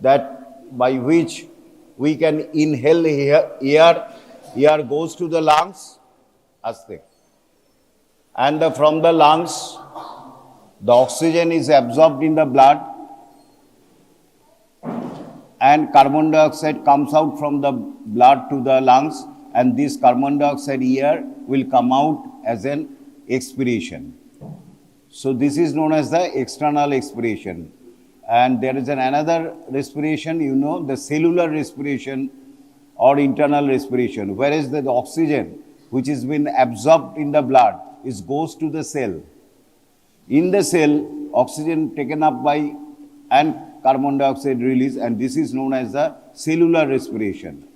that by which we can inhale air goes to the lungs, aste. And from the lungs, the oxygen is absorbed in the blood and carbon dioxide comes out from the blood to the lungs, and this carbon dioxide air will come out as an expiration. So this is known as the external expiration. And there is another respiration, the cellular respiration or internal respiration, whereas the oxygen which has been absorbed in the blood goes to the cell. In the cell, oxygen taken up by and carbon dioxide release, and this is known as the cellular respiration.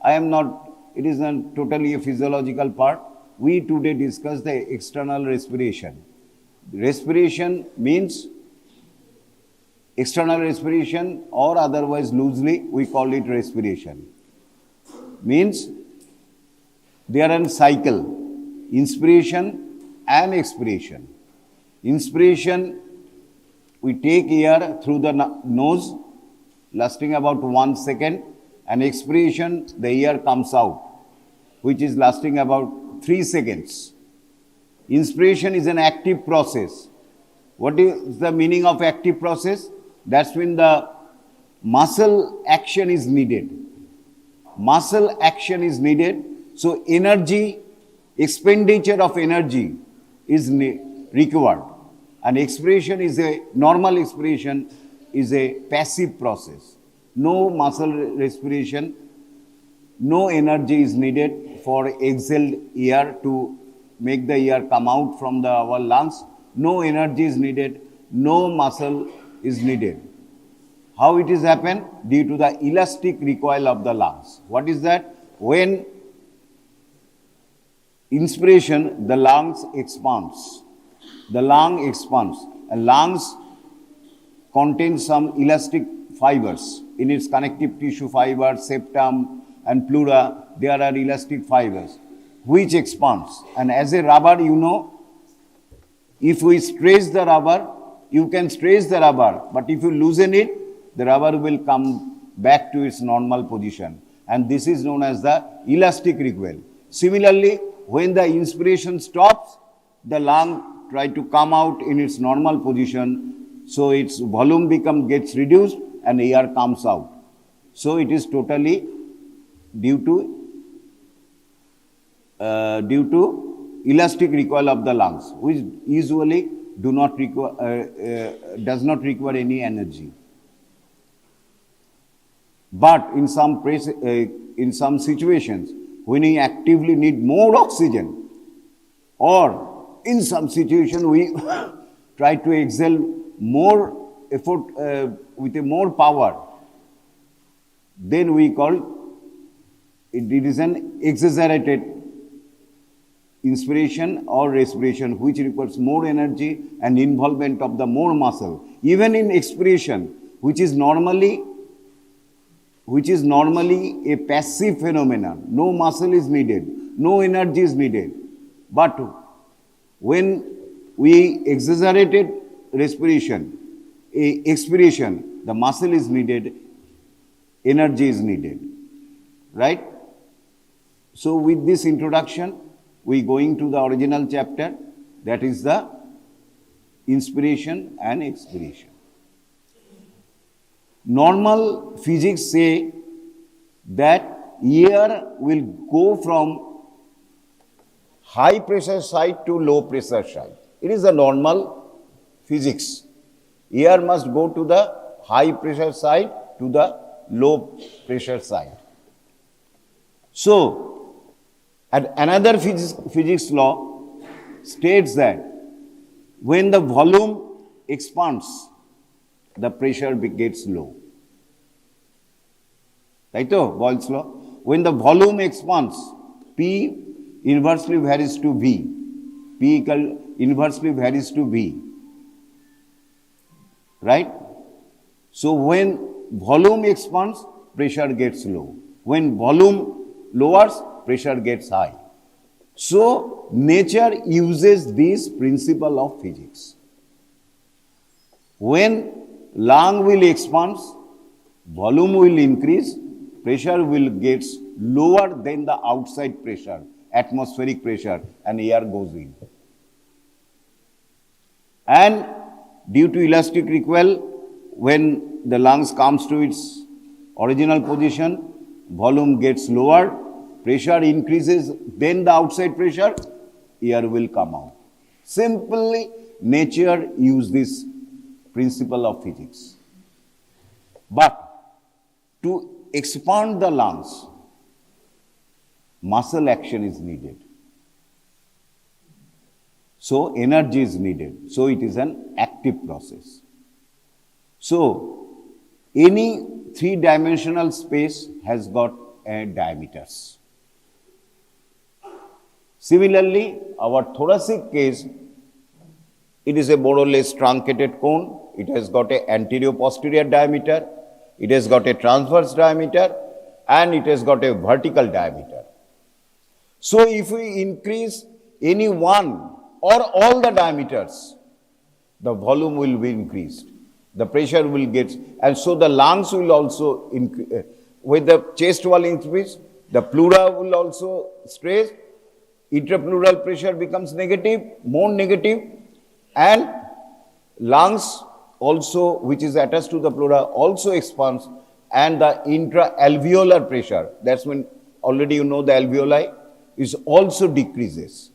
It is not totally a physiological part. We today discuss the external respiration. Respiration means external respiration, or otherwise loosely we call it respiration. Means there are a cycle, inspiration and expiration. Inspiration, we take air through the nose, lasting about 1 second, and expiration, the air comes out, which is lasting about 3 seconds. Inspiration is an active process. What is the meaning of active process? That's when the muscle action is needed. Muscle action is needed, so energy, expenditure of energy is required. And expiration is normal expiration is a passive process. No muscle respiration, no energy is needed for exhaled air to make the air come out from our lungs. No energy is needed, no muscle is needed. How it is happen? Due to the elastic recoil of the lungs. What is that? When inspiration, the lungs expands. The lung expands. And lungs contain some elastic fibers. In its connective tissue fibers, septum and pleura, there are elastic fibers which expands. And as a rubber, if we stretch the rubber, you can stretch the rubber, but if you loosen it, the rubber will come back to its normal position. And this is known as the elastic recoil. Similarly, when the inspiration stops, the lung try to come out in its normal position, so its volume gets reduced and air comes out. So it is totally due to elastic recoil of the lungs, which usually does not require any energy. But in some situations, when we actively need more oxygen, or in some situation we try to exert more effort with more power, then we call it is an exaggerated inspiration or respiration, which requires more energy and involvement of the more muscle. Even in expiration, which is normally a passive phenomenon, no muscle is needed, no energy is needed. But when we exaggerated expiration, the muscle is needed, energy is needed, right? So with this introduction, we going to the original chapter, that is the inspiration and expiration. Normal physics say that air will go from high pressure side to low pressure side. It is a normal physics. Air must go to the high pressure side to the low pressure side. So, and another physics law states that when the volume expands, the pressure gets low. Right? Boyle's law. When the volume expands, P inversely varies to V. P inversely varies to V. Right? So when volume expands, pressure gets low. When volume lowers, pressure gets high. So nature uses this principle of physics. When lung will expand, volume will increase, pressure will get lower than the outside pressure, atmospheric pressure, and air goes in. And due to elastic recoil, when the lungs comes to its original position, volume gets lower, pressure increases, then the outside pressure, air will come out. Simply, nature use this principle of physics. But to expand the lungs, muscle action is needed. So energy is needed. So it is an active process. So any three-dimensional space has got diameters. Similarly, our thoracic case, it is a more or less truncated cone. It has got an anterior-posterior diameter. It has got a transverse diameter, and it has got a vertical diameter. So if we increase any one or all the diameters, the volume will be increased. The pressure will get, and so the lungs will also increase. With the chest wall increase, the pleura will also stress, intrapleural pressure becomes negative, more negative, and lungs also, which is attached to the pleura, also expands, and the intra-alveolar pressure, that's when already you know the alveoli, is also decreases.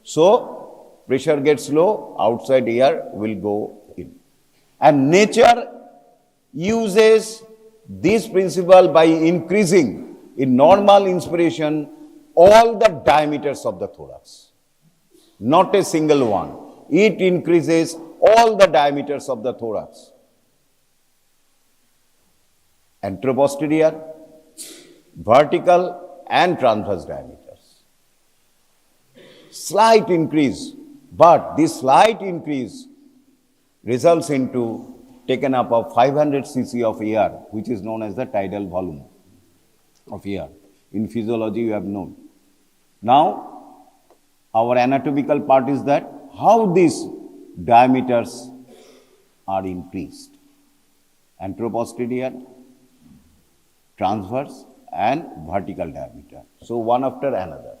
So, pressure gets low, outside air will go in. And nature uses this principle by increasing in normal inspiration all the diameters of the thorax, not a single one. It increases all the diameters of the thorax. Anteroposterior, vertical, and transverse diameters. Slight increase, but this slight increase results into taken up of 500 cc of air, which is known as the tidal volume of air. In physiology, you have known. Now, our anatomical part is that how these diameters are increased. Anteroposterior, transverse, and vertical diameter. So, one after another.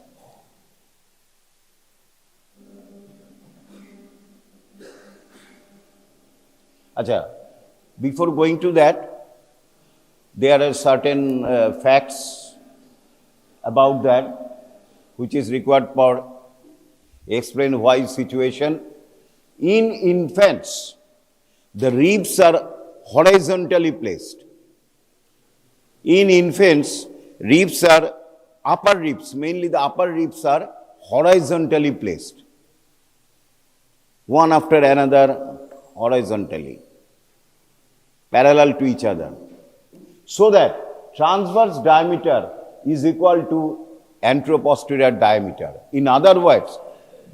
Acha, before going to that, there are certain facts about that which is required for explain why situation. In infants, the ribs are horizontally placed. In infants, ribs are upper ribs, mainly the upper ribs are horizontally placed. One after another, horizontally, parallel to each other, so that transverse diameter is equal to anteroposterior diameter. In other words,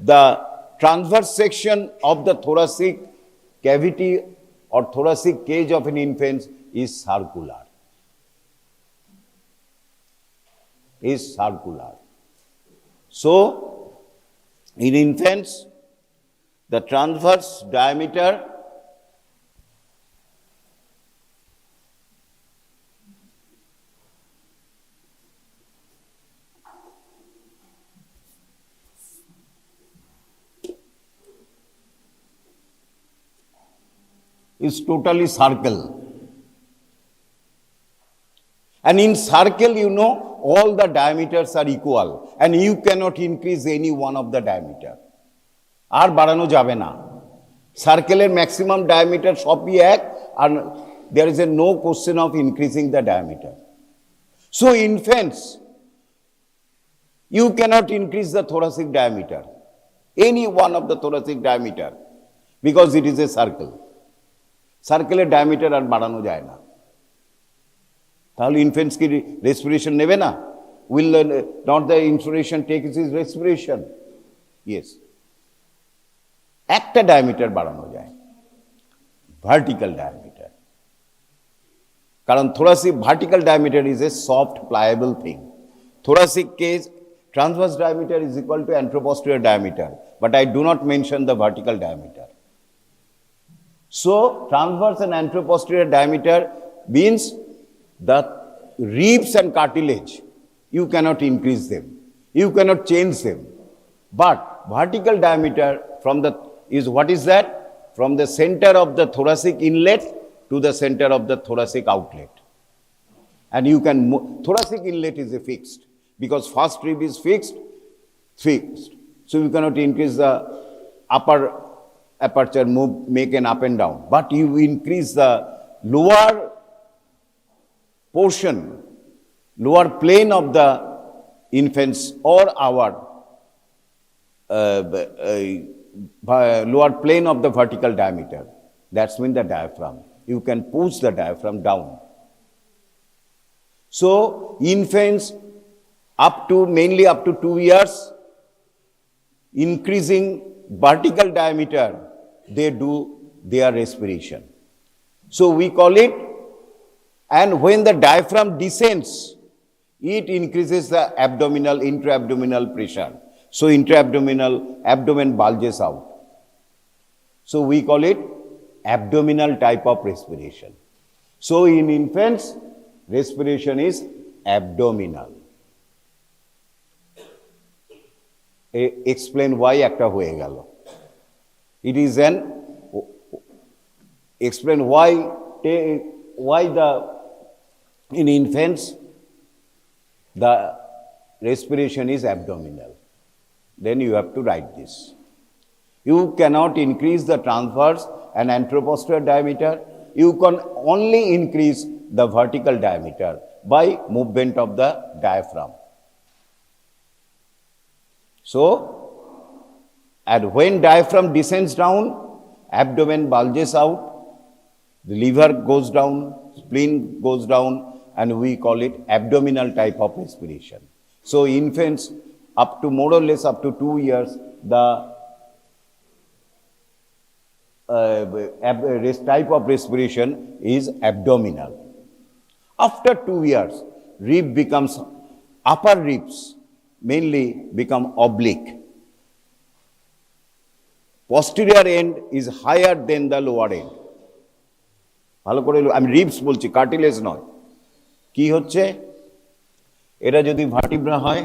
the transverse section of the thoracic cavity or thoracic cage of an infant is circular. So, in infants, the transverse diameter is totally circle. And in circle, you know, all the diameters are equal and you cannot increase any one of the diameter. আর বাড়ানো যাবে না সার্কেলের maximum diameter সবই এক আর there is a no question of increasing the diameter. So infants, you cannot increase the thoracic diameter, any one of the thoracic diameter, because it is a circle. সার্কেলের diameter আর বাড়ানো যায় না। তাহলে ইনফেন্টস কি respiration নেবে না? Will not the inspiration take its respiration? Yes. একটা diameter বাড়ানো যায়, ভার্টিক্যাল ডায়ামিটার, কারণ thoracic vertical diameter is a soft pliable thing. Thoracic cage transverse diameter is equal to anteroposterior diameter, but I do not mention the vertical diameter. So transverse and anteroposterior diameter means the ribs and cartilage, you cannot increase them, you cannot change them. But vertical diameter from the is what is that? From the center of the thoracic inlet to the center of the thoracic outlet. And you can thoracic inlet is a fixed because first rib is fixed. So you cannot increase the upper aperture, make an up and down, but you increase the lower portion, lower plane of the infants or our lower plane of the vertical diameter. That's mean the diaphragm. You can push the diaphragm down. So infants mainly up to 2 years, increasing vertical diameter, they do their respiration. So we call it, and when the diaphragm descends, it increases the intra-abdominal pressure. So abdomen bulges out. So we call it abdominal type of respiration. So in infants, respiration is abdominal. Explain why একটা হয়ে গেল. It is explain why in infants the respiration is abdominal. Then you have to write this. You cannot increase the transverse and anteroposterior diameter. You can only increase the vertical diameter by movement of the diaphragm. So, and when diaphragm descends down, abdomen bulges out, the liver goes down, spleen goes down, and we call it abdominal type of respiration. So, infants up to more or less up to 2 years, the type of respiration is abdominal. After 2 years, upper ribs mainly become oblique. Posterior end is higher than the lower end. ভালো করে আমি ribs বলছি, cartilage নয়। কি হচ্ছে, এটা যদি vertebra হয়,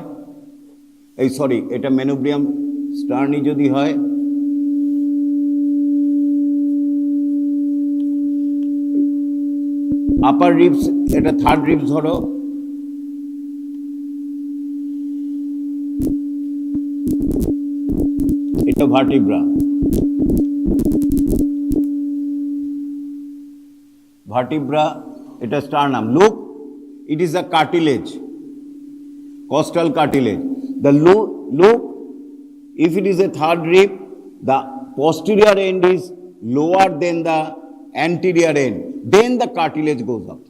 এটা মেনোব্রিয়াম স্টার্নি যদি হয়, আপার রিবস, এটা থার্ড রিবস ধরো, এটা ভার্টিব্রা, এটা sternum. Look, it is a cartilage, costal cartilage. Look, if it is a third rib, the posterior end is lower than the anterior end, then the cartilage goes up.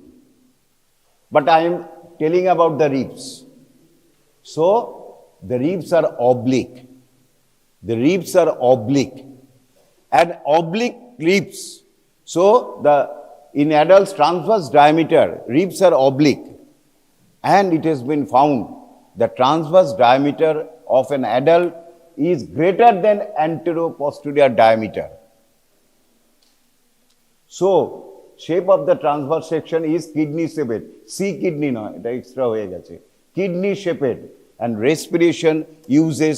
But I am telling about the ribs. So, the ribs are oblique. The ribs are oblique. And oblique ribs. So, in adults, transverse diameter, ribs are oblique. And it has been found the transverse diameter of an adult is greater than anteroposterior diameter. So, shape of the transverse section is kidney shaped. See kidney no, এটা extra হয়ে গেছে. Kidney shaped, and respiration uses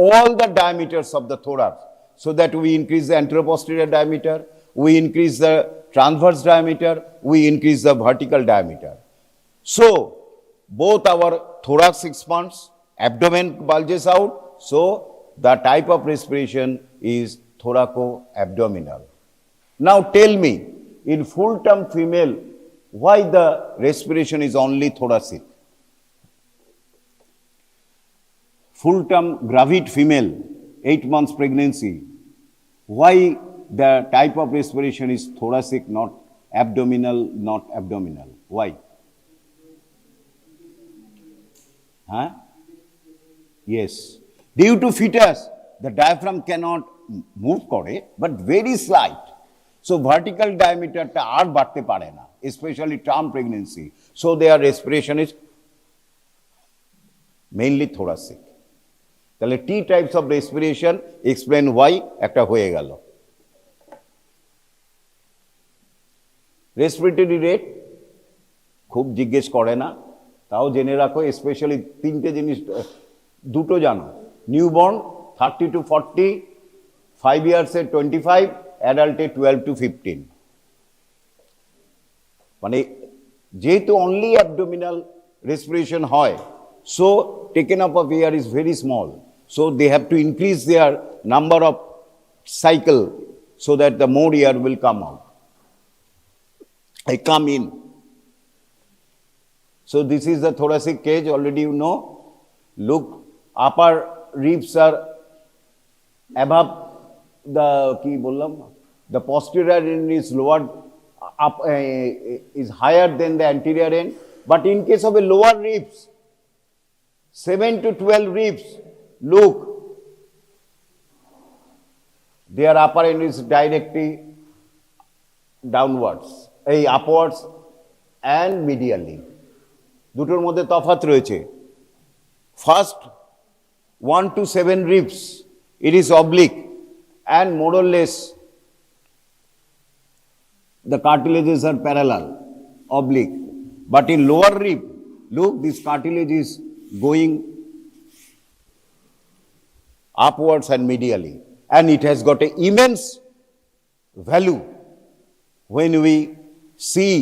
all the diameters of the thorax, so that we increase the anteroposterior diameter, we increase the transverse diameter, we increase the vertical diameter. So, both our thorax expands, abdomen bulges out, so the type of respiration is thoraco-abdominal. Now tell me, in full-term female, why the respiration is only thoracic? Full-term gravid female, 8 months pregnancy, why the type of respiration is thoracic, not abdominal? Why? Huh? Yes. Due to fetus, the diaphragm cannot move করে, but very slight. So vertical diameter টা আর বাড়তে পারে না, especially term pregnancy. So their respiration is mainly thoracic. তাহলে T types of respiration explain why একটা হয়ে গেল. Respiratory rate খুব জিজ্ঞেস করে না, তাও জেনে রাখো, স্পেশালি তিনটে জিনিস, দুটো জানো, নিউবর্ন 30 to 40, 5 ইয়ার্সে 25, অ্যাডাল্টে 12 to 15। মানে যেহেতু অনলি অ্যাবডোমিনাল রেসপিরেশন হয়, so taken up of air is very small, so they have to increase their number of cycle so that the more air will come out, come in. So this is the thoracic cage, already you know. Look, upper ribs are above the the posterior end is lower, up is higher than the anterior end. But in case of a lower ribs, 7 to 12 ribs, look, their upper end is directly downwards, upwards and medially. দুটোর মধ্যে তফাৎ রয়েছে। First 1 to 7 ribs, it is oblique and more or less the cartilages are parallel, oblique. But in lower rib, look, this cartilage is going upwards and medially, and it has got an immense value when we see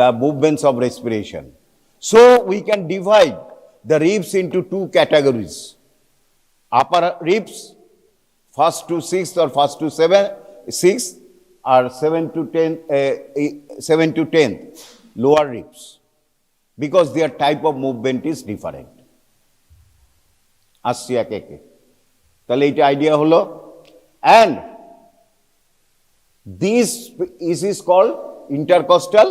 the movements of respiration. So we can divide the ribs into two categories. Upper ribs, 1st to 6th or 1st to 6th, or 7 to 10th, lower ribs, because their type of movement is different. আসছি একে একে, তাহলে এইটা idea হলো। And this is called intercostal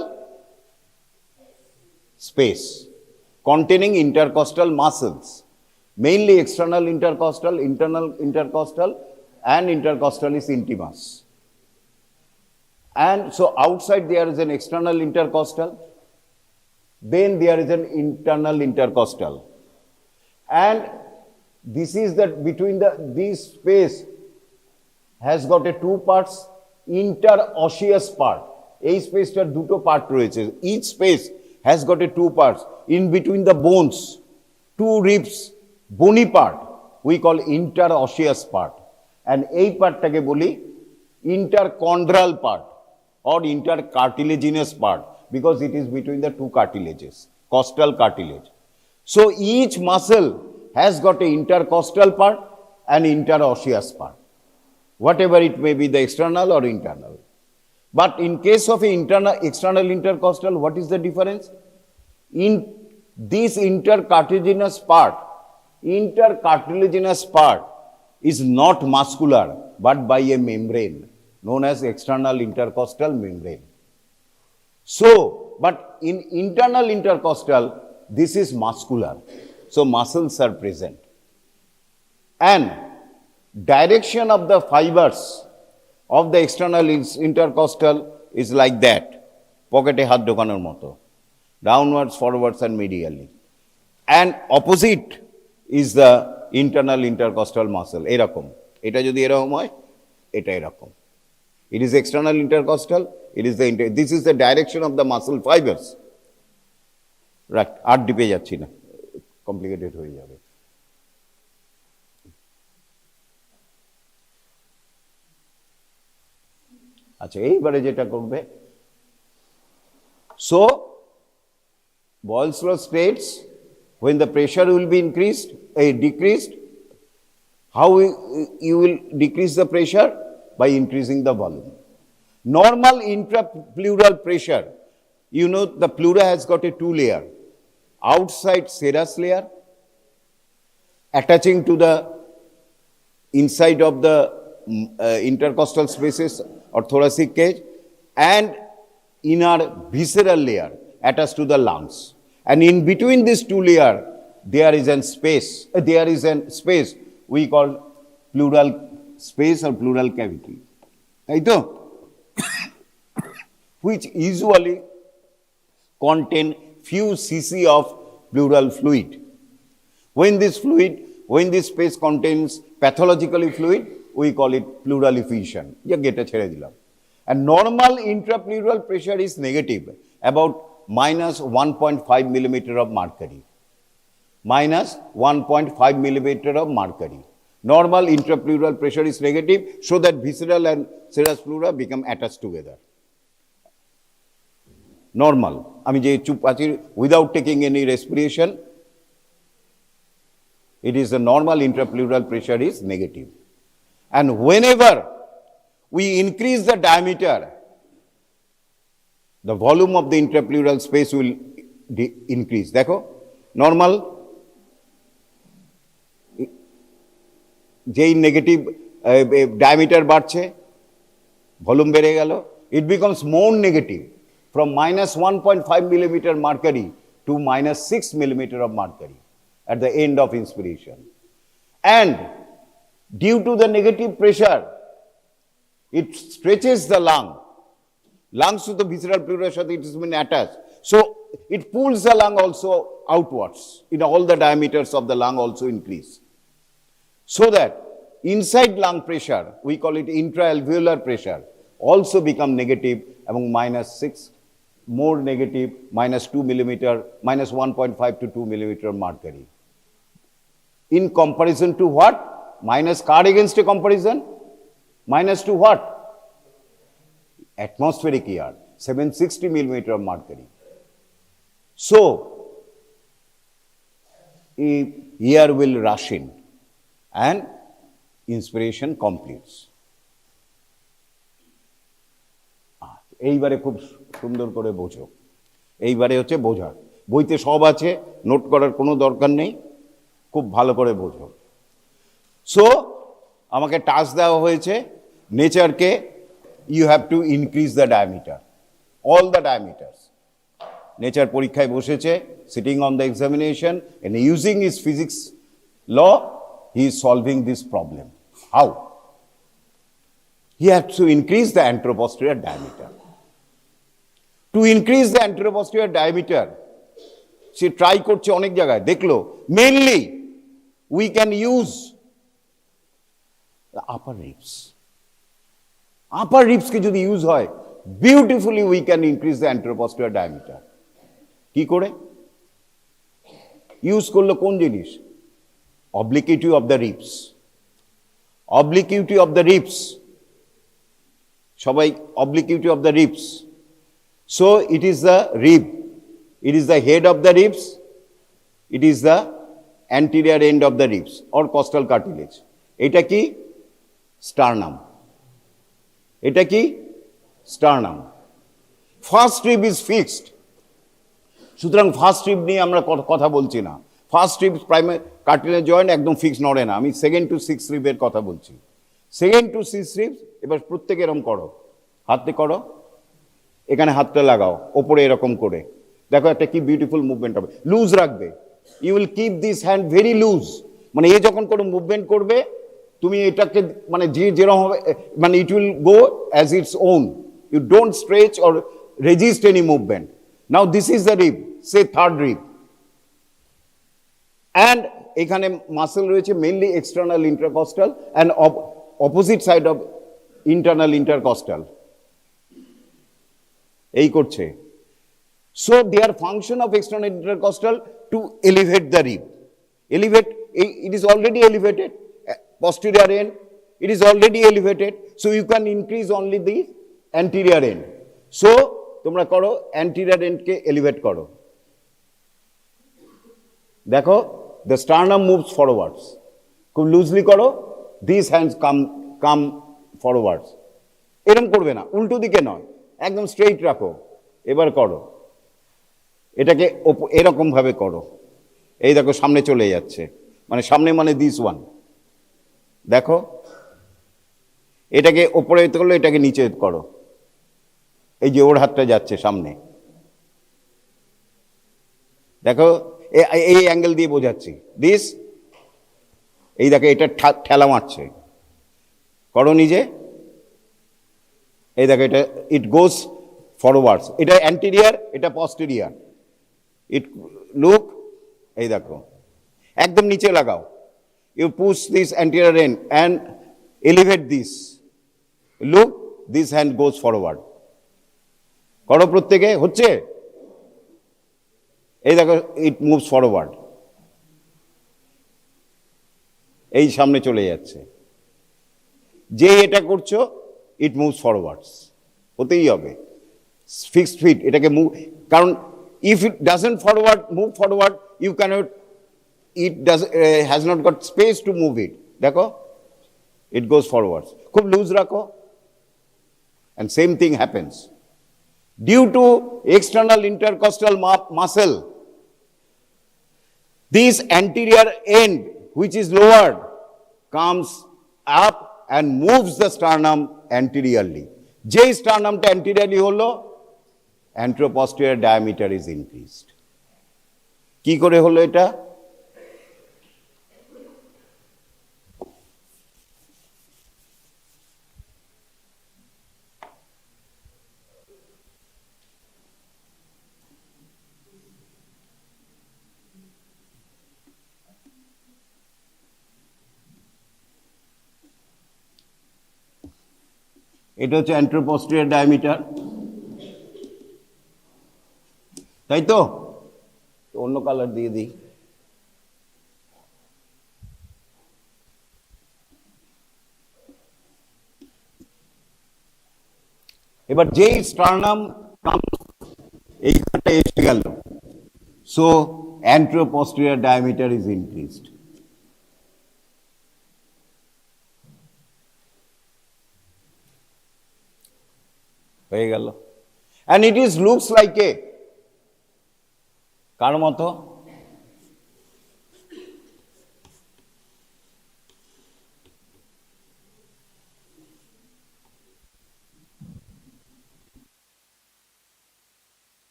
space, containing intercostal muscles, mainly external intercostal, internal intercostal, and intercostalis intimus. And so outside there is an external intercostal, then there is an internal intercostal, and this is that between this space has got a two parts, interosseous part. এই স্পেসটার দুটো part রয়েছে, each space has got a two parts. In between the bones, two ribs, bony part, we call interosseous part, and এই পার্টটাকে বলি interchondral part or intercartilaginous part, because it is between the two cartilages, costal cartilage. So each muscle has got a intercostal part and interosseous part, whatever it may be, the external or internal. But in case of external intercostal, what is the difference? In this intercartilaginous part is not muscular, but by a membrane known as external intercostal membrane. So, but in internal intercostal, this is muscular, so muscles are present. And direction of the fibers of the external intercostal is like that, পকেটে হাত ঢোকানোর মতো, downwards, forwards and medially. And opposite is the internal intercostal muscle, এরকম, এটা যদি এরকম হয়, এটা এরকম। It is external intercostal, it is this is the direction of the muscle fibers. Right, আর ডিপে যাচ্ছি না, কমপ্লিকেটেড হয়ে যাবে। আচ্ছা, এইবারে যেটা করবে, so Boyle's law states when the pressure will be decreased, how you will decrease the pressure? By increasing the volume. Normal intrapleural pressure, you know, the pleura has got a two layer, outside serous layer attaching to the inside of the intercostal spaces or thoracic cage, and inner visceral layer attached to the lungs. And in between these two layers, there is a space we call pleural space or pleural cavity, right? Which usually contain few cc of pleural fluid. When this space contains pathologically fluid, we call it pleural effusion. And normal intrapleural pressure is negative, about minus 1.5 millimeter of mercury. Minus 1.5 millimeter of mercury. Normal intrapleural pressure is negative, so that visceral and serous pleura become attached together. Normal. I mean, without taking any respiration, it is the normal intrapleural pressure is negative. And whenever we increase the diameter, the volume of the intrapleural space will increase. Dekho, normal, যেই negative diameter বাড়ছে, volume বেড়ে গেল, it becomes more negative from minus 1.5 millimeter mercury to minus 6 millimeter of mercury at the end of inspiration. And due to the negative pressure, it stretches the lung. Lungs to the visceral pleura, it has been attached. So it pulls the lung also outwards. All the diameters of the lung also increase. So that inside lung pressure, we call it intra-alveolar pressure, also become negative among minus 6, more negative, minus 2 millimeter, minus 1.5 to 2 millimeter mercury. In comparison to what? Minus card against a comparison? Minus to what? Atmospheric air, 760 millimeter of mercury. So, air will rush in and inspiration completes. এইবারে খুব সুন্দর করে বোঝো, এইবারে হচ্ছে বোঝা, বইতে সব আছে, নোট করার কোনো দরকার নেই, খুব ভালো করে বোঝো। সো আমাকে টাস্ক দেওয়া হয়েছে, নেচারকে you have to increase the diameter, all the diameters. Nature পরীক্ষায় বসেছে, sitting on the examination and using his physics law, he is solving this problem. How? He has to increase the anteroposterior diameter. To increase the anteroposterior diameter, say try করছে অনেক জায়গায়, দেখলো mainly we can use the upper ribs. Upper ribs কে যদি use হয়, beautifully we can increase the anteroposterior diameter. কি করে? Use করলো কোন জিনিস? Obliquity of the ribs. Obliquity of the ribs. সবাই obliquity of the ribs. So it is the rib. It is the head of the ribs. It is the anterior end of the ribs or costal cartilage. এটা কি? Sternum. এটা কি? Sternum. First rib is fixed. সুতরাং first rib নিয়ে আমরা কথা বলছি না। First rib primary cartilage joint একদম ফিক্স নড়ে না, আমি সেকেন্ড টু সিক্স রিবের কথা বলছি। সেকেন্ড টু সিক্স রিবস এবার প্রত্যেকে এরকম করো, হাতে করো, এখানে হাতটা লাগাও ওপরে এরকম করে, দেখো একটা কি বিউটিফুল মুভমেন্ট হবে। লুজ রাখবে, you will keep this hand very loose, মানে এ যখন কোনো মুভমেন্ট করবে তুমি এটাকে মানে যেরকম হবে, মানে it will go as its own, you don't stretch or resist any movement. Now this is the rib, say third rib, and এখানে মাসেল রয়েছে mainly external intercostal and opposite side of internal intercostal, এই করছে। So their function of external intercostal to elevate the rib, elevate, it is already elevated, posterior end, it is already elevated, so you can increase only the anterior end. So তোমরা করো anterior end কে elevate করো, দেখো the sternum moves forwards, খুব loosely করো, these hands come forwards, এরকম করবে না, উল্টো দিকে নয়, একদম স্ট্রেইট রাখো। এবার করো এটাকে এরকম ভাবে করো, এই দেখো সামনে চলে যাচ্ছে, মানে সামনে মানে দিস ওয়ান, দেখো এটাকে ওপরে করলো, এটাকে নিচে করো, এই যে ওর হাতটা যাচ্ছে সামনে, দেখো এই অ্যাঙ্গেল দিয়ে বোঝাচ্ছি, দিস, এই দেখো এটা ঠেলা মারছে, করো নিজে, এই দেখো এটা ইট গোজ ফরওয়ার্ডস, এটা অ্যান্টেরিয়ার, এটা পস্টেরিয়ার, ইট লুক, এই দেখো একদম নিচে লাগাও, you push this anterior end and elevate this, look this hand goes forward. করো প্রত্যেকে, হচ্ছে? এই দেখো, it moves forward. এই সামনে চলে যাচ্ছে। যে এটা করছো, it moves forwards. হতেই হবে। Fixed feet, এটাকে মুভ, কারণ if it doesn't move forward, you cannot, has not got space to move it. দেখো, it goes forwards. খুব লুজ রাখো, and same thing happens. Due to external intercostal muscle, this anterior end, which is lowered, comes up and moves the sternum anteriorly. যেই স্টার্নামটা anteriorly হলো, anteroposterior diameter is increased. কি করে হলো এটা? এটা হচ্ছে anteroposterior diameter, তাই তো? অন্য কালার দিয়ে দিই। এবার যেই স্টার্নাম এইখানটা এসে গেল, so anteroposterior diameter is increased. হয়ে গেল। And it is looks like a কার মতো?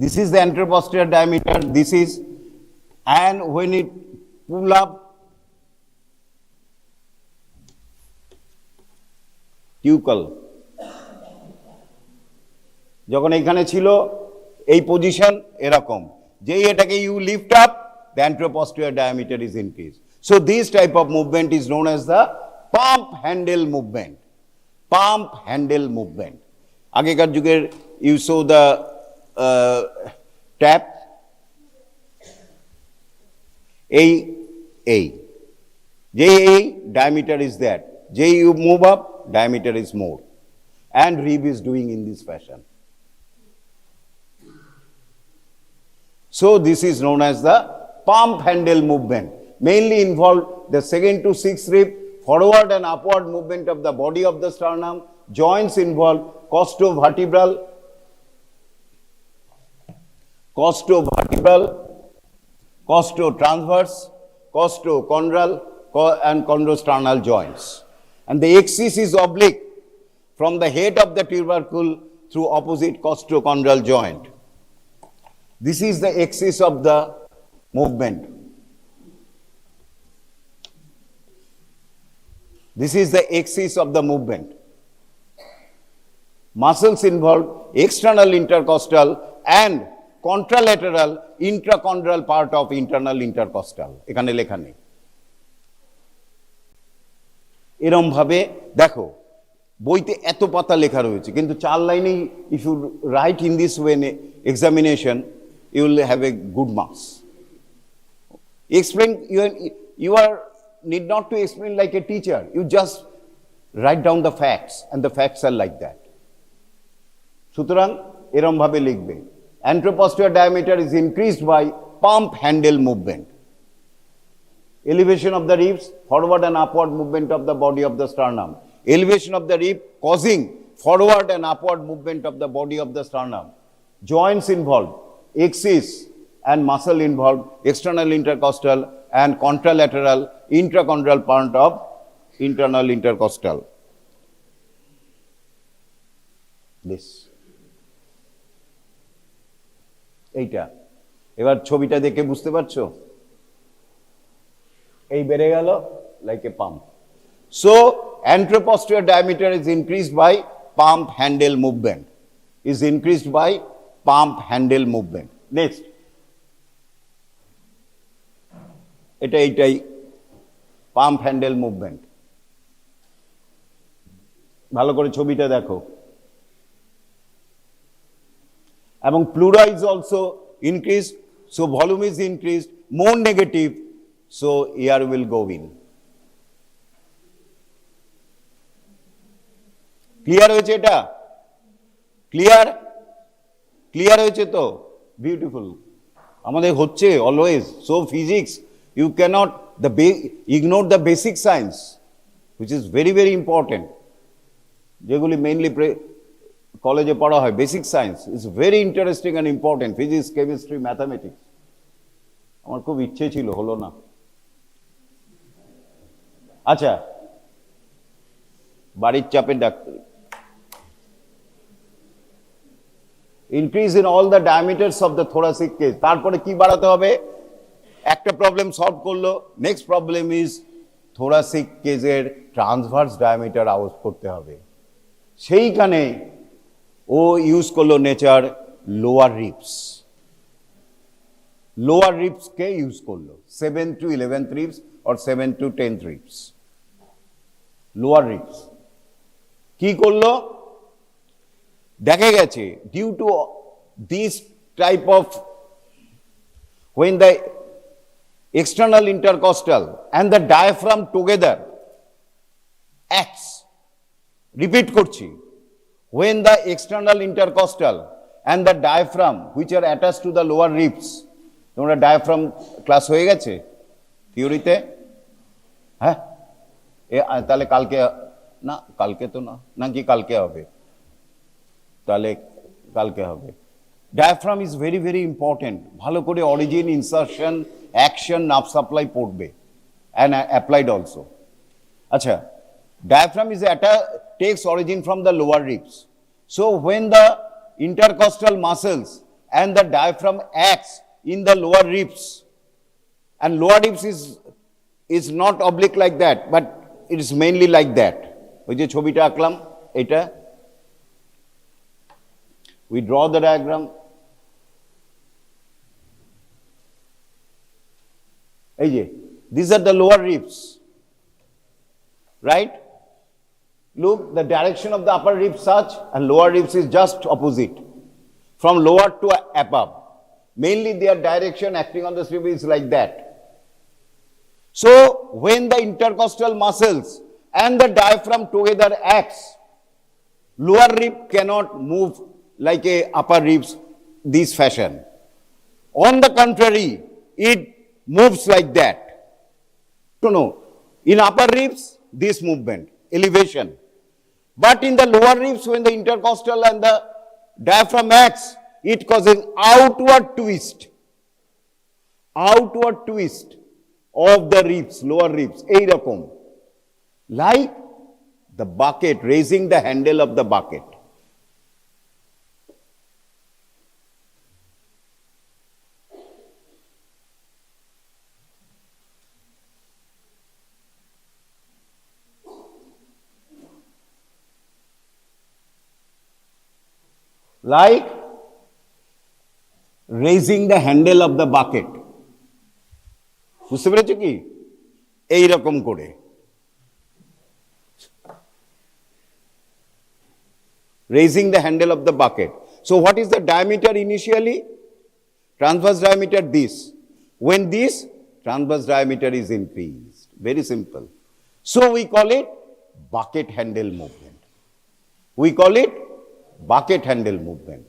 This is the anteroposterior diameter, this is, and when it pull up, টিউকল যখন এখানে ছিল এই পজিশন এরকম, যেই এটাকে you lift up, the anteroposterior diameter is increased. So this type of movement is known as the pump handle movement. Pump handle movement. আগেকার যুগের you saw the tap, এই যেই diameter is that, যেই you move up, diameter is more, and rib is doing in this fashion. So this is known as the pump handle movement. Mainly involve the 2nd to 6th rib, forward and upward movement of the body of the sternum. Joints involve costovertebral, costotransverse, costochondral, and chondrosternal joints. And the axis is oblique from the head of the tubercle through opposite costochondral joint. This is the axis of the movement. This is the axis of the movement. Muscles involve external intercostal and contralateral intrachondral part of internal intercostal. এখানে লেখা নেই। এরম ভাবে দেখো, বইতে এত পাতা লেখা রয়েছে, কিন্তু 4 লাইনেই if you write in this way examination, you will have a good marks. Explain, you are need not to explain like a teacher, you just write down the facts, and the facts are like that. সুতরাং এরম ভাবে লিখবে, anteroposterior diameter is increased by pump handle movement. Elevation of the ribs, forward and upward movement of the body of the sternum. Elevation of the rib causing forward and upward movement of the body of the sternum. Joints involved, axis and muscle involved, external intercostal and contralateral intrachondral part of internal intercostal. This. এইটা এবার ছবিটা দেখে বুঝতে পারছো? এই বেড়ে গেল like a pump. So anteroposterior diameter is increased by pump handle movement. Is increased by pump handle movement. Next, এইটাই pump handle movement. ভালো করে ছবিটা দেখো, এবং pleura is also increased, so volume is increased, more negative, so air will go in. Clear হয়েছে? এটা clear? Clear হয়েছে তো? বিউটিফুল। আমাদের হচ্ছে always. So physics you can't ignore the basic science which is very very important, যেগুলি mainly কলেজে পড়া হয়। Basic science is very interesting and important, physics, chemistry, mathematics. আমার খুব ইচ্ছে ছিল, হলো না। আচ্ছা, বাড়ির চাপের doctor. Increase in all the diameters of the thoracic cage. তারপরে কি বাড়াতে হবে? একটা প্রবলেম সলভ করলো, নেক্সট প্রবলেম ইজ থোরাসিক কেজের ট্রান্সভার্স ডায়ামিটার আউট করতে হবে। সেইখানে ও ইউজ করলো নেচার লোয়ার রিপস। লোয়ার রিপসকে ইউজ করলো, 7 to 11th ribs or 7 to 10th ribs. Lower ribs কি করলো? দেখা গেছে due to this type of when the external intercostal and the diaphragm together acts, repeat করছি, when the external intercostal and the diaphragm which are attached to the lower ribs, তোমরা diaphragm class হয়ে গেছে থিওরিতে? হ্যাঁ, তাহলে কালকে না, কালকে তো না, নাকি কালকে হবে? তাহলে কালকে হবে। Diaphragm is very very important. ভালো করে origin, insertion, action, nerve supply পড়বে, অ্যান্ড অ্যাপ্লাইড অলসো। আচ্ছা, diaphragm is takes origin from the lower ribs. So when the intercostal muscles and the diaphragm acts in the lower ribs, and lower ribs is not oblique like that, but it is mainly like that. ওই যে ছবিটা আঁকলাম এটা, we draw the diagram. এই যে, these are the lower ribs, right? Look, the direction of the upper ribs such, and lower ribs is just opposite, from lower to above. Mainly their direction acting on the rib is like that. So when the intercostal muscles and the diaphragm together acts, lower rib cannot move like a upper ribs this fashion. On the contrary, it moves like that. No, in upper ribs this movement, elevation. But in the lower ribs, when the intercostal and the diaphragm acts, it causes outward twist of the ribs, lower ribs, এইরকম, like the bucket, raising the handle of the bucket. Like raising the handle of the bucket. বুঝতে পেরেছো কি? এইরকম করে raising the handle of the bucket. So what is the diameter initially? Transverse diameter this. When this transverse diameter is increased. Very simple. So we call it bucket handle movement. We call it bucket handle movement.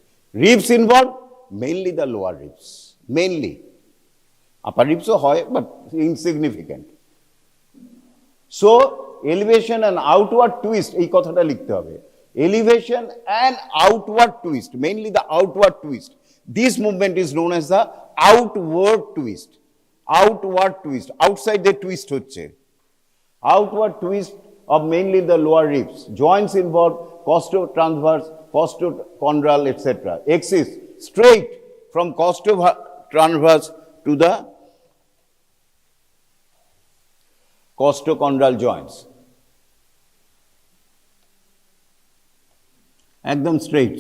Ribs involved, mainly the lower ribs. Mainly. Upper ribs are high, but insignificant. So, elevation and outward twist, এই কথাটা লিখতে হবে। Elevation and outward twist, mainly the outward twist. This movement is known as the outward twist. Outward twist, outside the twist হচ্ছে। Outward twist of mainly the lower ribs. Joints involved, costotransverse, costochondral, etc. Axis straight from costotransverse to the costochondral joints. একদম straight.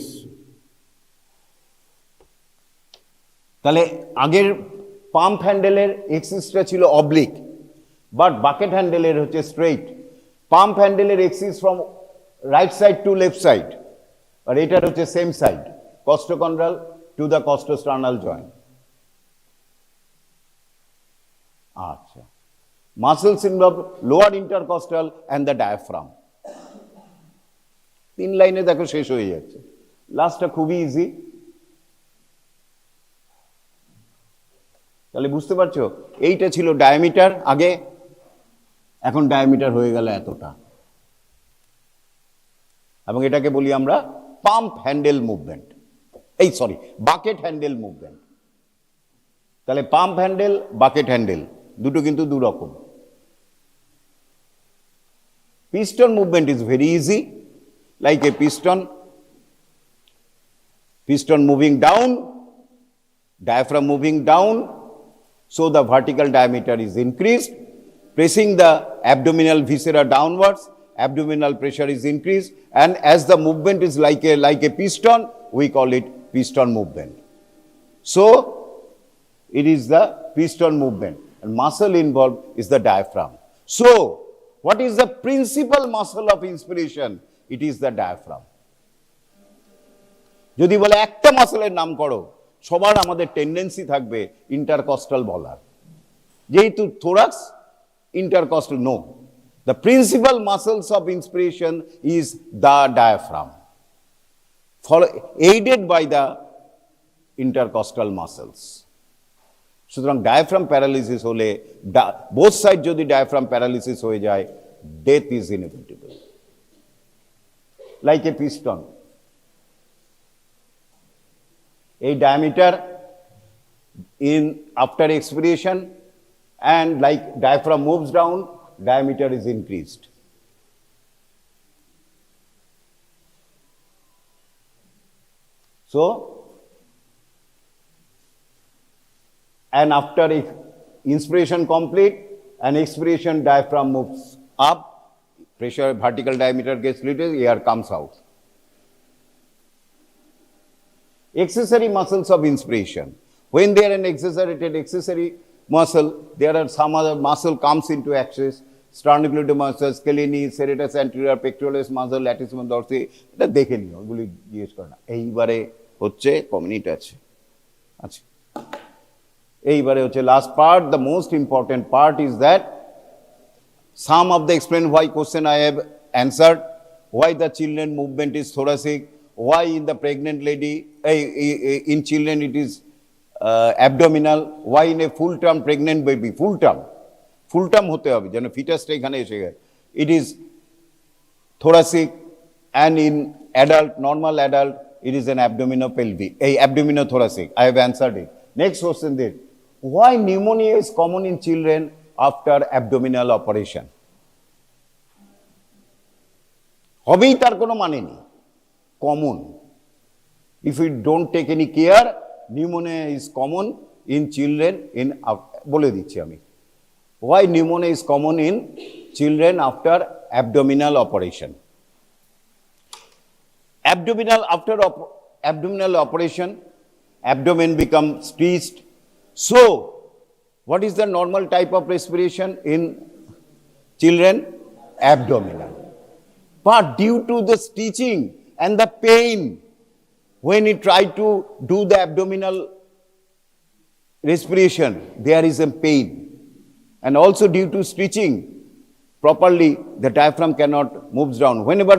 তাহলে আগের pump হ্যান্ডেলের এক্সিসটা ছিল oblique, but bucket হ্যান্ডেলের হচ্ছে straight. Pump হ্যান্ডেলের axis from right side to left side, আর এটার হচ্ছে same side, costochondral to the costosternal joint. আচ্ছা, muscles involve lower intercostal and the diaphragm. 3 লাইনে দেখো শেষ হয়ে যাচ্ছে, লাস্টটা খুবই ইজি। তাহলে বুঝতে পারছো, এইটা ছিল ডায়ামিটার আগে, এখন ডায়ামিটার হয়ে গেল এতটা, এবং এটাকে বলি আমরা pump handle movement, bucket handle movement. তাহলে পাম্প হ্যান্ডেল, বাকেট হ্যান্ডেল দুটো কিন্তু দু রকম। piston movement is very easy, like a piston moving down, diaphragm moving down, so the vertical diameter is increased, pressing the abdominal viscera downwards, abdominal pressure is increased, and as the movement is like a piston, we call it piston movement. So it is the piston movement, and muscle involved is the diaphragm. So what is the principal muscle of inspiration? It is the diaphragm. যদি বলে একটা মাসলের নাম করো, সবার আমাদের tendency থাকবে intercostal বলার, যেহেতু thorax intercostal, no, the principal muscles of inspiration is the diaphragm, aided by the intercostal muscles. সুতরাং ডায়াফ্রাম প্যারালিসিস হলে, বোথ সাইড যদি ডায়াফ্রাম প্যারালিসিস হয়ে যায়, death is inevitable, like a piston. এই diameter in after expiration, and like diaphragm moves down, diameter is increased. So, and after inspiration complete and expiration, diaphragm moves up, pressure, vertical diameter gets reduced, air comes out. Accessory muscles of inspiration. When they are an exaggerated accessory muscle, there are some other muscle comes into access, sternocleidomastoid muscle, scalene, serratus anterior, pectoralis muscle, latissimus dorsi, এটা দেখে নিও, ওগুলি জিজ্ঞেস করে না। এইবারে হচ্ছে কমিউনিট আছে, আচ্ছা, এইবারে হচ্ছে last part, the most important part is that some of the explain why question I have answered, why the children movement is thoracic, why in the pregnant lady, in children it is abdominal, why in a full term pregnant baby, full term hote hobe jeno fetus ta ekhane eshe gaye, it is thoracic, and in adult, normal adult, it is an abdominopelvic, abdominothoracic. I have answered it. Next question there, why pneumonia is common in children after abdominal operation? হবেই তার কোনো মানে নেই, common. If we don't take any care, pneumonia is common in children in, বলে দিচ্ছি আমি, why pneumonia is common in children after abdominal operation. After abdominal operation, abdomen becomes stretched. So what is the normal type of respiration in children? Abdominal. But due to the stitching and the pain, when he tried to do the abdominal respiration, there is a pain. And also due to stitching properly, the diaphragm cannot move down. Whenever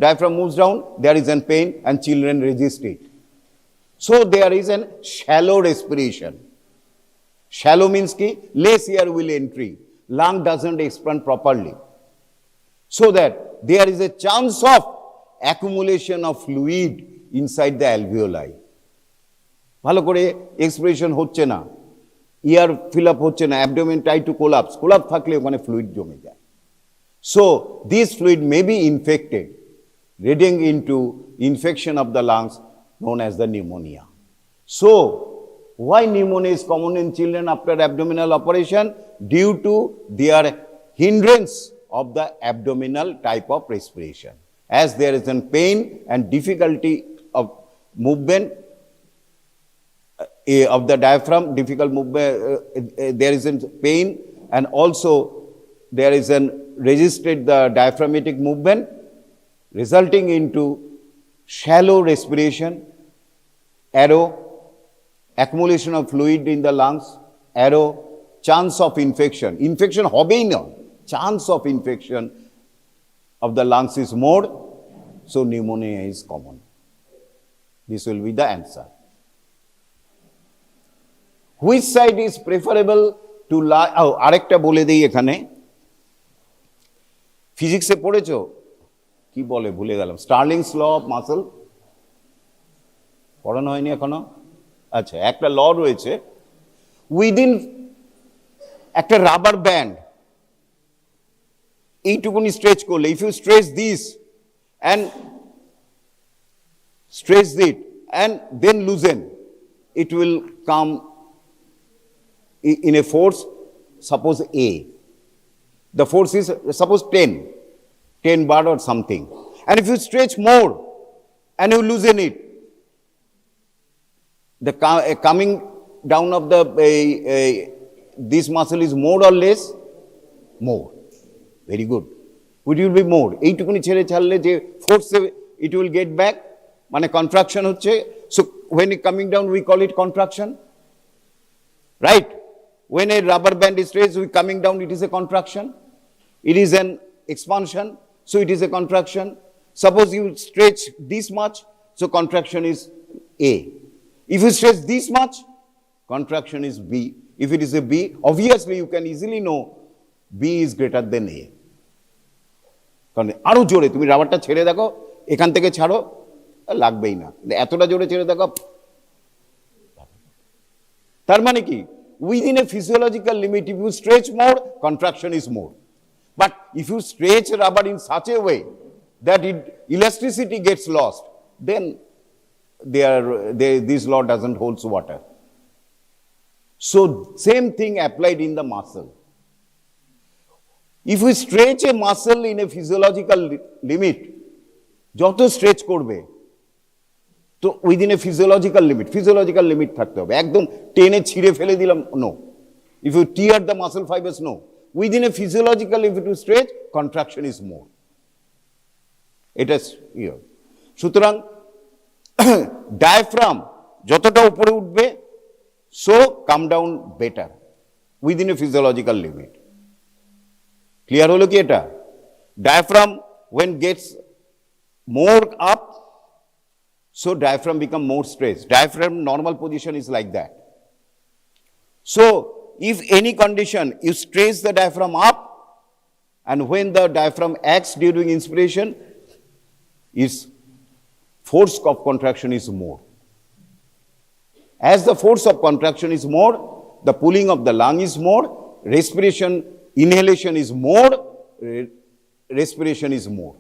diaphragm moves down, there is a pain and children resist it. So there is a shallow respiration. Shallow means ki less air will entry, lung doesn't expand properly. So that there is a chance of accumulation of fluid inside the alveoli. ভালো করে expression হচ্ছে না, ইয়ার fill up হচ্ছে না, abdomen try to collapse থাকলে ওখানে fluid জমে যায়। So this fluid may be infected, leading into infection of the lungs known as the pneumonia. So why pneumonia is common in children after abdominal operation? Due to their hindrance of the abdominal type of respiration. As there is a pain and difficulty of movement of the diaphragm, difficult movement, there is a pain, and also there is an resisted the diaphragmatic movement, resulting into shallow respiration, arrow, accumulation of fluid in the lungs, arrow, chance of infection. Infection hobei na, chance of infection of the lungs is more, so pneumonia is common. This will be the answer. Which side is preferable to lie? Oh, আরেকটা বলে দেই এখানে, ফিজিক্সে পড়েছো, কি বলে ভুলে গেলাম, স্টার্লিংস ল অফ মাসল পড়ানো হয়নি এখনো? আচ্ছা, একটা ল রয়েছে, উইদিন একটা রাবার ব্যান্ড এইটুকুনি স্ট্রেচ করলে, if you stretch this and stretch it and then loosen, it will come in a force, suppose A. The force is suppose 10 bar or something. And if you stretch more and you loosen it, the coming down of the this muscle is more or less? More. Very good. Would you be more? এইটুকুনি ছেড়ে ছাড়লে যে force it will get back, মানে contraction হচ্ছে. So when it coming down, we call it contraction. Right? When a rubber band is stretched, we coming down, it is a contraction. It is an expansion, so it is a contraction. Suppose you stretch this much, so contraction is A. If you stretch this much, contraction is B. If it is a B, obviously you can easily know B is greater than A. কারণ আরো জোরে তুমি রাবারটা ছেড়ে দেখো, এখান থেকে ছাড়ো, লাগবেই না, এতটা জোরে ছেড়ে দেখো। তার মানে কি, within a physiological limit, if you stretch more, contraction is more. But if you stretch rubber in such a way that elasticity gets lost, then this law doesn't hold water. So same thing applied in the muscle. If we stretch a muscle in a physiological limit, যত stretch করবে, তো within a physiological limit থাকতে হবে, একদম টেনে ছিঁড়ে ফেলে দিলাম, no. If you tear the muscle fibers, no. Within a physiological limit to stretch, contraction is more. It is here. সুতরাং diaphragm যতটা উপরে উঠবে, so come down better within a physiological limit. Clear হলো কি এটা? Diaphragm when gets more up, so diaphragm become more stressed. Diaphragm normal position is like that. So if any condition you stretch the diaphragm up, and when the diaphragm acts during inspiration, its force of contraction is more. As the force of contraction is more, the pulling of the lung is more, respiration, inhalation is more, respiration is more.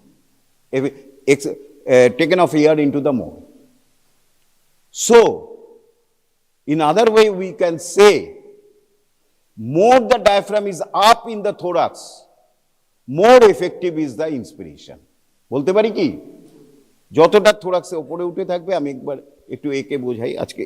Taken off air into the more. So, in other way we can say, more the diaphragm is up in the thorax, more effective is the inspiration. বলতে পারি কি, যতটা থোরাক্সে উপরে উঠে থাকবে, আমি একবার একটু একে বোঝাই আজকে।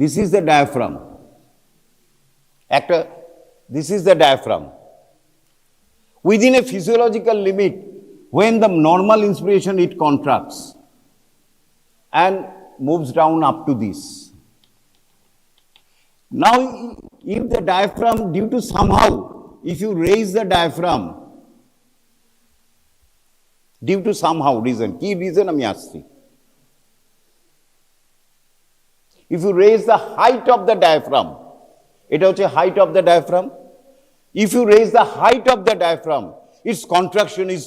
This is the diaphragm. This is the diaphragm. Within a physiological limit, when the normal inspiration, it contracts and moves down up to this. Now, if the diaphragm, due to somehow, if you raise the diaphragm, due to somehow reason, key reason আমি আসছি, if you raise the height of the diaphragm, এটা হচ্ছে height of the diaphragm. If you raise the height of the diaphragm, its contraction is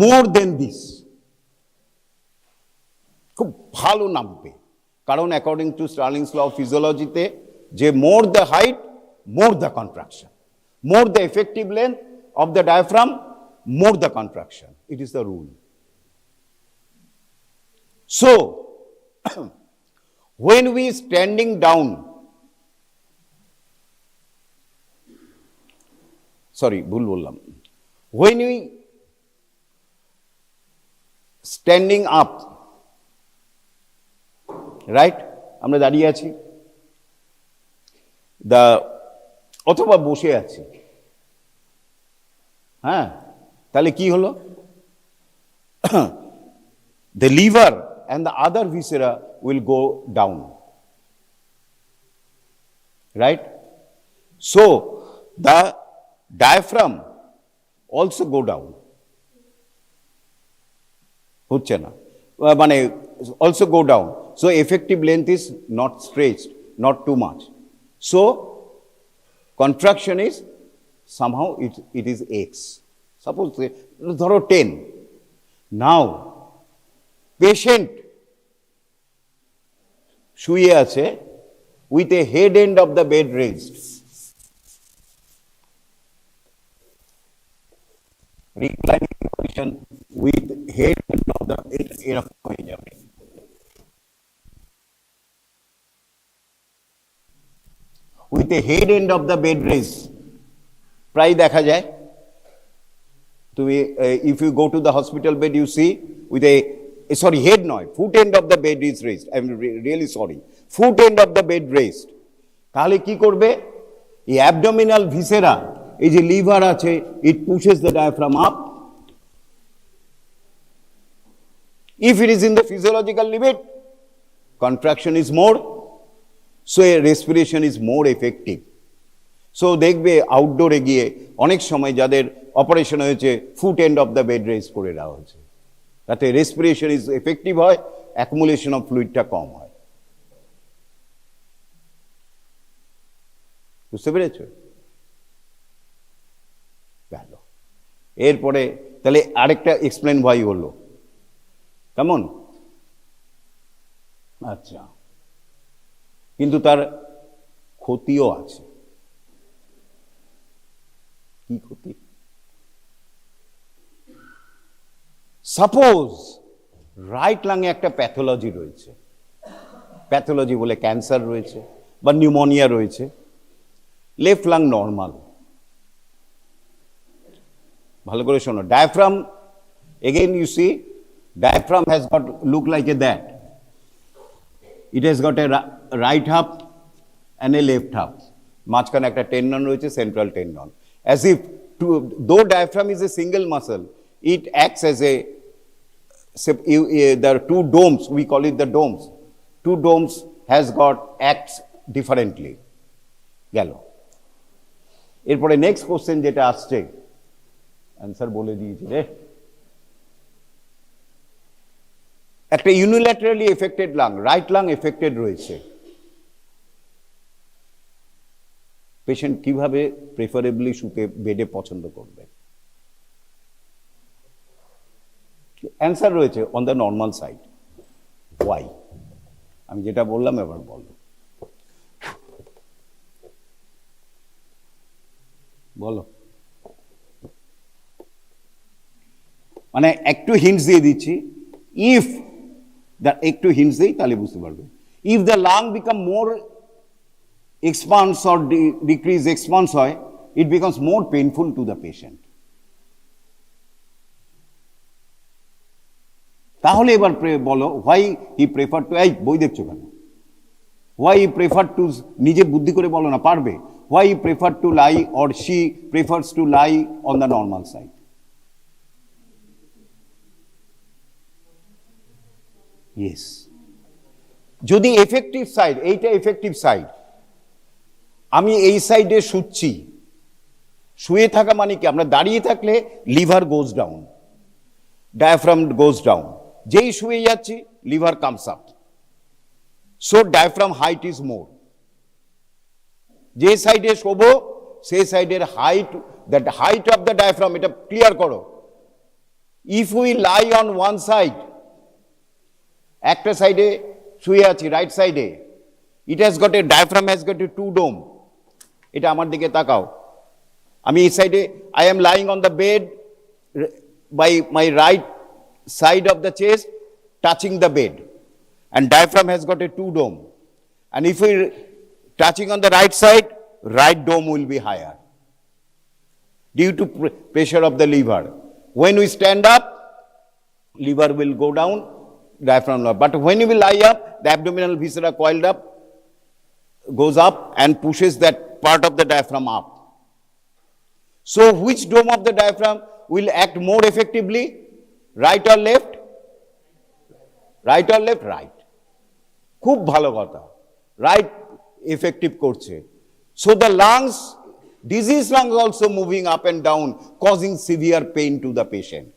more than this. খুব ভালো নামবে, কারণ according to স্টার্লিংস law of ফিজিওলজিতে, যে more the height, more the contraction, more the effective length of the diaphragm, more the contraction. It is the rule. So, when we standing down, sorry, bhul bollam. When we standing up, right? আমরা দাঁড়িয়ে আছি, অথবা বসে আছি, হ্যাঁ, তাহলে কি হলো? The liver and the other viscera will go down, right? So the diaphragm also go down, হচ্ছে না, মানে also go down. So effective length is not stretched, not too much. So contraction is somehow it is X. Suppose ধরো 10. Now patient শুয়ে আছে with a head end of the bed raised. Reclining position with head end of the এরকম হয়ে যাবে। With a head end of the bed raised, প্রায় দেখা যায় তুমি, if you go to the hospital bed you see with a sorry, head নয়, foot end of the bed is raised. I am really sorry, foot end of the bed raised. তাহলে কি করবে? এই abdominal viscera, এই যে liver আছে, it pushes the diaphragm up. If it is in the physiological limit, contraction is more, so a respiration is more effective. So দেখবে আউটডোরে গিয়ে অনেক সময় যাদের অপারেশন হয়েছে foot end of the bed raise করে দেওয়া হয়েছে, তাতে রেসপিরেশন ইজ এফেক্টিভ হয়, অ্যাকুমুলেশন অফ ফ্লুইডটা কম হয়। বুঝতে পেরেছ? গেল। এরপরে তাহলে আরেকটা এক্সপ্লেন ভাই হলো, কেমন? আচ্ছা, কিন্তু তার ক্ষতিও আছে। কি ক্ষতি? সাপোজ রাইট লাংয়ে একটা প্যাথোলজি রয়েছে, প্যাথোলজি বলে ক্যান্সার রয়েছে বা নিউমোনিয়া রয়েছে, লেফট লাং নর্মাল। ভালো করে শোনো, diaphragm, again you see, diaphragm has got look like a that. It has got a right half and a left half. মাঝখানে একটা টেন্ডন রয়েছে, central tendon. As if though diaphragm is a single muscle, it acts as a there are two domes, we call it the domes. Two domes has got acts differently. গেল। এরপরে next question যেটা আসছে, answer বলে দিয়েছি রে। একটা unilaterally affected lung, right lung affected রয়েছে, patient কিভাবে প্রেফারেবলি শুতে বেডে পছন্দ করবে? অ্যান্সার রয়েছে on the normal side. Why? আমি যেটা বললাম এবার বলো, বলো। মানে একটু হিন্টস দিয়ে দিচ্ছি, ইফ একটু হিন্টস দিই তাহলে বুঝতে পারবে। If the lung become more expanse or decrease expanse হয়, it becomes more painful to the patient. তাহলে এবার বলো, হোয়াই হি প্রেফার টু, এই বই দেখছো কেন? হোয়াই হি প্রেফার টু, নিজে বুদ্ধি করে বলো না, পারবে। Why he prefer to lie or she prefers to lie on the normal side? Yes, যদি এফেক্টিভ সাইড, এইটা এফেক্টিভ সাইড, আমি এই সাইডে শুচ্ছি, শুয়ে থাকা মানে কি? আমরা দাঁড়িয়ে থাকলে liver goes down, diaphragm goes down, যেই শুয়ে যাচ্ছি liver comes up, so diaphragm height is more. যে সাইডে শোবো সেই সাইডের height, that height of the diaphragm, এটা ক্লিয়ার করো। If we lie on one side, একটা সাইডে শুয়ে আছি রাইট সাইডে, it has got a diaphragm has got a two dome. এটা আমার দিকে তাকাও, আমি এই সাইডে, I am lying on the bed, by my right side of the chest touching the bed, and diaphragm has got a two dome, and if we touching on the right side, right dome will be higher due to pressure of the liver. When we stand up, liver will go down, diaphragm lower. But when you will lie up, the abdominal viscera coiled up, goes up and pushes that part of the diaphragm up. So which dome of the diaphragm will act more effectively? Right or left? Right or left? Right. খুব ভালো কথা, right effective করছে. So the lungs, disease lungs also moving up and down, causing severe pain to the patient.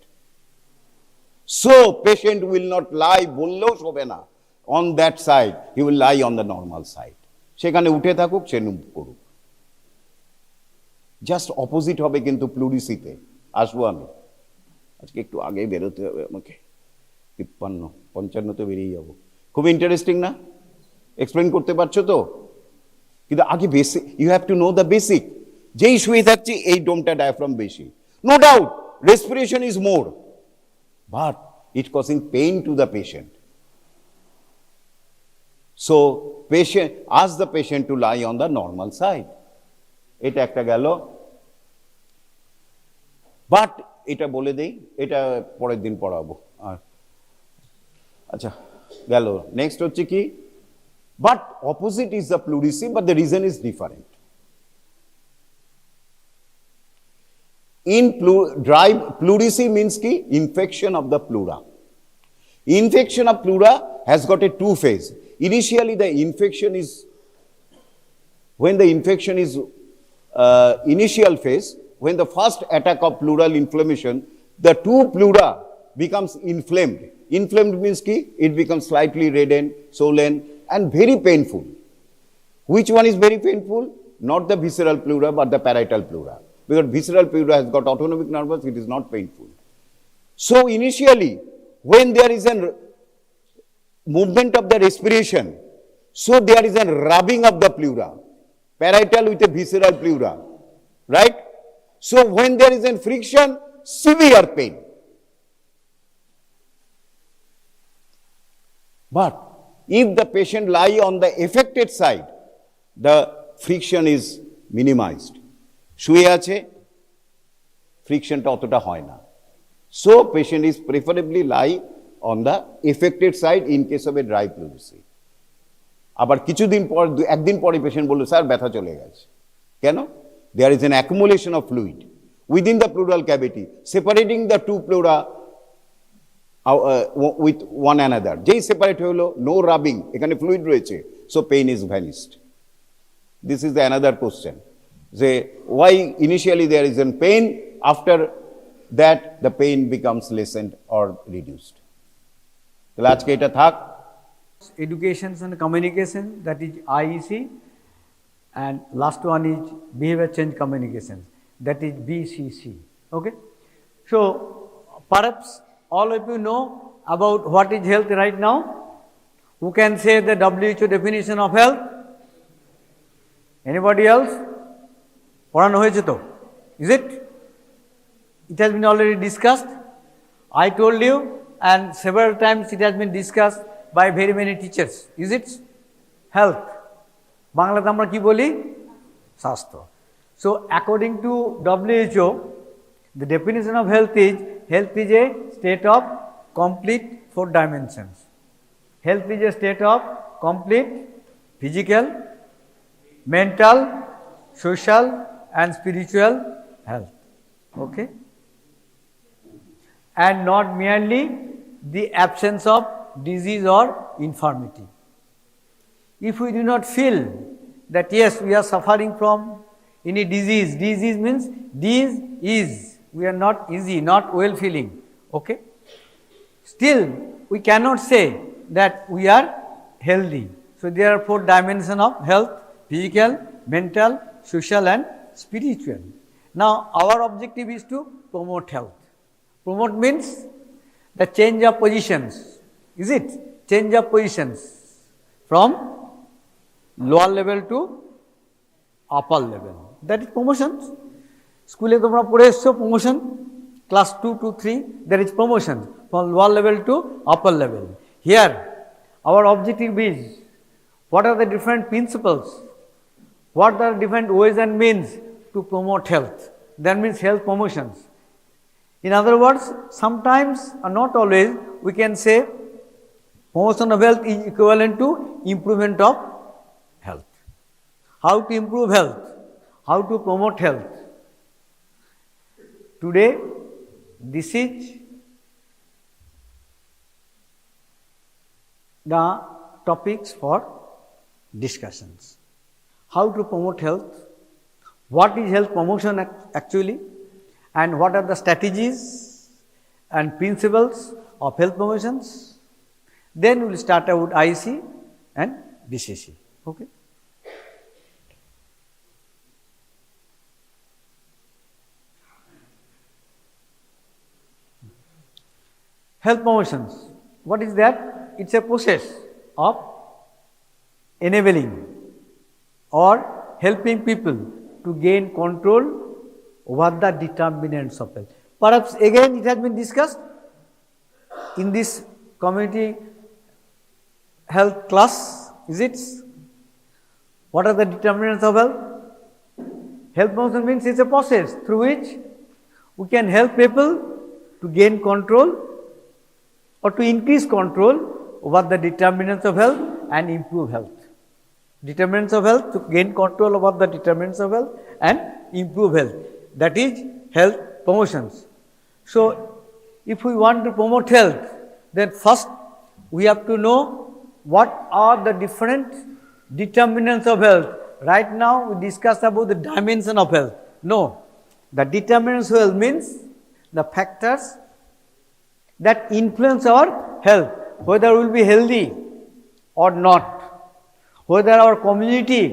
So patient will not lie বললেও শোবে না on that side, he will lie on the normal side. সেখানে উঠে থাকুক, সে move করুক। Just opposite হবে কিন্তু প্লুরিসিতে। আসবো আমি, আজকে একটু আগে বেরোতে হবে আমাকে, 53-55 বেরিয়ে যাবো। খুব ইন্টারেস্টিং না? এক্সপ্লেন করতে পারছো তো? কিন্তু আগে basic, you have to know the basic. যেই শুয়ে থাকছি এই ডোমটা ডায়াফ্রাম বেশি, no doubt respiration is more, but it causing pain to the patient. So patient, ask the patient to lie on the normal side. এটা একটা গেল, but এটা বলে দেই, এটা পরের দিন পড়াবো। আর আচ্ছা গেল, নেক্সট হচ্ছে কি, but opposite is the pleurisy, but the reason is different. In dry pleurisy means ki infection of the pleura. Infection of pleura has got a two phase. Initially the infection is, when the infection is initial phase, when the first attack of pleural inflammation, the two pleura becomes inflamed. Inflamed means ki it becomes slightly reddened, swollen and very painful. Which one is very painful? Not the visceral pleura but the parietal pleura. Because visceral pleura has got autonomic nervous, it is not painful. So initially, when there is a movement of the respiration, so there is a rubbing of the pleura, parietal with a visceral pleura, right? So when there is a friction, severe pain. But if the patient lie on the affected side, the friction is minimized. শুয়ে আছে, ফ্রিকশনটা অতটা হয় না। So patient is preferably lie on the affected side in case of A dry pleurisy. আবার কিছুদিন পর, একদিন পরে পেশেন্ট বললো স্যার ব্যথা চলে গেছে। কেন? There is an accumulation of fluid within the pleural cavity, separating the two pleura with one another. যেই সেপারেট হলো, নো রাবিং, এখানে ফ্লুইড রয়েছে, so pain is vanished. This is the another question, যে why initially there is a pain, after that the pain becomes lessened or reduced. তাহলে আজকে এটা থাক। Education and communication, that is IEC, and last one is behavior change communication, that is BCC. Okay, so perhaps all of you know about what is health right now. Who can say the WHO definition of health? Anybody else? পড়ানো হয়েছে তো? Is it? It has been already discussed. I told you, and several times it has been discussed by very many teachers. Is it? Health. বাংলাতে আমরা কি বলি? স্বাস্থ্য. So according to WHO, the definition of health is a state of complete 4 dimensions. Health is a state of complete physical, mental, social and spiritual health. Okay, and not merely the absence of disease or infirmity. If we do not feel that yes, we are suffering from any disease, disease means disease, we are not easy, not well feeling, okay, still we cannot say that we are healthy. So there are 4 dimensions of health: physical, mental, social and spiritual. Now our objective is to promote health. Promote means the change of positions. Is it? Change of positions from lower level to upper level. That is promotion. স্কুলে তোমরা পড়ে এসছো promotion, class 2 to 3, there is promotion from lower level to upper level. Here, our objective is, what are the different principles, what are different ways and means to promote health. That means health promotions. In other words, sometimes or not always, we can say promotion of health is equivalent to improvement of health. How to improve health? How to promote health? Today, this is the topics for discussions. How to promote health? What is health promotion actually? And what are the strategies and principles of health promotions? Then we will start out IC and DCC. Okay. Health promotions. What is that? It's a process of enabling or helping people to gain control over the determinants of health. Perhaps again it has been discussed in this community health class, is it? What are the determinants of health? Health promotion means it's a process through which we can help people to gain control or to increase control over the determinants of health and improve health. Determinants of health, to gain control over the determinants of health and improve health. That is health promotions. So, if we want to promote health, then first we have to know what are the different determinants of health. Right now we discussed about the dimension of health. No, the determinants of health means the factors that influence our health, whether we will be healthy or not, whether our community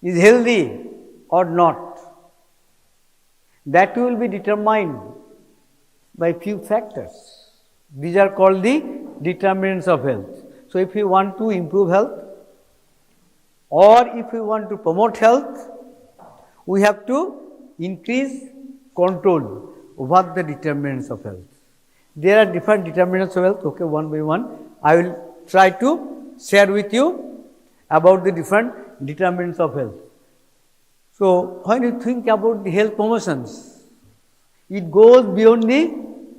is healthy or not. That will be determined by few factors. These are called the determinants of health. So, if we want to improve health or if we want to promote health, we have to increase control over the determinants of health. There are different determinants of health. Okay, one by one, I will try to share with you about the different determinants of health. So, when you think about the health promotions, it goes beyond the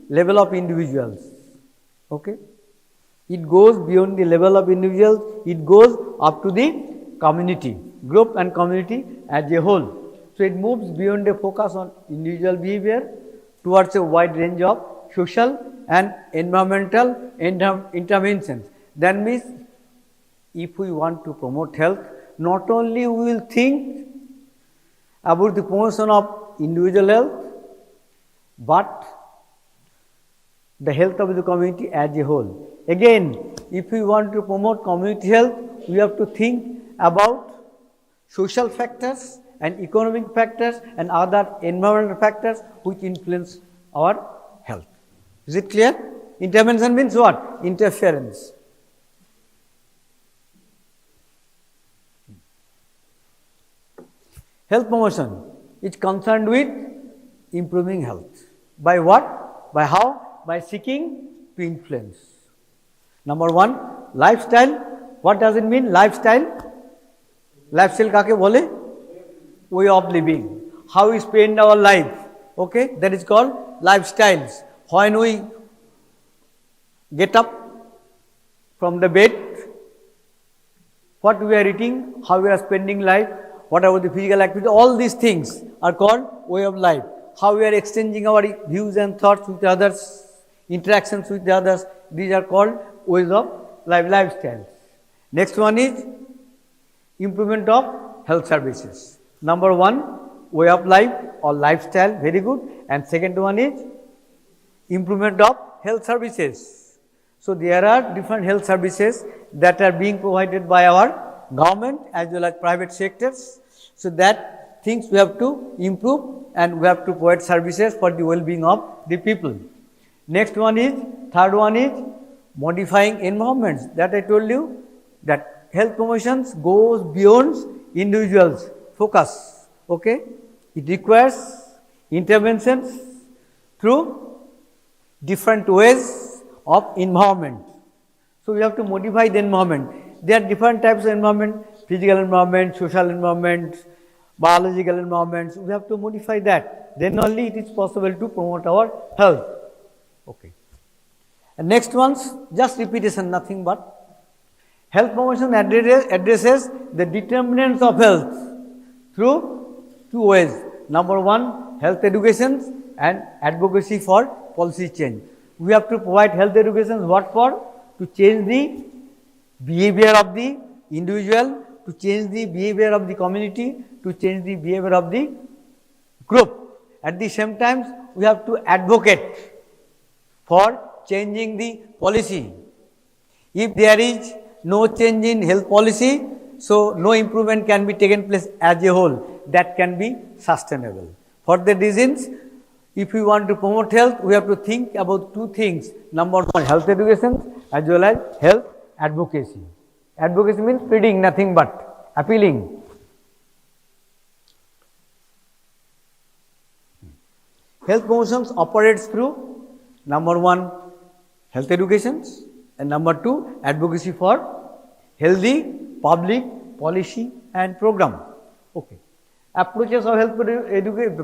level of individuals. Okay? It goes beyond the level of individuals, it goes up to the community, group and community as a whole. So, it moves beyond the focus on individual behavior towards a wide range of social and environmental interventions. That means, if we want to promote health, not only we will think about the promotion of individual health, but the health of the community as a whole. Again, if we want to promote community health, we have to think about social factors and economic factors and other environmental factors which influence our health. Is it clear? Intervention means what? Interference. Health promotion is concerned with improving health. By what? By how? By seeking to influence. Number one, lifestyle. What does it mean? Lifestyle. Lifestyle kake bole? Way of living. How we spend our life. Okay, that is called lifestyles. When we get up from the bed, what we are eating, how we are spending life, what about the physical activity, all these things are called way of life. How we are exchanging our views and thoughts with others, interactions with others, these are called ways of life, lifestyles. Next one is improvement of health services. Number one, way of life or lifestyle, very good. And second one is improvement of health services. So, there are different health services that are being provided by our government as well as private sectors. So, that things we have to improve and we have to provide services for the well-being of the people. Next one is, third one is modifying environments, that I told you that health promotions goes beyond individuals focus. Okay, it requires interventions through different ways of environment. So we have to modify the environment. There are different types of environment, physical environment, social environment, biological environments. We have to modify that. Then only it is possible to promote our health. Okay. And next one's just repetition, nothing but. Health promotion addresses the determinants of health through two ways. Number one, health education and advocacy for policy change. We have to provide health education what for? To change the behavior of the individual, to change the behavior of the community, to change the behavior of the group. At the same time, we have to advocate for changing the policy. If there is no change in health policy, so no improvement can be taken place as a whole that can be sustainable. For the reasons, if we want to promote health, we have to think about two things. Number one, health education as well as health advocacy. Advocacy means pleading, nothing but appealing. Health promotions operates through number one, health education, and number two, advocacy for healthy public policy and program. Okay. Approaches of health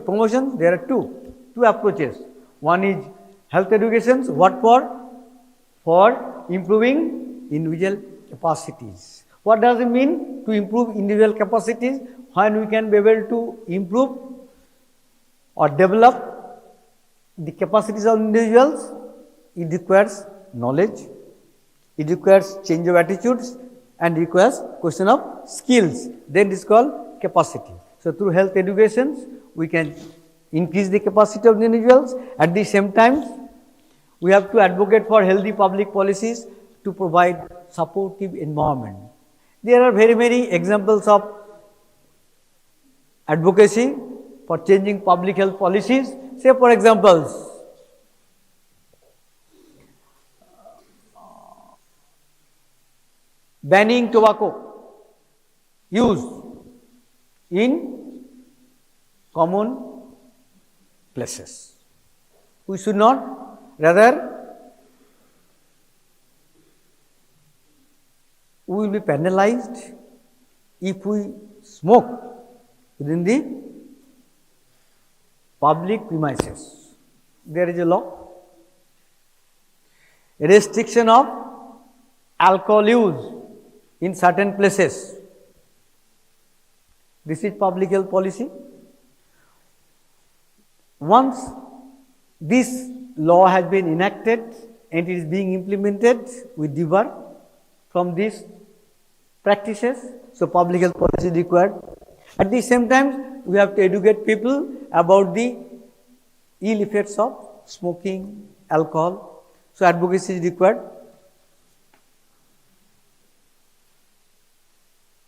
promotion, there are two approaches. One is health education, what for? For improving individual capacities. What does it mean to improve individual capacities? When we can be able to improve or develop the capacities of individuals, it requires knowledge, it requires change of attitudes, and requires question of skills. Then it is called capacity. So through health education, we can increase the capacity of the individuals. At the same time, we have to advocate for healthy public policies to provide supportive environment. There are very many examples of advocacy for changing public health policies. Say for examples, banning tobacco use in common places. We should not, rather we will be penalized if we smoke within the public premises. There is a law. A restriction of alcohol use in certain places. This is public health policy. Once this law has been enacted and it is being implemented, we differ from these practices. So public health policy is required. At the same time, we have to educate people about the ill effects of smoking, alcohol. So advocacy is required.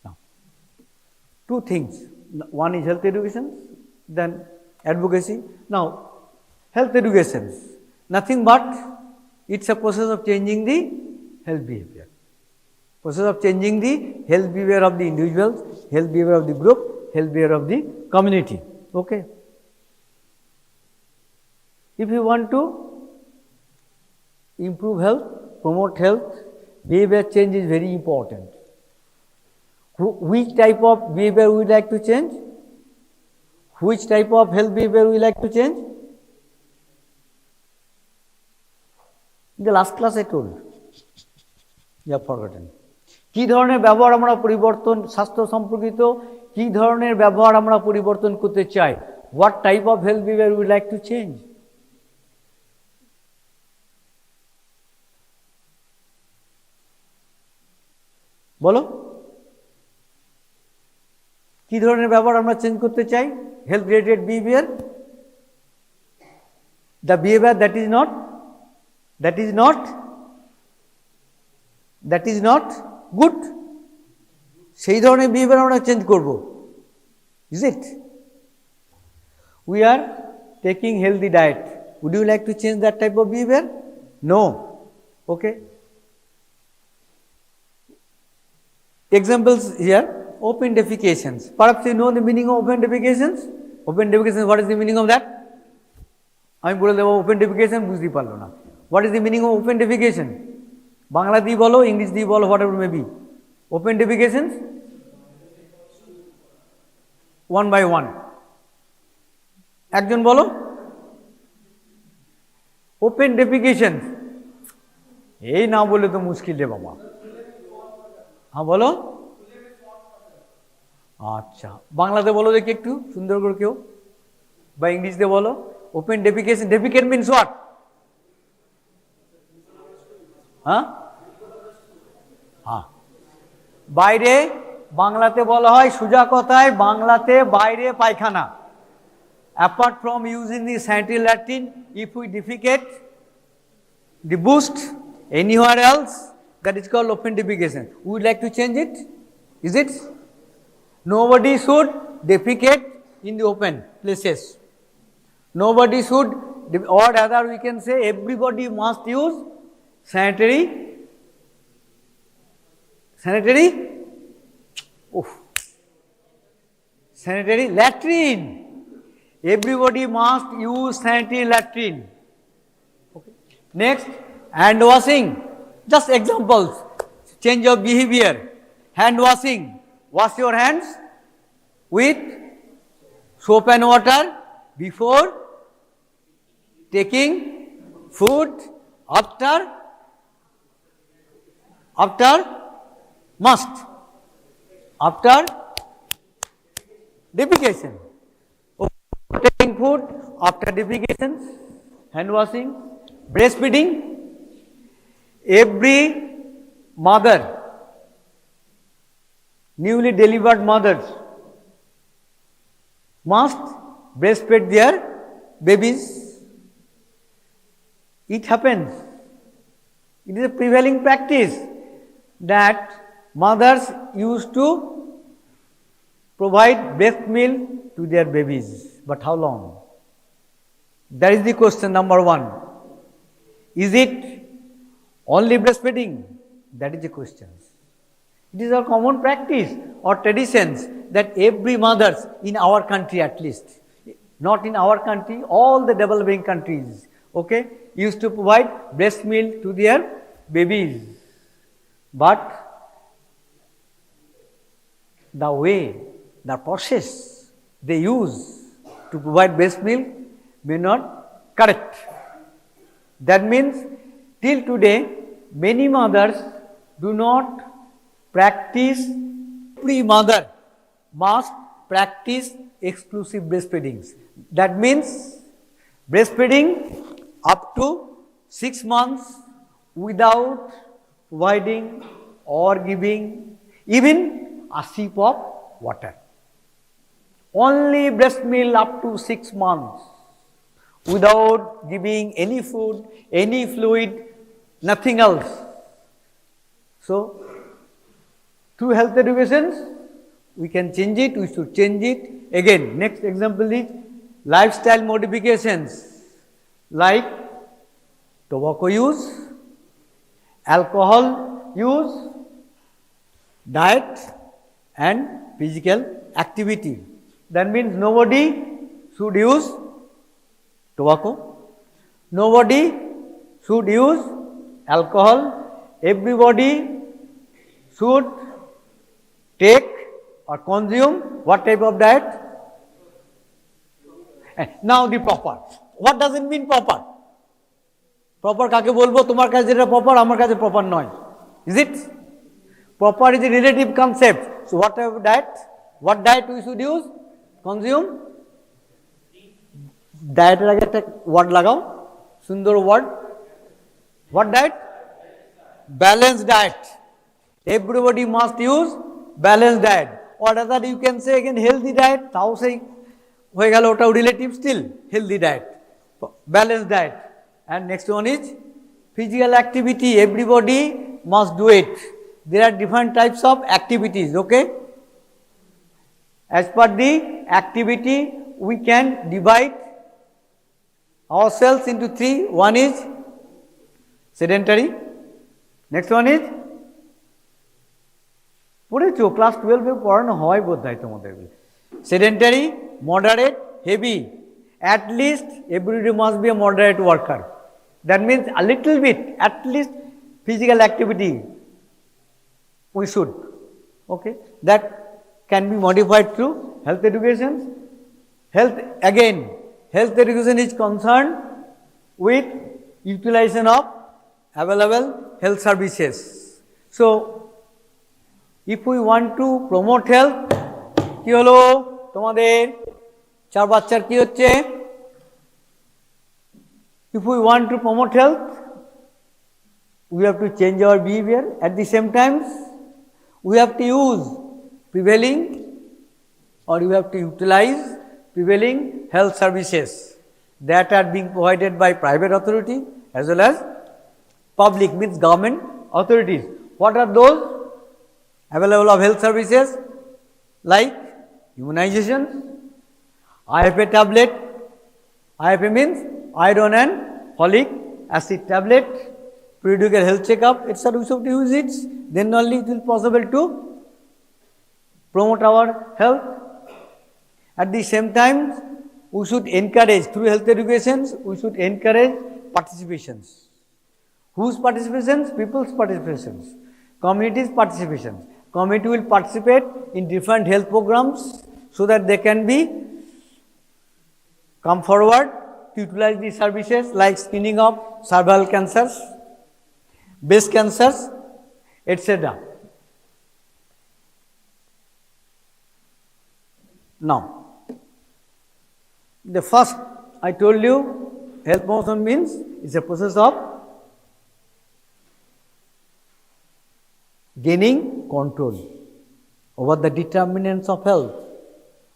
Now, two things. One is health education, then advocacy. Now, health education, nothing but it's a process of changing the health behavior. Process of changing the health behavior of the individuals, health behavior of the group, health behavior of the community. Okay. If you want to improve health, promote health, behavior change is very important. Which type of behavior we like to change? Which type of health behavior we like to change? In the last class I told. You have forgotten. কি ধরনের ব্যবহার আমরা পরিবর্তন স্বাস্থ্য সম্পর্কিত কি ধরনের ব্যবহার আমরা পরিবর্তন করতে চাই? What type of health behavior we would like to change? বলো কি ধরনের ব্যবহার আমরা চেঞ্জ করতে চাই? Health related behaviour, the behavior that is not good, সেই ধরনের বিহেভিয়ার আমরা চেঞ্জ করব। Is it? We are taking healthy diet. Would you like to change that type of behavior? No. Okay. Examples here, open defecations. Perhaps you know the meaning of open defecations. Open defecations, what is the meaning of that? আমি বলে দেবো open defecation, বুঝতেই পারলো না। What is the meaning of open defecation? Bangla দিয়ে বলো, English দিয়ে বলো, whatever may be. Open defecation, one by one. একজন বলো। ওপেন ডেফিকেশন, এই না বলে তো মুশকিল রে বাবা। হ্যাঁ বলো। আচ্ছা, বাংলাতে বলো দেখি একটু সুন্দর করে কেউ, বা ইংলিশ দিয়ে বলো। Open defecation, defecate means what? হ্যাঁ হ্যাঁ, বাইরে, বাংলাতে বলা হয় সোজা কথায়, বাংলাতে বাইরে পায়খানা। Apart from using the sanitary latrine, if we defecate the boost anywhere else, that is called open defecation. We would like to change it? Is it? Nobody should defecate in the open places. Nobody should, or rather we can say everybody must use sanitary latrine. Everybody must use sanitary latrine. Okay. Next, hand washing. Just examples. Change of behavior. Hand washing. Wash your hands with soap and water before taking food, after must, after defecation. Taking food, after defecation, hand washing, breastfeeding. Every mother, newly delivered mothers, must breastfeed their babies. It happens. It is a prevailing practice that mothers used to provide breast milk to their babies. But how long? That is the question number one. Is it only breastfeeding? That is the question. It is a common practice or traditions that every mothers in our country, at least, not in our country, all the developing countries, okay, used to provide breast milk to their babies. But the way, the process they use to provide breast milk may not correct. That means till today many mothers do not practice. Every mother must practice exclusive breastfeeding. That means breastfeeding up to 6 months without providing or giving even a sip of water. Only breast milk up to 6 months without giving any food, any fluid, nothing else. So, through health educations, we can change it, we should change it. Again, next example is lifestyle modifications like tobacco use, alcohol use, diet and physical activity. That means nobody should use tobacco, nobody should use alcohol, everybody should take or consume what type of diet? Now the proper. What does it mean proper? Proper কাকে বলবো? তোমার কাছে যেটা proper আমার কাছে proper নয়. Is it? Proper is a relative concept. So what type of diet? What diet we should use? Consume? Diet এর আগে একটা word লাগাও. সুন্দর word. What diet? Balanced diet. Everybody must use balanced diet. Or rather you can say again healthy diet. তাও সেই হয়ে গেল, ওটাও relative, still healthy diet. Balanced diet. And next one is physical activity. Everybody must do it. There are different types of activities, okay? As per the activity, we can divide ourselves into three. One is sedentary. Next one is পড়েছো class 12 এ পড়ানো হয় বোধহয় তোমাদের। Sedentary, moderate, heavy At least everybody must be a moderate worker. That means a little bit, at least physical activity we should. Okay, that can be modified through health education. Health education is concerned with utilization of available health services. So, if we want to promote health, কি হলো তোমাদের চার বাচ্চার কি হচ্ছে? If we want to promote health, we have to change our behavior. At the same time, we have to use prevailing or we have to utilize prevailing health services that are being provided by private authority as well as public, means government authorities. What are those available of health services? Like immunization, IFA tablet. IFA means iron and folic acid tablet, periodical health checkup, etc. We should use it. Then only it will possible to promote our health. At the same time, we should encourage through health education. We should encourage participations. Whose participations? People's participations. Communities' participations. Community will participate in different health programs so that they can be come forward to utilize these services like screening of cervical cancers, breast cancers, etc. Now, the first I told you, health promotion means it's a process of gaining control over the determinants of health.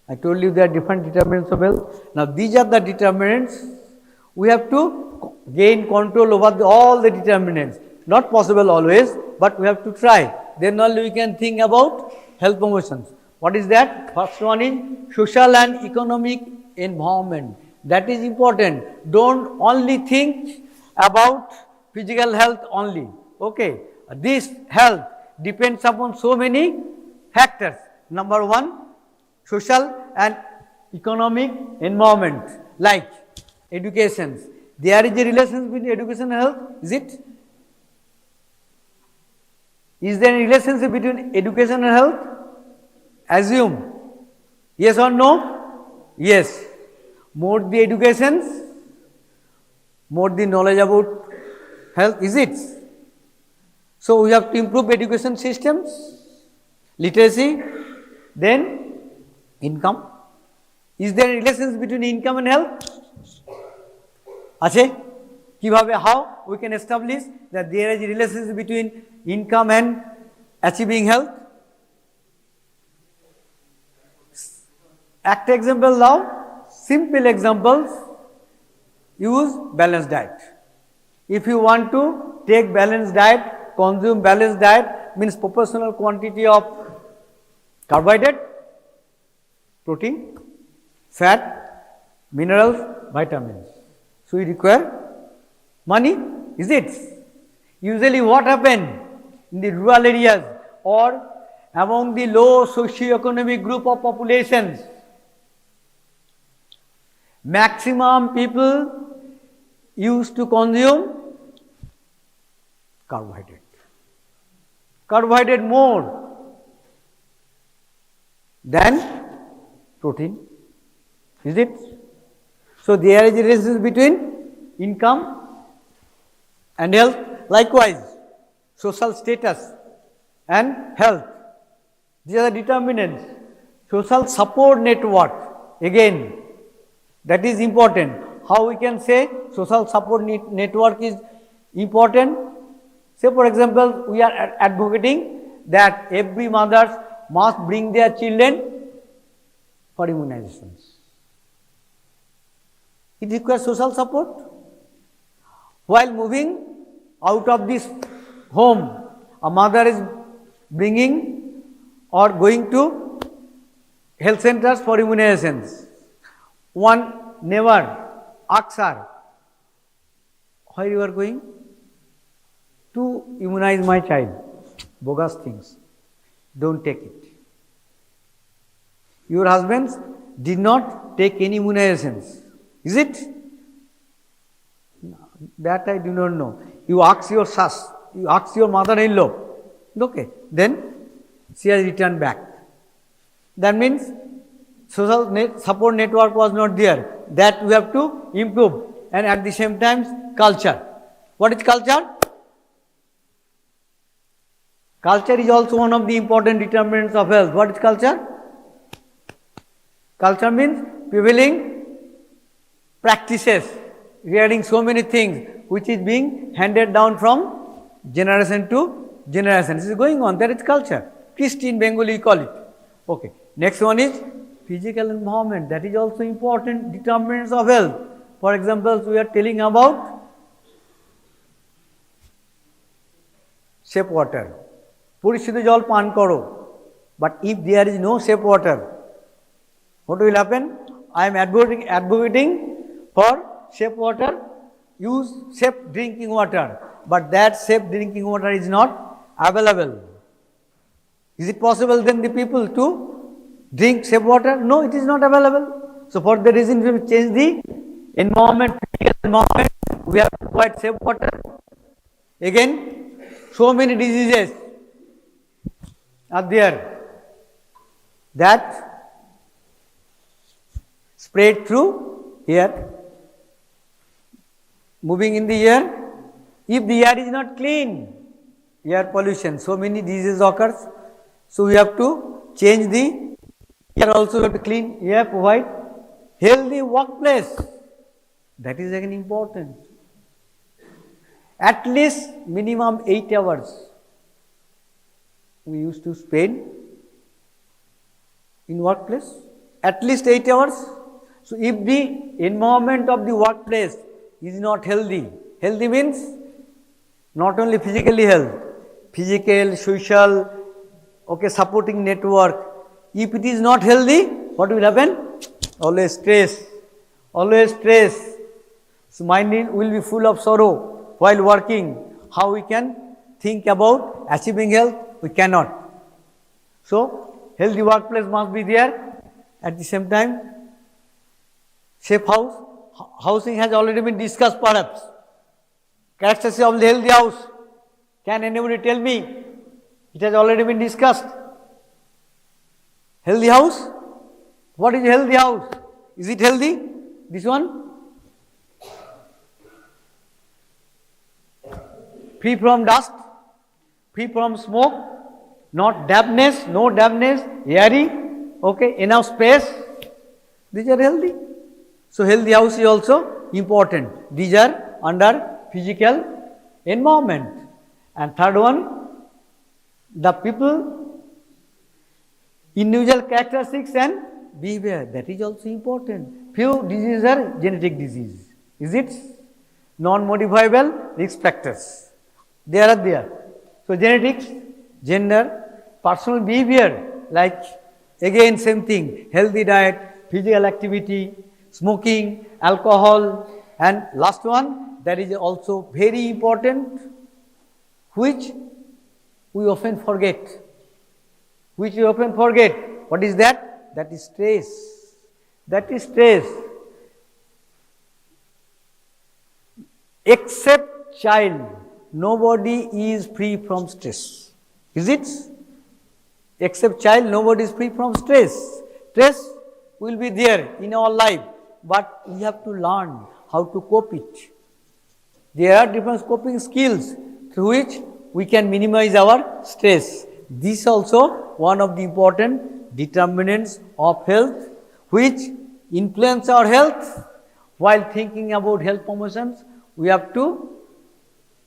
I told you there are different determinants of health. Now, these are the determinants. We have to gain control over all the determinants. Not possible always, but we have to try. Then only we can think about health promotions. What is that? First one is social and economic environment. That is important. Don't only think about physical health only. Okay. This health depends upon so many factors. Number one, social and economic environment, like education. There is a relation between education and health, is it? Is there a relationship between education and health? Assume. Yes or no? Yes. More the education, more the knowledge about health, is it? So, we have to improve education systems, literacy, then income. Is there a relationship between income and health? Ache? Kibhabe, how we can establish that there is a relationship between income and achieving health? Act example now, simple examples, use balanced diet. If you want to take balanced diet, consume balanced diet, means proportional quantity of carbohydrate, protein, fat, minerals, vitamins. So, we require money, is it? Usually what happens in the rural areas or among the low socio-economic group of populations, maximum people used to consume carbohydrate. Carbohydrate more than protein, is it? So, there is a relationship between income and health. Likewise, social status and health, these are the determinants. Social support network, again, that is important. How we can say social support network is important? Say for example, we are advocating that every mother must bring their children for immunizations. It requires social support. While moving out of this home, a mother is bringing or going to health centers for immunizations. One neighbor asks her, where you are going? To immunize my child. Bogus things. Don't take it. Your husbands did not take any immunizations. Is it? That I do not know. You ask your sas, you ask your mother-in-law, okay, then she has returned back. That means social support network was not there. That we have to improve, and at the same time culture. What is culture? Culture is also one of the important determinants of health. What is culture? Culture means prevailing practices regarding so many things which is being handed down from generation to generation. This is going on. That is culture. Christy in Bengali call it. Okay. Next one is physical environment. That is also important determinants of health. For example, we are telling about safe water. পরিশুদ্ধ জল পান করো, but if there is no safe water, what will happen? I am advocating for safe water, use safe drinking water, but that safe drinking water is not available. Is it possible then the people to drink safe water? No, it is not available. So for the reason we will change the environment, physical environment, we have to provide safe water. Again, so many diseases are there that spread through air, moving in the air. If the air is not clean, air pollution, so many diseases occurs. So we have to change the air also, we have to clean air, provide healthy workplace. That is again important. At least minimum 8 hours we used to spend in workplace, at least 8 hours. So if the environment of the workplace is not healthy, healthy means not only physically health, physical, social, okay, supporting network. If it is not healthy, what will happen? Always stress, always stress. So mind will be full of sorrow while working. How we can think about achieving health? We cannot. So healthy workplace must be there. At the same time, safe house. Housing has already been discussed perhaps. Characteristics of the healthy house. Can anybody tell me? It has already been discussed. Healthy house? What is a healthy house? Is it healthy? This one? Free from dust, free from smoke, not dampness, no dampness, airy, okay, enough space. These are healthy. So healthy house is also important. These are under physical environment. And third one, the people, individual characteristics and behavior. That is also important. Few diseases are genetic disease. Is it? Non-modifiable risk factors. They are there. So genetics, gender, personal behavior, like again same thing, healthy diet, physical activity, smoking, alcohol, and last one, that is also very important, which we often forget. Which we often forget. What is that? That is stress. That is stress. Except child, nobody is free from stress. Is it? Except child, nobody is free from stress. Stress will be there in our life, but we have to learn how to cope it. There are different coping skills through which we can minimize our stress. This is also one of the important determinants of health which influence our health. While thinking about health promotions, we have to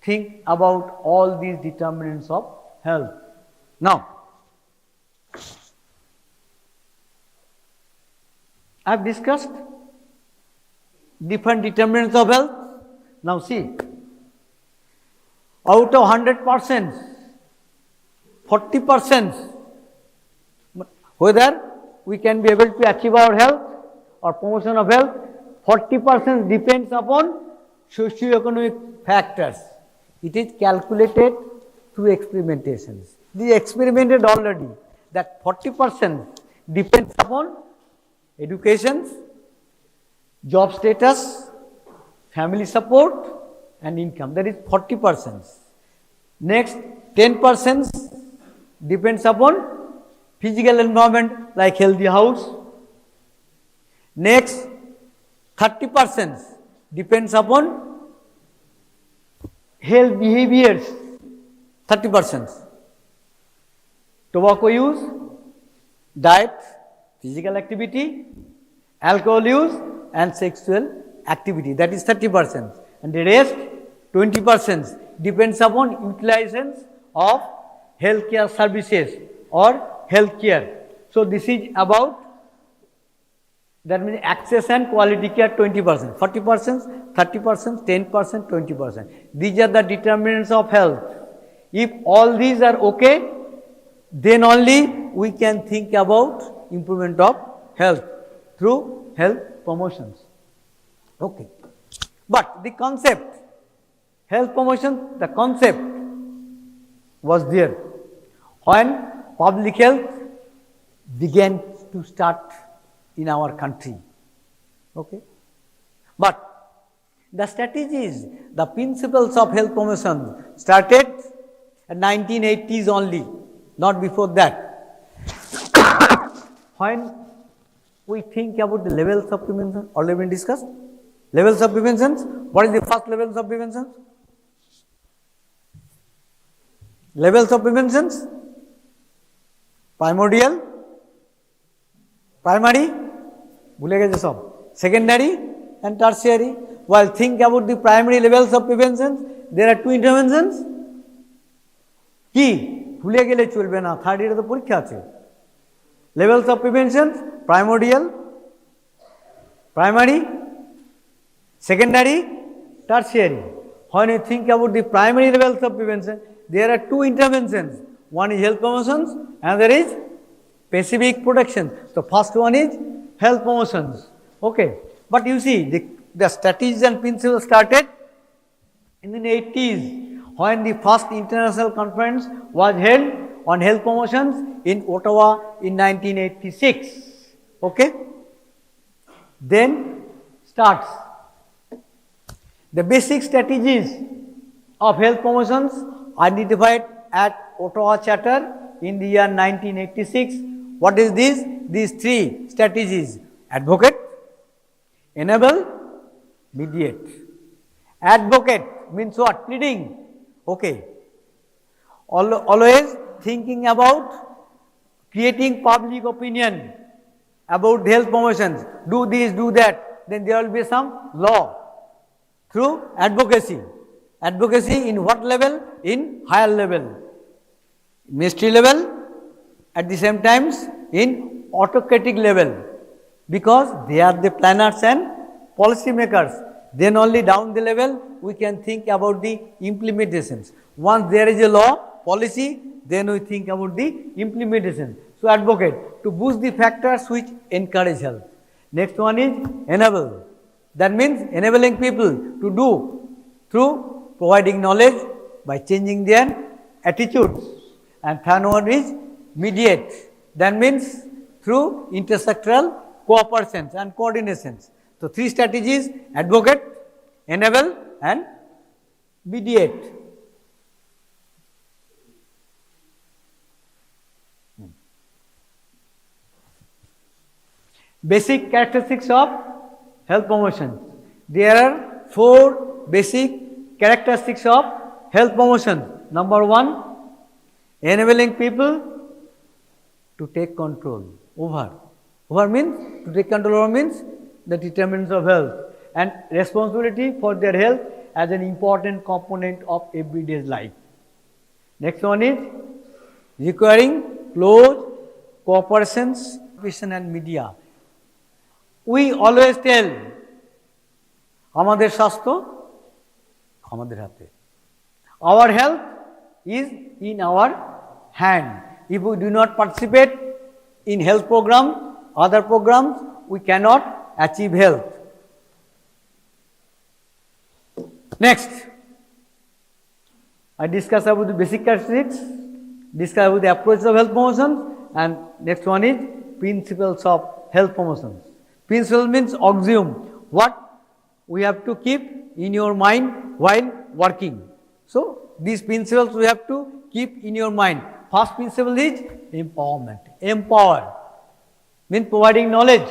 think about all these determinants of health. Now, I have discussed different determinants of health. Now see, out of 100%, 40%, whether we can be able to achieve our health or promotion of health, 40% depends upon socio-economic factors. It is calculated through experimentations. They experimented already that 40% depends upon education, job status, family support and income, that is 40%. Next 10% depends upon physical environment like healthy house. Next 30% depends upon health behaviors, 30%. Tobacco use, diet, physical activity, alcohol use and sexual activity, that is 30%. And the rest 20% depends upon utilization of healthcare services or healthcare. So this is about, that means access and quality care 20%, 40%, 30%, 10%, 20%. These are the determinants of health. If all these are okay, then only we can think about improvement of health through health promotions. Okay. But the concept, health promotion, the concept was there when public health began to start in our country. Okay. But the strategies, the principles of health promotion started in 1980s only, not before that. When we think about the levels of prevention, already been discussed. Levels of prevention, what is the first levels of prevention? Levels of prevention, primordial, primary, secondary and tertiary. While think about the primary levels of prevention, there are two interventions. Ki ভুলে গেলে চলবে না, third ইয়ারে তো পরীক্ষা আছে। Levels of prevention, primordial, primary, secondary, tertiary. When you think about the primary levels of prevention, there are two interventions. One is health promotions, another is specific protection. So first one is health promotions. Okay. But you see, the strategies and principles started in the 80s when the first international conference was held on health promotions in Ottawa in 1986. Okay. Then starts the basic strategies of health promotions identified at Ottawa Charter in the year 1986. What is this? These three strategies: advocate, enable, mediate. Advocate means what? Pleading. Okay. Always thinking about creating public opinion about health promotions. Do this, do that. Then there will be some law through advocacy. Advocacy in what level? In higher level. Ministry level, at the same times in autocratic level, because they are the planners and policy makers. Then only down the level we can think about the implementations. Once there is a law, policy, then we think about the implementation. So advocate, to boost the factors which encourage health. Next one is enable. That means enabling people to do through providing knowledge by changing their attitudes. And third one is mediate. That means through intersectoral cooperations and coordinations. So three strategies: advocate, enable and mediate. Basic characteristics of health promotion. There are four basic characteristics of health promotion. Number one, enabling people to take control over. Over means, to take control over means the determinants of health and responsibility for their health as an important component of everyday life. Next one is requiring close cooperations, and media. We always tell, আমাদের স্বাস্থ্য আমাদের হাতে. Our health is in our hand. If we do not participate in health programs, other programs, we cannot achieve health. Next, I discuss about the basic characteristics, discuss about the approach of health promotion, and next one is principles of health promotion. Principle means axiom. what we have to keep in your mind while working. So, these principles we have to keep in your mind. First principle is empowerment. Empower means providing knowledge,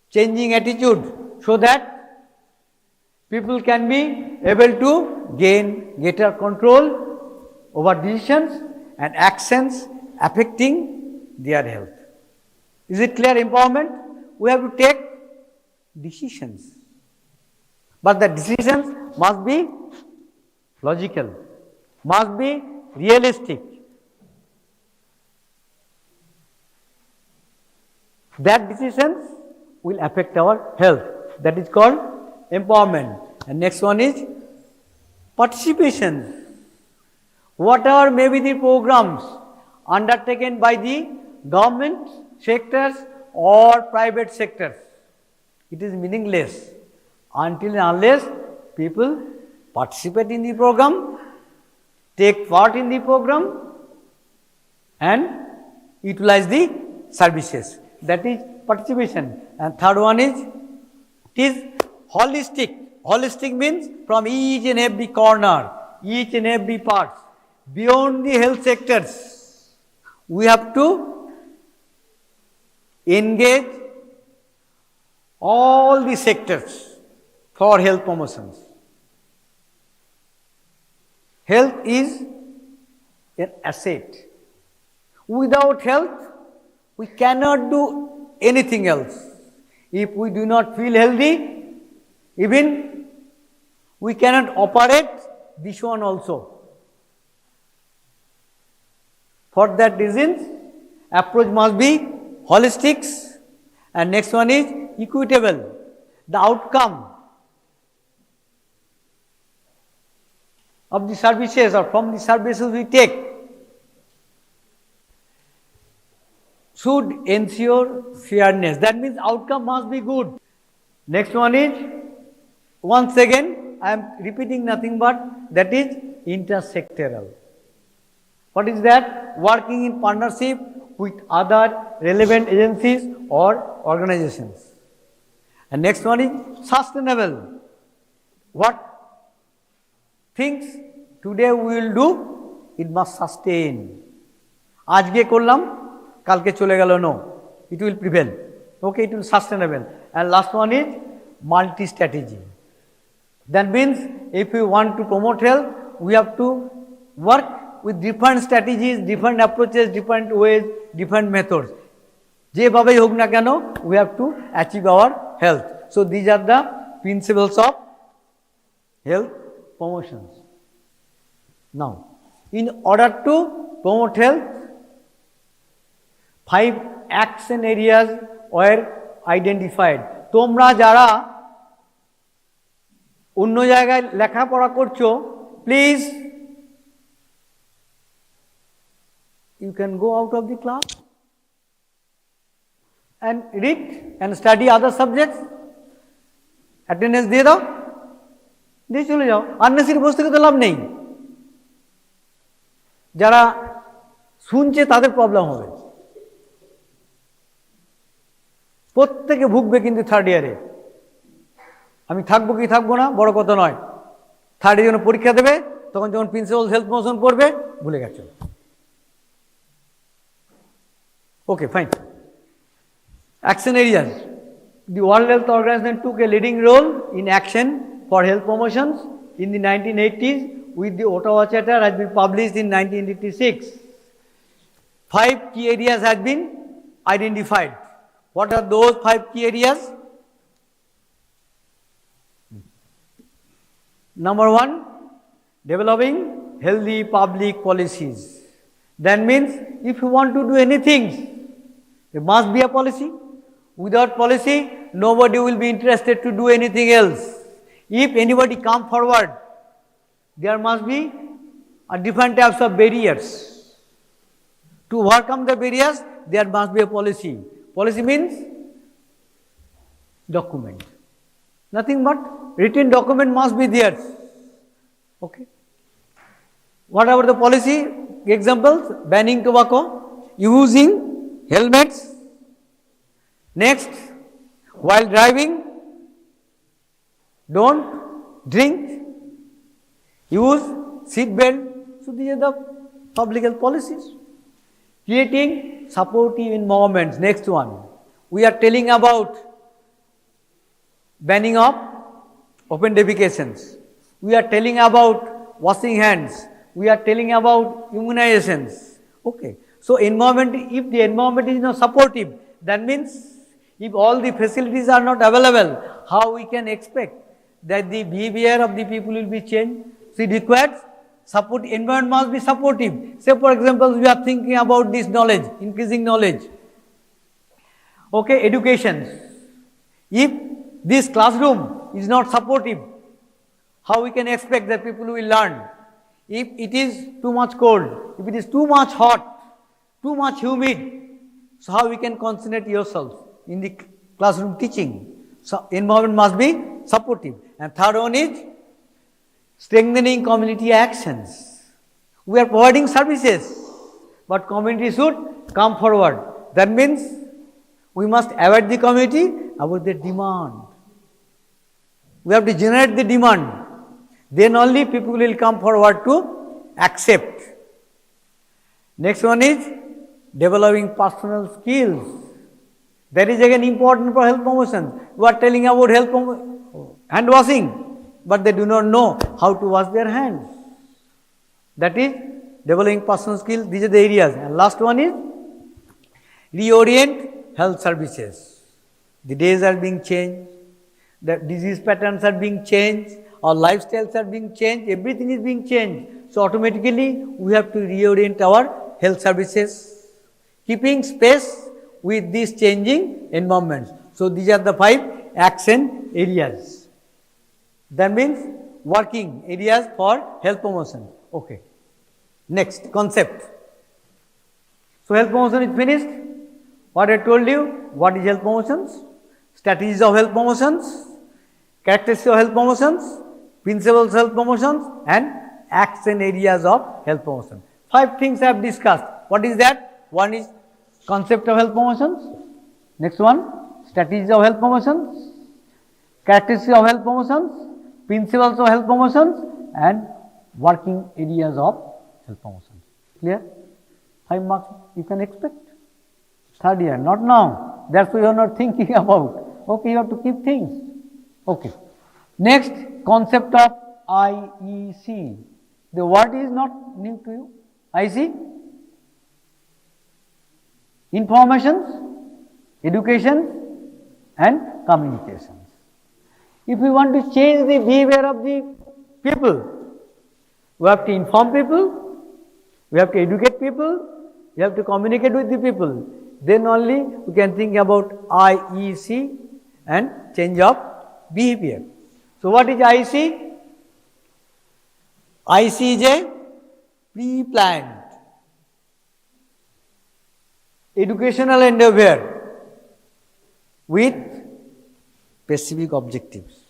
changing attitude, so that people can be able to gain greater control over decisions and actions affecting their health. Is it clear? Empowerment? We have to take decisions, but the decisions must be logical, must be realistic. That decisions will affect our health. That is called empowerment. And next one is participation. Whatever may be the programs undertaken by the government sectors or private sectors, it is meaningless until and unless people participate in the program, take part in the program and utilize the services. That is participation. And third one is, it is holistic. Holistic means from each and every corner, each and every part, beyond the health sectors, we have to engage all the sectors for health promotions. Health is an asset. Without health, we cannot do anything else. If we do not feel healthy, even we cannot operate this one also. For that reason, approach must be holistic, and next one is equitable. The outcome of the services or from the services we take should ensure fairness. That means outcome must be good. Next one is, once again, I am repeating nothing but that is intersectoral. What is that? Working in partnership with other relevant agencies or organizations. And next one is sustainable. What things today we will do, it must sustain. আজকে করলাম, কালকে চলে গেল, no. It will prevail. Okay, it will sustainable. And last one is multi-strategy. That means if we want to promote health, we have to work with different strategies, different approaches, different ways, different methods. যেভাবেই হোক না কেন, we have to achieve our health. So these are the principles of health promotions. Now, in order to promote health, 5 action areas were identified. তোমরা যারা অন্য জায়গায় লেখাপড়া করছো, please you can go out of the class and read and study other subjects. Attendance দিয়ে দাও, দিয়ে চলে যাও। আননেসেসারি বসে থেকে তো লাভ নেই। যারা শুনছে তাদের প্রবলেম হবে, প্রত্যেকে ভুগবে কিন্তু থার্ড ইয়ারে। আমি থাকবো কি থাকবো না বড় কথা নয়, থার্ড ইয়ার যখন পরীক্ষা দেবে তখন যখন প্রিন্সিপাল হেলথ প্রমোশন করবে ভুলে গেছো। Okay, fine. Action areas. The World Health Organization took a leading role in action for health promotions in the 1980s, with the Ottawa Charter has been published in 1986. 5 key areas have been identified. What are those 5 key areas? Number 1, developing healthy public policies. That means if you want to do anything, there must be a policy. Without policy, nobody will be interested to do anything else. If anybody come forward, there must be a different types of barriers. To overcome the barriers, there must be a policy. Policy means document. Nothing but written document must be there. Okay. Whatever the policy, examples, banning tobacco, using helmets. Next, While driving, don't drink, use seat belt. So these are the public health policies. Creating supportive environments. Next one. We are telling about banning of open defecations. We are telling about washing hands. We are telling about immunizations. Okay. So environment, if the environment is not supportive, that means if all the facilities are not available, how we can expect that the behavior of the people will be changed? So it requires support, environment must be supportive. Say for example, we are thinking about this knowledge, increasing knowledge. Okay, education. If this classroom is not supportive, how we can expect that people will learn? If it is too much cold, if it is too much hot, too much humid, so how we can concentrate yourself in the classroom teaching? So environment must be supportive. And third one is strengthening community actions. We are providing services, but community should come forward. That means we must aware the community about their demand. We have to generate the demand. Then only people will come forward to accept. Next one is developing personal skills. That is again important for health promotion. We are telling about hand washing, but they do not know how to wash their hands. That is developing personal skills. These are the areas. And last one is reorient health services. The days are being changed. The disease patterns are being changed. Our lifestyles are being changed. Everything is being changed. So automatically we have to reorient our health services, keeping space with these changing environments. So these are the 5 action areas. That means working areas for health promotion. Okay. Next concept. So health promotion is finished. What I told you, what is health promotions? Strategies of health promotions, characteristics of health promotions, principles of health promotions, and action areas of health promotion. 5 things I have discussed. What is that? One is concept of health promotions. Next one, strategies of health promotions, characteristics of health promotions, principles of health promotions, and working areas of health promotions. Clear? 5 marks you can expect. Third year, not now. That's why you are not thinking about. Okay, you have to keep things. Okay. Next, concept of IEC. The word is not new to you. IC, informations, education, and communications. If we want to change the behavior of the people, we have to inform people, we have to educate people, we have to communicate with the people. Then only we can think about IEC and change of behavior. So what is IEC? IEC is a pre-planned educational endeavor with specific objectives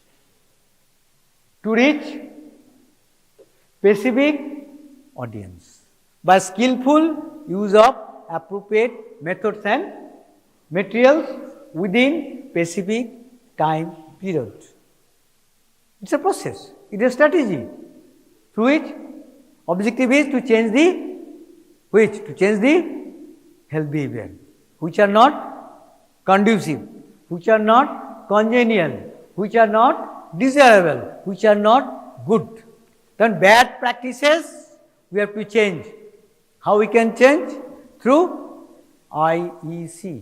to reach specific audience by skillful use of appropriate methods and materials within specific time period. It's a process, it is a strategy through which objective is to change the health behavior, which are not conducive, which are not congenial, which are not desirable, which are not good. Then bad practices we have to change. How we can change? Through IEC.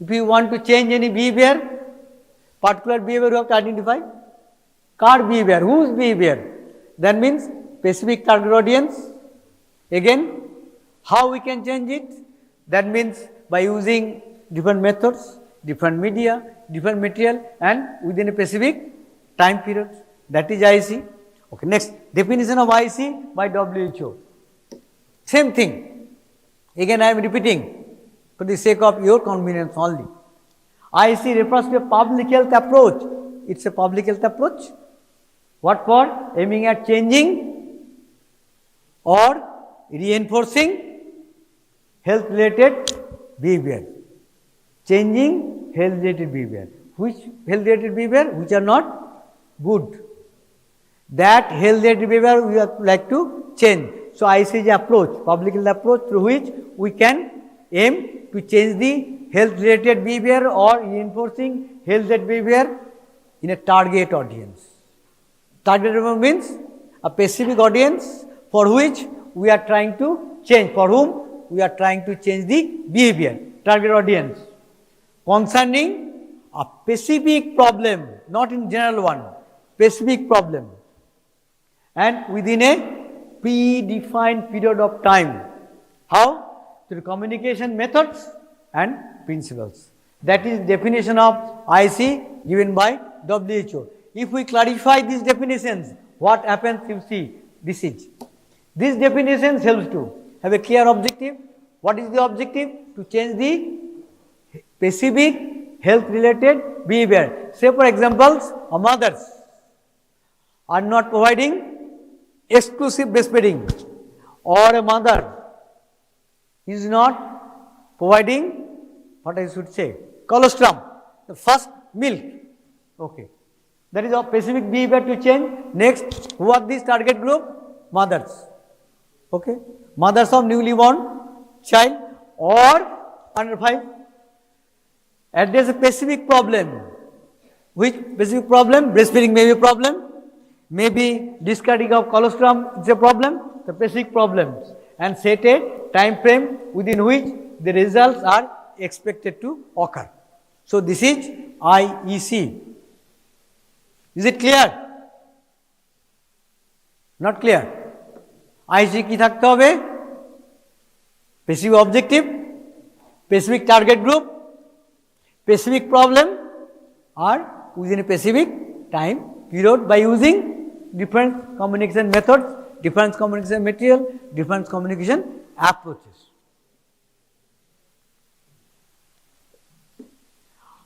If you want to change any behavior, particular behavior you have to identify. Car behavior, whose behavior? That means specific target audience. Again, how we can change it? That means by using different methods, different media, different material, and within a specific time period. That is IEC. Okay, next, definition of IEC by WHO. Same thing. Again, I am repeating for the sake of your convenience only. IEC refers to a public health approach. It's a public health approach. What for? Aiming at changing or reinforcing health related behavior. Changing health related behavior. which health-related behavior which are not good. That health-related behavior we would like to change. So IC is approach, public health approach through which we can aim to change the health-related behavior or reinforcing health-related behavior in a target audience. Target audience means a specific audience for which we are trying to change, for whom we are trying to change the behavior. Target audience concerning a specific problem, not in general one, specific problem, and within a predefined period of time. How? Through communication methods and principles. That is definition of IC given by WHO. If we clarify these definitions, what happens you see, these definitions helps to have a clear objective. What is the objective? To change the specific health related behavior. Say for examples, mothers are not providing exclusive breastfeeding, or a mother is not providing, what I should say, colostrum, the first milk. Okay. That is a specific behavior to change. Next, who are this target group? Mothers. Okay. Mothers of newly born child or under 5. Address a specific problem. Which specific problem? Breastfeeding may be a problem. Maybe discarding of colostrum is a problem. The basic problems. And set a time frame within which the results are expected to occur. So this is IEC. Is it clear? Not clear? IEC ki thakte hobe? Specific objective, specific target group, specific problem, or within a specific time period by using different communication methods, different communication material, different communication approaches.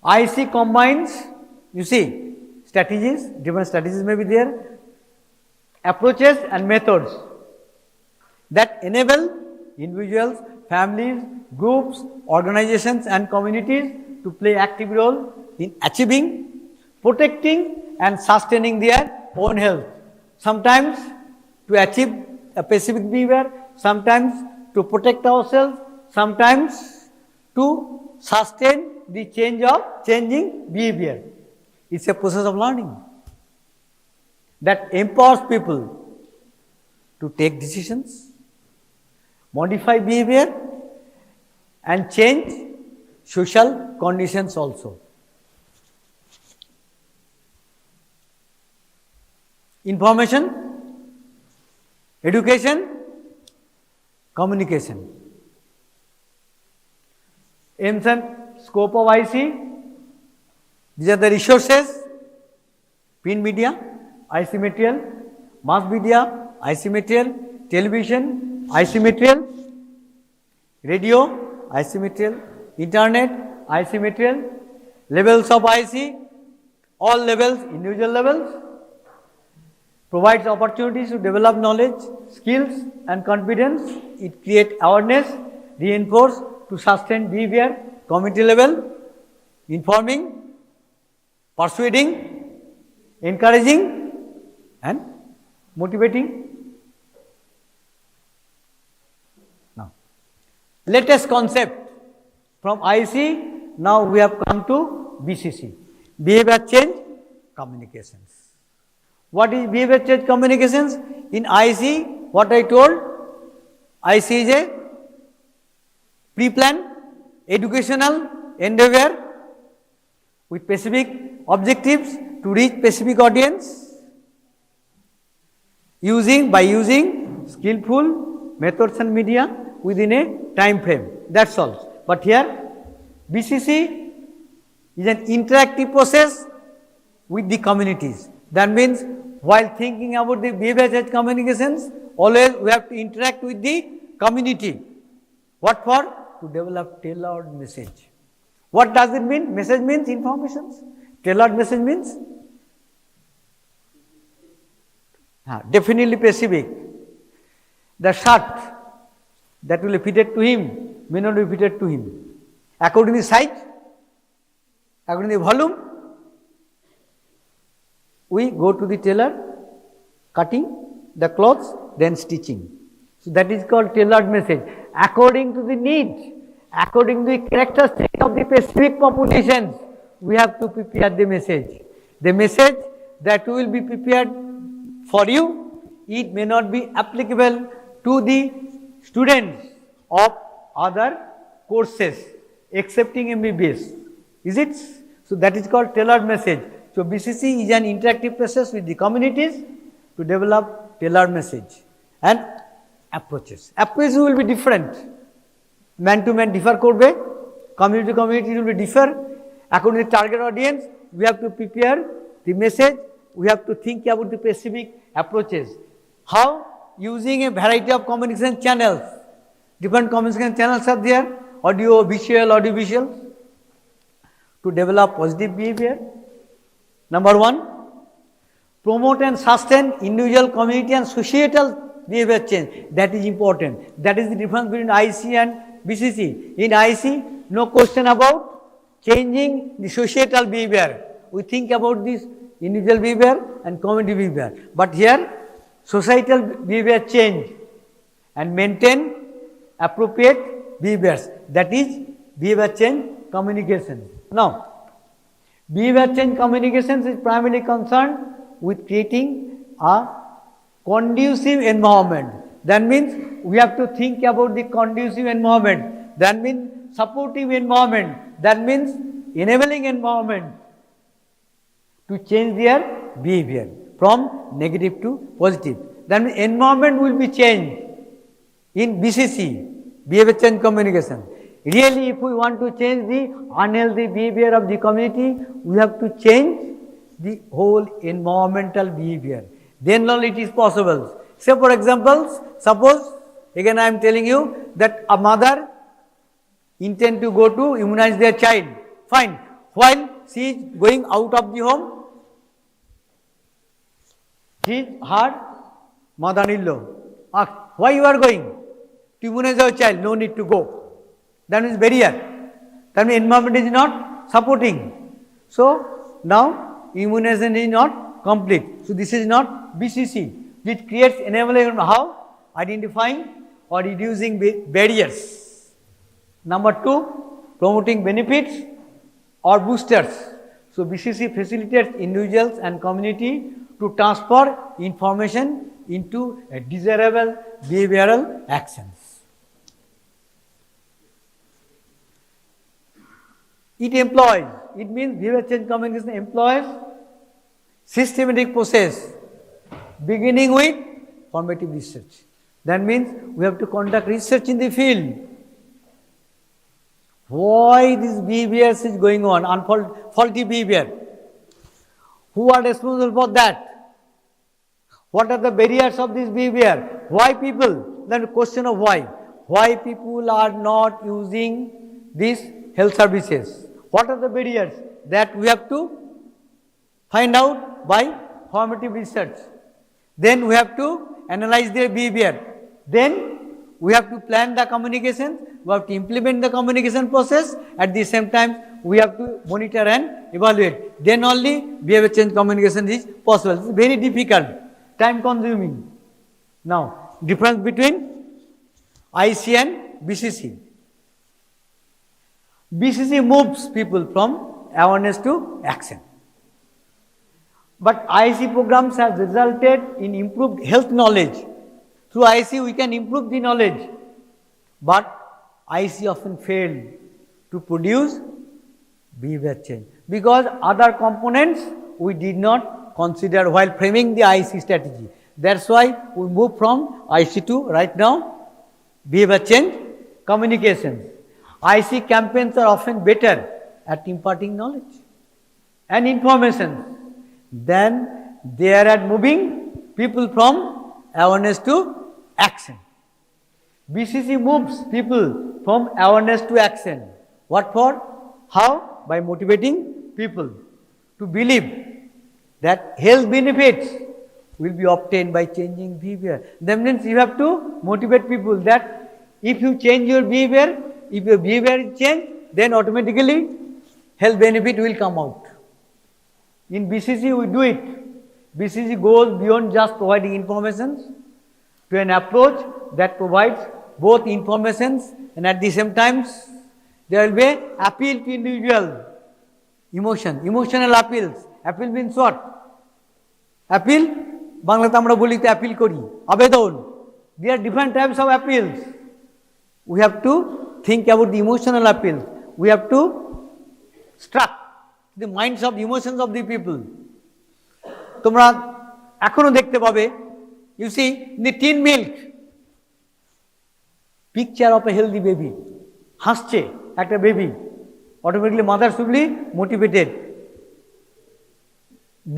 IC combines, you see, strategies, different strategies may be there, approaches and methods that enable individuals, families, groups, organizations and communities to play active role in achieving, protecting and sustaining their own health. Sometimes to achieve a specific behavior, sometimes to protect ourselves, sometimes to sustain the changing behavior. It's a process of learning that empowers people to take decisions, modify behavior and change social conditions also. Information, education, communication. Aims and scope of IC. These are the resources: print media, IC material; mass media, IC material; television, IC material; radio, IC material; internet, IC material; levels of IC, all levels, individual levels; provides opportunities to develop knowledge, skills and confidence. It creates awareness, reinforce to sustain behavior, community level, informing, persuading, encouraging and motivating. Now, latest concept from IC, now we have come to BCC, behavior change communications. What is behavior change communications? In IC, what I told, IC is a pre-planned educational endeavor with specific objectives to reach specific audience by using skillful methods and media within a time frame. That's all. But here BCC is an interactive process with the communities. That means while thinking about the behavior change communications, always we have to interact with the community. What for? To develop tailored message. What does it mean? Message means informations. Tailored message means definitely specific. The shot that will be fitted to him may not be fitted to him. According to the size, according to the volume, we go to the tailor, cutting the clothes, then stitching. So that is called tailored message. According to the need, according to the characteristics of the specific populations, we have to prepare the message. The message that will be prepared for you, it may not be applicable to the students of other courses excepting MBBS. Is it? So that is called tailored message. So BCC is an interactive process with the communities to develop tailored message and approaches. Approaches will be different. Man to man differ korbe, community to community will be differ. According to the target audience, we have to prepare the message. We have to think about the specific approaches. How? Using a variety of communication channels. Different communication channels are there, audio, visual, audiovisual, to develop positive behavior. Number one, promote and sustain individual, community and societal behavior change. That is important. That is the difference between IC and BCC. In IC, no question about changing the societal behavior. We think about this individual behavior and community behavior. But here, societal behavior change and maintain appropriate behaviors. That is behavior change communication. Now, behavior change communications is primarily concerned with creating a conducive environment. That means we have to think about the conducive environment. That means supportive environment. That means enabling environment to change their behavior from negative to positive. That means environment will be changed in BCC, behavior change communication. Really, if we want to change the unhealthy behavior of the community, we have to change the whole environmental behavior. Then only it is possible. Say for example, suppose, again I am telling you that a mother intend to go to immunize their child. Fine. While she is going out of the home, her mother-in-law asked, why you are going? To immunize your child, no need to go. That means barrier. That means environment is not supporting. So now immunization is not complete. So this is not BCC. It creates enabling how? Identifying or reducing barriers. Number two, promoting benefits or boosters. So BCC facilitates individuals and community to transfer information into desirable behavioral actions. It employs, it means behavior change communication employs systematic process beginning with formative research. That means we have to conduct research in the field. Why this behavior is going on, faulty behavior? Who are responsible for that? What are the barriers of this behavior? Why people? Then the question of why. Why people are not using these health services? What are the barriers? That we have to find out by formative research. Then we have to analyze their behavior. Then we have to plan the communication. We have to implement the communication process. At the same time, we have to monitor and evaluate. Then only behavior change communication is possible. It's very difficult, time consuming. Now, difference between IC and BCC. BCC moves people from awareness to action. But IC programs have resulted in improved health knowledge. Through IC we can improve the knowledge. But IC often fail to produce behavior change. Because other components we did not consider while framing the IC strategy. That's why we move from IC to right now behavior change communications. IC campaigns are often better at imparting knowledge and information than they are at moving people from awareness to action. BCC moves people from awareness to action. What for? How? By motivating people to believe that health benefits will be obtained by changing behavior. That means you have to motivate people that if you change your behavior, if your behavior is changed, then automatically health benefit will come out. In BCC we do it BCC goes beyond just providing information to an approach that provides both informations and at the same time there will be appeal to individual emotional appeals. Appeal means what? Appeal, বাংলাতে আমরা বলি তো appeal করি, আবেদন. There are different types of appeals. We have to think about the emotional appeal. We have to struck the minds of the emotions of the people. তোমরা এখনো দেখতে পাবে, you see in the tin milk, picture of a healthy baby, হাসছে একটা baby, automatically mother should be motivated.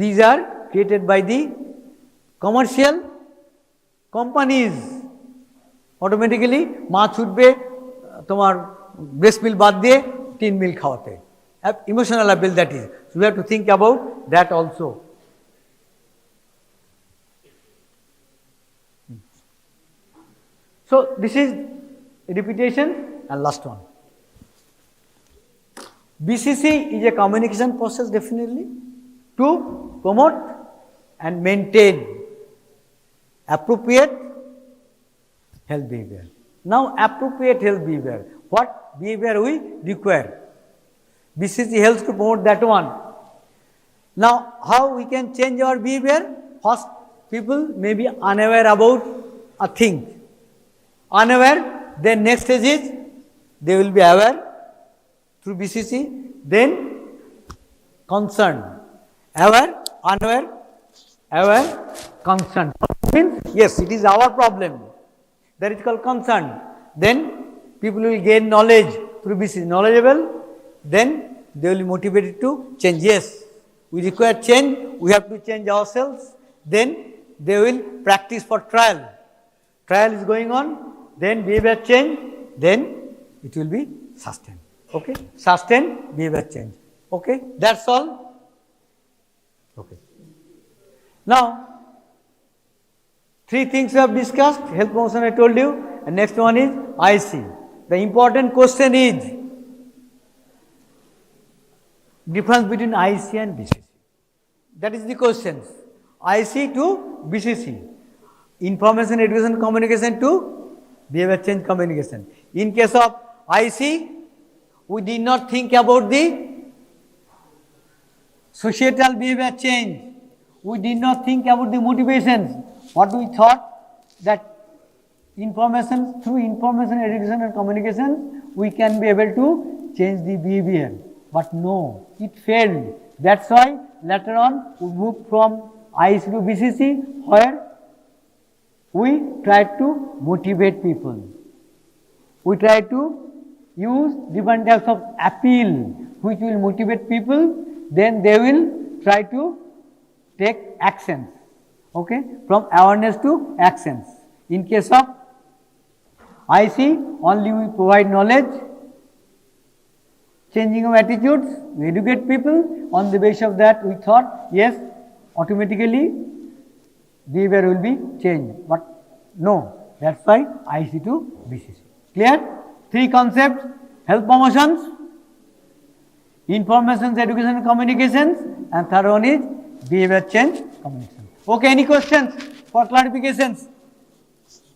These are created by the commercial companies. Automatically মা ছুটবে তোমার breast milk বাদ দিয়ে টিন মিল্ক খাওয়াতে. Emotional appeal, that is. So we have to think about that also. So this is repetition and last one. BCC is a communication process definitely to promote and maintain appropriate health behavior. Now appropriate health behavior, what behavior we require? BCC helps to promote that one. Now how we can change our behavior? First, people may be unaware about a thing. Unaware, then next stage is they will be aware through BCC, then concerned. Aware, unaware, aware, concerned. Means yes, it is our problem. That is called concern. Then people will gain knowledge through BCC. Knowledgeable, then they will be motivated to change. Yes, we require change, we have to change ourselves. Then they will practice for trial. Trial is going on, then behavior change, then it will be sustained. Okay, sustain behavior change. Okay, that's all. Okay. Now, three things we have discussed. Health promotion I told you, and next one is IC. The important question is difference between IC and BCC. That is the question. IC to BCC. Information, education, communication to behavior change communication. In case of IC, we did not think about the societal behavior change. We did not think about the motivations. What we thought that information, through information, education and communication, we can be able to change the behavior. But no, it failed. That's why later on we moved from IC to BCC, where we try to motivate people. We try to use different types of appeal which will motivate people, then they will try to take actions. Okay, from awareness to actions. In case of IC, only we provide knowledge, changing of attitudes, we educate people. On the basis of that, we thought, yes, automatically behavior will be changed. But no, that's why IC to BCC. Clear? Three concepts: health promotions, information, education and communications, and third one is behavior change communication. Okay, any questions for clarifications?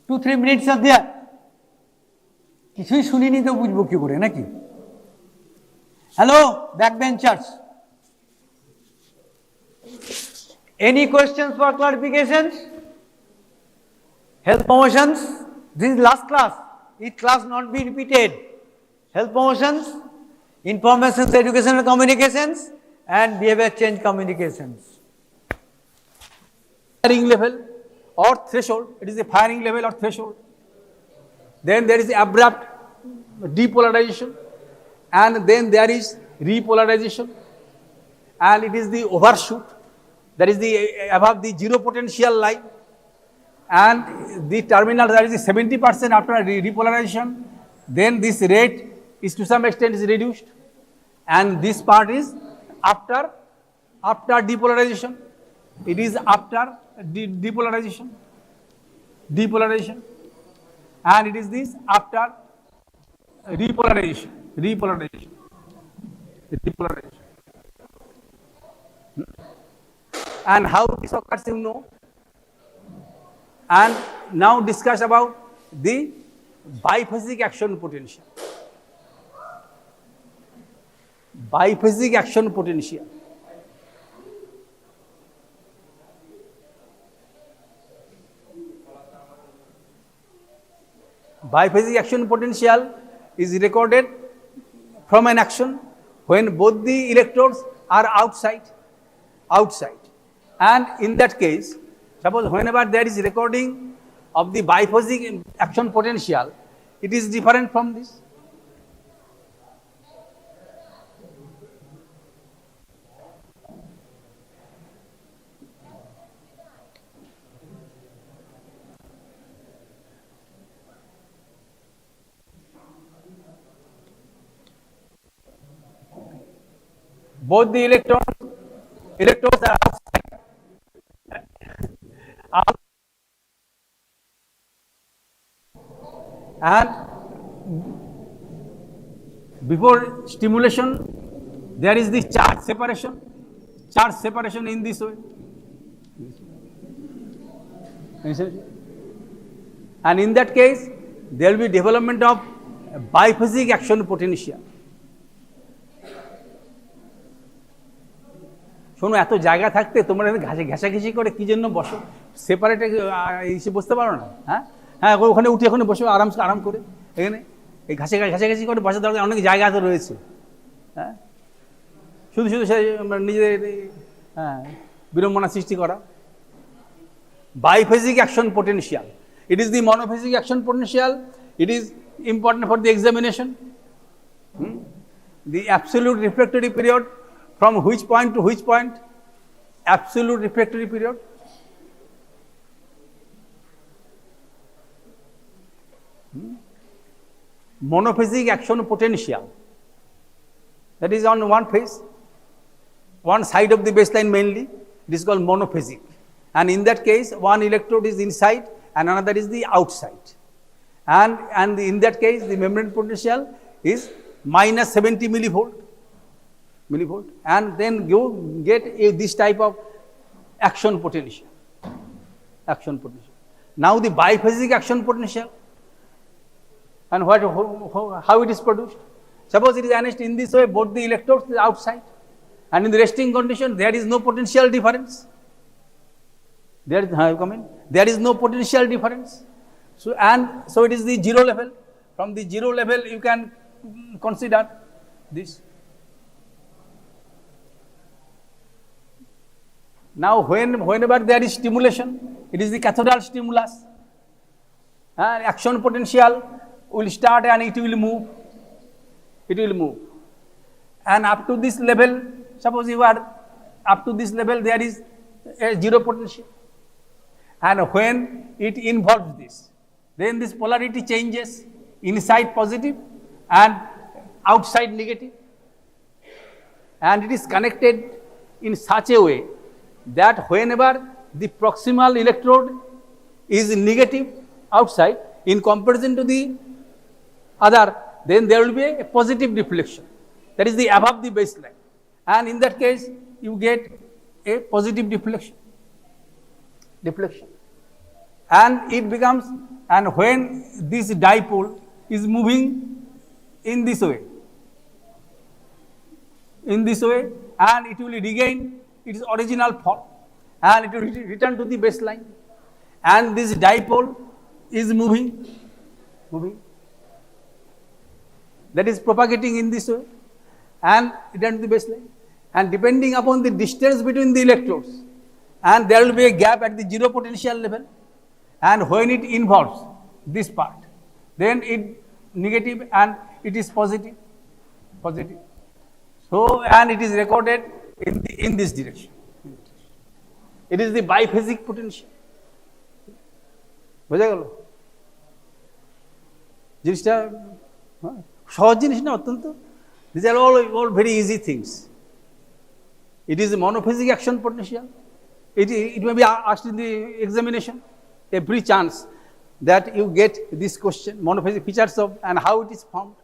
2-3 minutes are there. কিছুই শুনিনি তো বুঝবো কি করে নাকি? Hello, backbenchers. Any questions for clarifications? Health promotions. This is last class. Each class not be repeated. Health promotions, information, education and communications, and behavior change communications. Firing level or threshold, it is the firing level or threshold. Then there is the abrupt depolarization, and then there is repolarization, and it is the overshoot, that is the above the zero potential line, and the terminal, that is the 70% after repolarization. Then this rate is to some extent is reduced, and this part is after depolarization. It is after depolarization, and it is this after repolarization. And how this occurs, you know. And now discuss about the biphasic action potential. Biphasic action potential. Biphasic action potential is recorded from an action when both the electrodes are outside. And in that case, suppose whenever there is recording of the biphasic action potential, it is different from this. Both the electrodes are outside. And before stimulation, there is this charge separation in this way. And in that case, there will be development of biphasic action potential. শোনো, এত জায়গা থাকতে তোমরা ঘেঁষাঘেঁষি করে কি জন্য বসো? সেপারেটে এসে বসতে পারো না? হ্যাঁ, ওখানে উঠে ওখানে বসে আরাম করে। এখানে এই ঘেঁষাঘেঁষি করে বসার দরকার, অনেক জায়গা তো রয়েছে। হ্যাঁ, শুধু সে নিজেদের বিড়ম্বনা সৃষ্টি করা। Biphasic action potential. It is the monophasic action potential. It is important for the examination. The absolute refractory period, from which point to which point? Absolute refractory period. Monophasic action potential. That is on one phase, one side of the baseline mainly. It is called monophasic. And in that case, one electrode is inside and another is the outside. And in that case, the membrane potential is minus 70 millivolt. And then you get this type of action potential. Now the biphasic action potential, and how it is produced. Suppose it is annexed in this way, both the electrodes are outside, and in the resting condition there is no potential difference. There is no potential difference. So it is the zero level. From the zero level you can consider this. Now whenever there is stimulation, it is the cathodal stimulus. Action potential will start and it will move. And up to this level, suppose you are up to this level, there is a zero potential. And when it involves this, then this polarity changes, inside positive and outside negative. And it is connected in such a way that whenever the proximal electrode is negative outside in comparison to the other, then there will be a positive deflection. That is the above the baseline. And in that case, you get a positive deflection. And it becomes, and when this dipole is moving in this way, and it will regain its original form, and it will return to the baseline, and this dipole is moving, that is propagating in this way, and return to the baseline, and depending upon the distance between the electrodes, and there will be a gap at the zero potential level, and when it involves this part, then it negative and it is positive. So, and it is recorded in this direction. It is the biphasic potential. বোঝা গেল জিনিসটা? সহজ জিনিস না অত্যন্ত? These are all very easy things. It is a monophasic action potential. It may be asked in the examination. Every chance that you get this question, monophasic features of and how it is formed.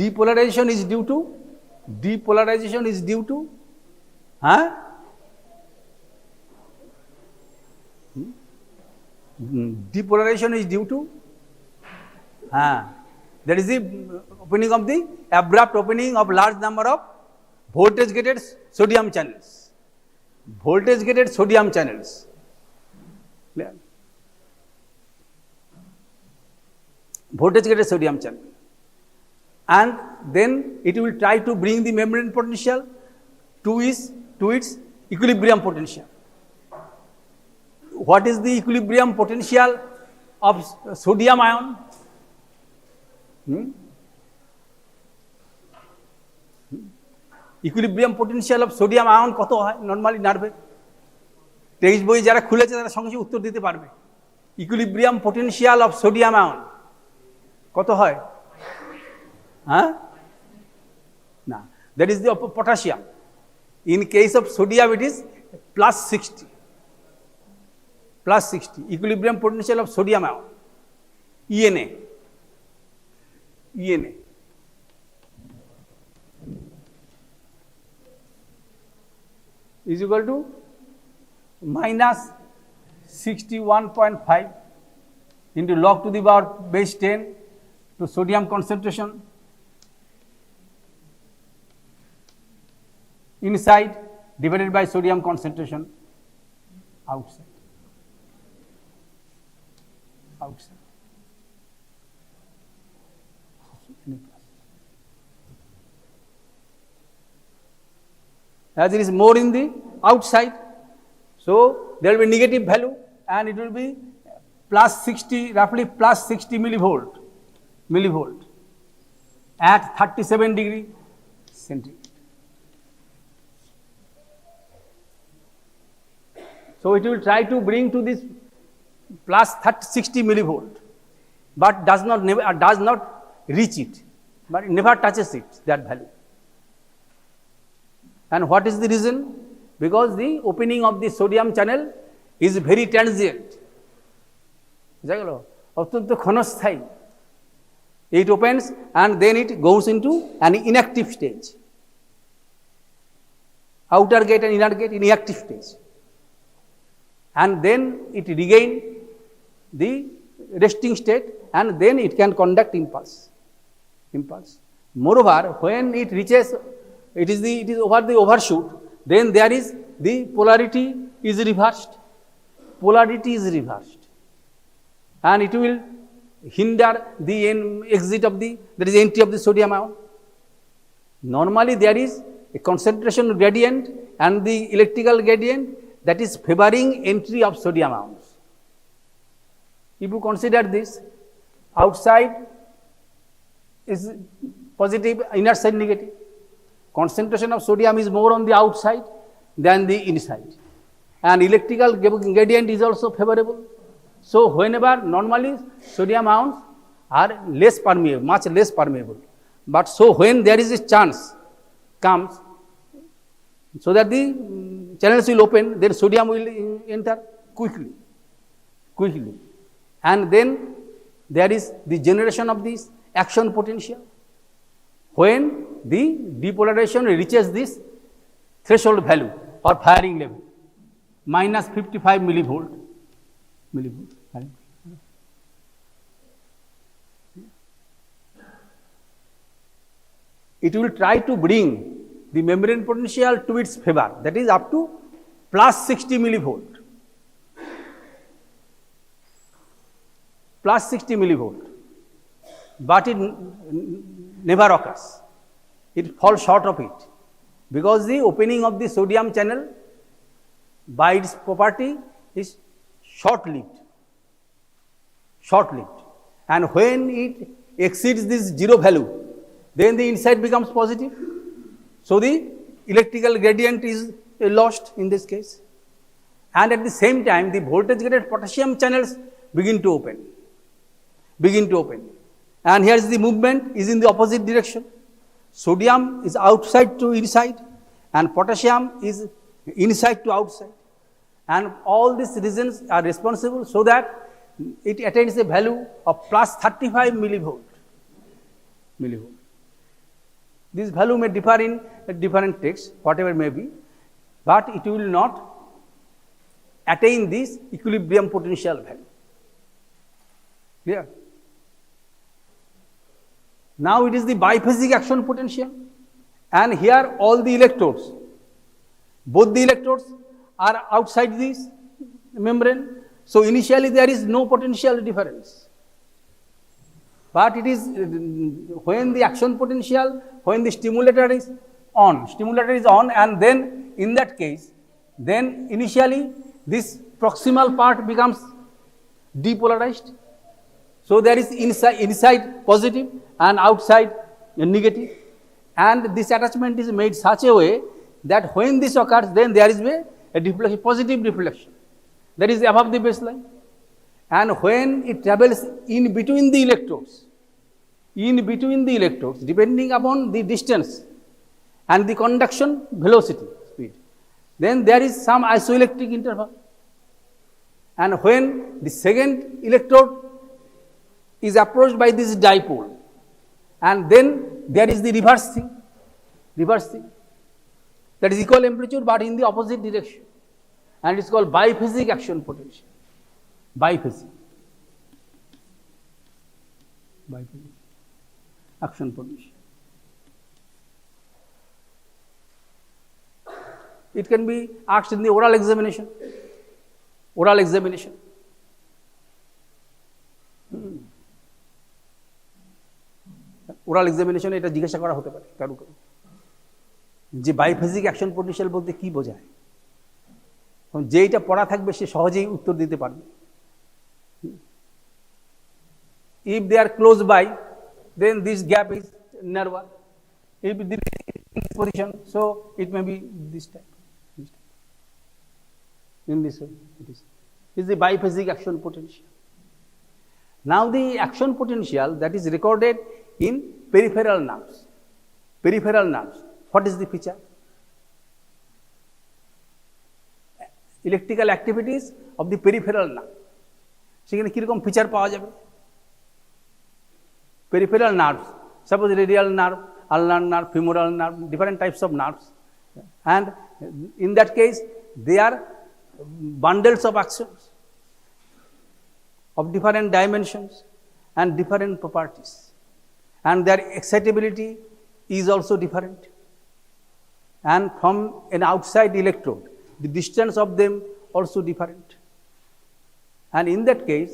Depolarization is due to Huh? Depolarization is due to that is the opening of the abrupt opening of large number of voltage gated sodium channels. Voltage gated sodium channels. Clear? Voltage gated sodium channel. And then it will try to bring the membrane potential to its equilibrium potential. What is the equilibrium potential of sodium ion? Equilibrium potential of sodium ion কত হয় normally নার্ভে? Text বই যারা খুলেছে তারা সঙ্গে সঙ্গে উত্তর দিতে পারবে। Equilibrium potential of sodium ion কত হয়? হ্যাঁ, না, that is the potassium. In case of sodium it is +60, +60 equilibrium potential of sodium ion, ENA is equal to -61.5 into log to the power base 10 to sodium concentration inside divided by sodium concentration outside. As it is more in the outside, so there will be negative value and it will be +60, roughly +60 millivolt at 37 degree centigrade. So it will try to bring to this +60 millivolt, but does not reach it, but it never touches it, that value. And what is the reason? Because the opening of the sodium channel is very transient. অত্যন্ত ক্ষণস্থায়ী। It opens and then it goes into an inactive stage. Outer gate and inner gate in inactive stage. And then it regain the resting state and then it can conduct impulse. Moreover, when it reaches it is over the overshoot, then there is the polarity is reversed, and it will hinder the exit of the, that is entry of the sodium ion. Normally there is a concentration gradient and the electrical gradient that is favoring entry of sodium ions. If you consider this, outside is positive, inner side negative. Concentration of sodium is more on the outside than the inside, and electrical gradient is also favorable. So whenever normally sodium ions are less permeable, much less permeable, but so when there is a chance comes so that the channels will open, then sodium will enter quickly, and then there is the generation of this action potential. When the depolarization reaches this threshold value or firing level, -55 millivolt. It will try to bring the membrane potential to its favor, that is up to +60 millivolt. But it never occurs. It falls short of it because the opening of the sodium channel by its property is short-lived, and when it exceeds this zero value, then the inside becomes positive. So the electrical gradient is lost in this case, and at the same time the voltage gated potassium channels begin to open, and here is the movement is in the opposite direction. Sodium is outside to inside and potassium is inside to outside, and all these reasons are responsible so that it attains a value of +35 millivolt. This value may differ in different texts, whatever may be. but it will not attain this equilibrium potential value. Clear? Now it is the biphasic action potential, and here all the electrodes, both the electrodes are outside this membrane. So initially there is no potential difference. But it is when the action potential, when the stimulator is on, and then in that case, then initially this proximal part becomes depolarized. So there is inside positive and outside negative, and this attachment is made such a way that when this occurs, then there is a deflection, positive deflection, that is above the baseline. And when it travels in between the electrodes, depending upon the distance and the conduction velocity, speed, then there is some isoelectric interval. And when the second electrode is approached by this dipole, and then there is the reverse thing, that is equal amplitude but in the opposite direction, and it is called biphasic action potential. Biphasic action potential. It can be asked in the oral examination. Oral এক্সামিনেশনে এটা জিজ্ঞাসা করা হতে পারে কারো যে বাইফেজিক action potential বলতে কি বোঝায়, যে এটা পড়া থাকবে সে সহজেই উত্তর দিতে পারবে। If they are close by, then this gap is narrower. If this position, so it may be this type. In this way, it is the biphasic action potential. Now the action potential that is recorded in peripheral nerves. What is the feature? Electrical activities of the peripheral nerve. সেখানে কিরকম feature পাওয়া যাবে? Peripheral nerves, suppose radial nerve, ulnar nerve, femoral nerve, different types of nerves, and in that case they are bundles of actions of different dimensions and different properties, and their excitability is also different, and from an outside electrode the distance of them also different, and in that case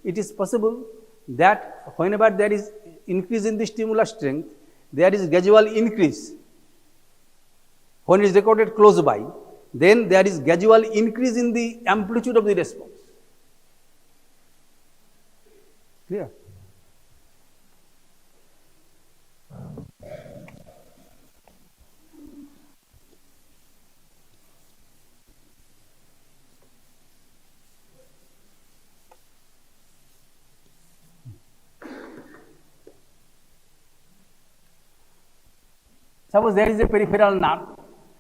it is possible that whenever there is increase in the stimulus strength, there is gradual increase. When it is recorded close by, then there is gradual increase in the amplitude of the response. Clear? Suppose there is a peripheral nerve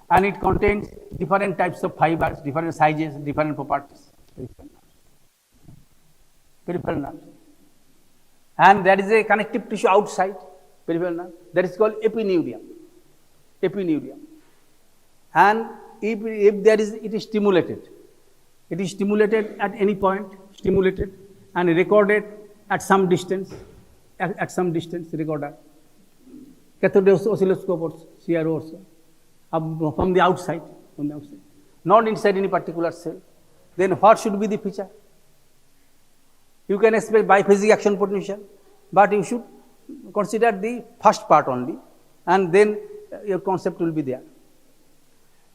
and it contains different types of fibers, different sizes, different properties. Peripheral nerve. And there is a connective tissue outside peripheral nerve that is called epineurium. And if there is, it is stimulated. It is stimulated at any point, and recorded at some distance, recorder. Cathode oscilloscope also, CRO also, from the outside, not inside any particular cell. Then what should be the feature? You can expect biphasic action potential, but you should consider the first part only, and then your concept will be there.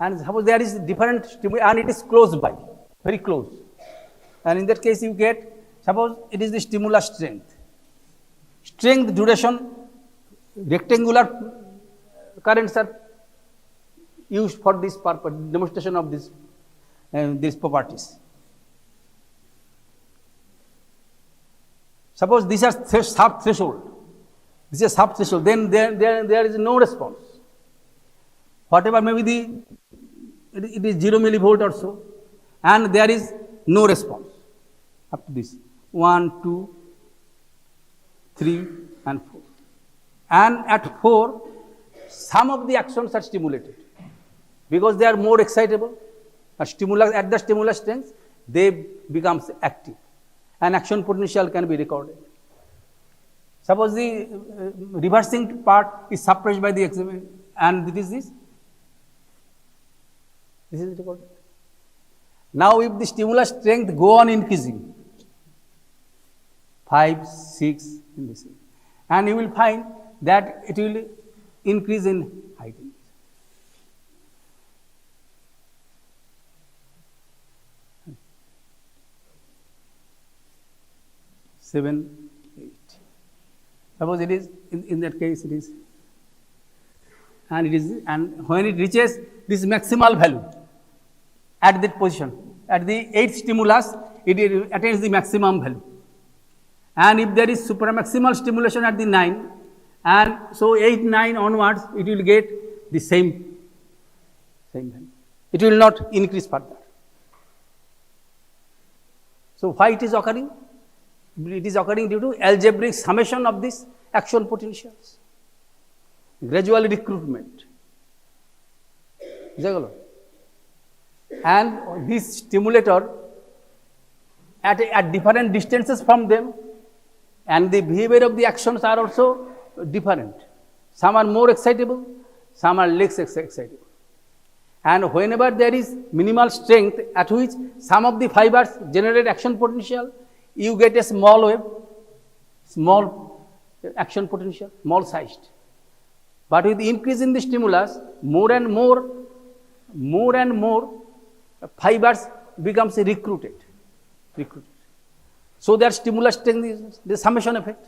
And suppose there is different and it is close by, very close, and in that case you get, suppose it is the stimulus strength, duration, rectangular currents are used for this purpose, demonstration of these properties. Suppose these are sub-threshold, then there is no response. Whatever may be it is 0 millivolt or so, and there is no response up to this 1, 2, 3, and 4. And at 4, some of the actions are stimulated. because they are more excitable. At the stimulus strength, they become active, and action potential can be recorded. Suppose the reversing part is suppressed by the examiner, and this is recorded. Now, if the stimulus strength go on increasing, 5, 6 in this, and you will find that it will increase in height. 7, 8. Suppose it is in that case it is, and when it reaches this maximal value at that position, at the 8th stimulus, it attains the maximum value. And if there is supramaximal stimulation at the 9, and so 8, 9 onwards, it will get the same value. It will not increase further. So why it is occurring? It is occurring due to algebraic summation of these action potentials, gradual recruitment. And this stimulator at different distances from them, and the behavior of the actions are also different. Some are more excitable, some are less excitable. And whenever there is minimal strength at which some of the fibers generate action potential, you get a small wave, small action potential, small sized. But with the increase in the stimulus, more and more fibers becomes recruited. So their stimulus strength is the summation effect.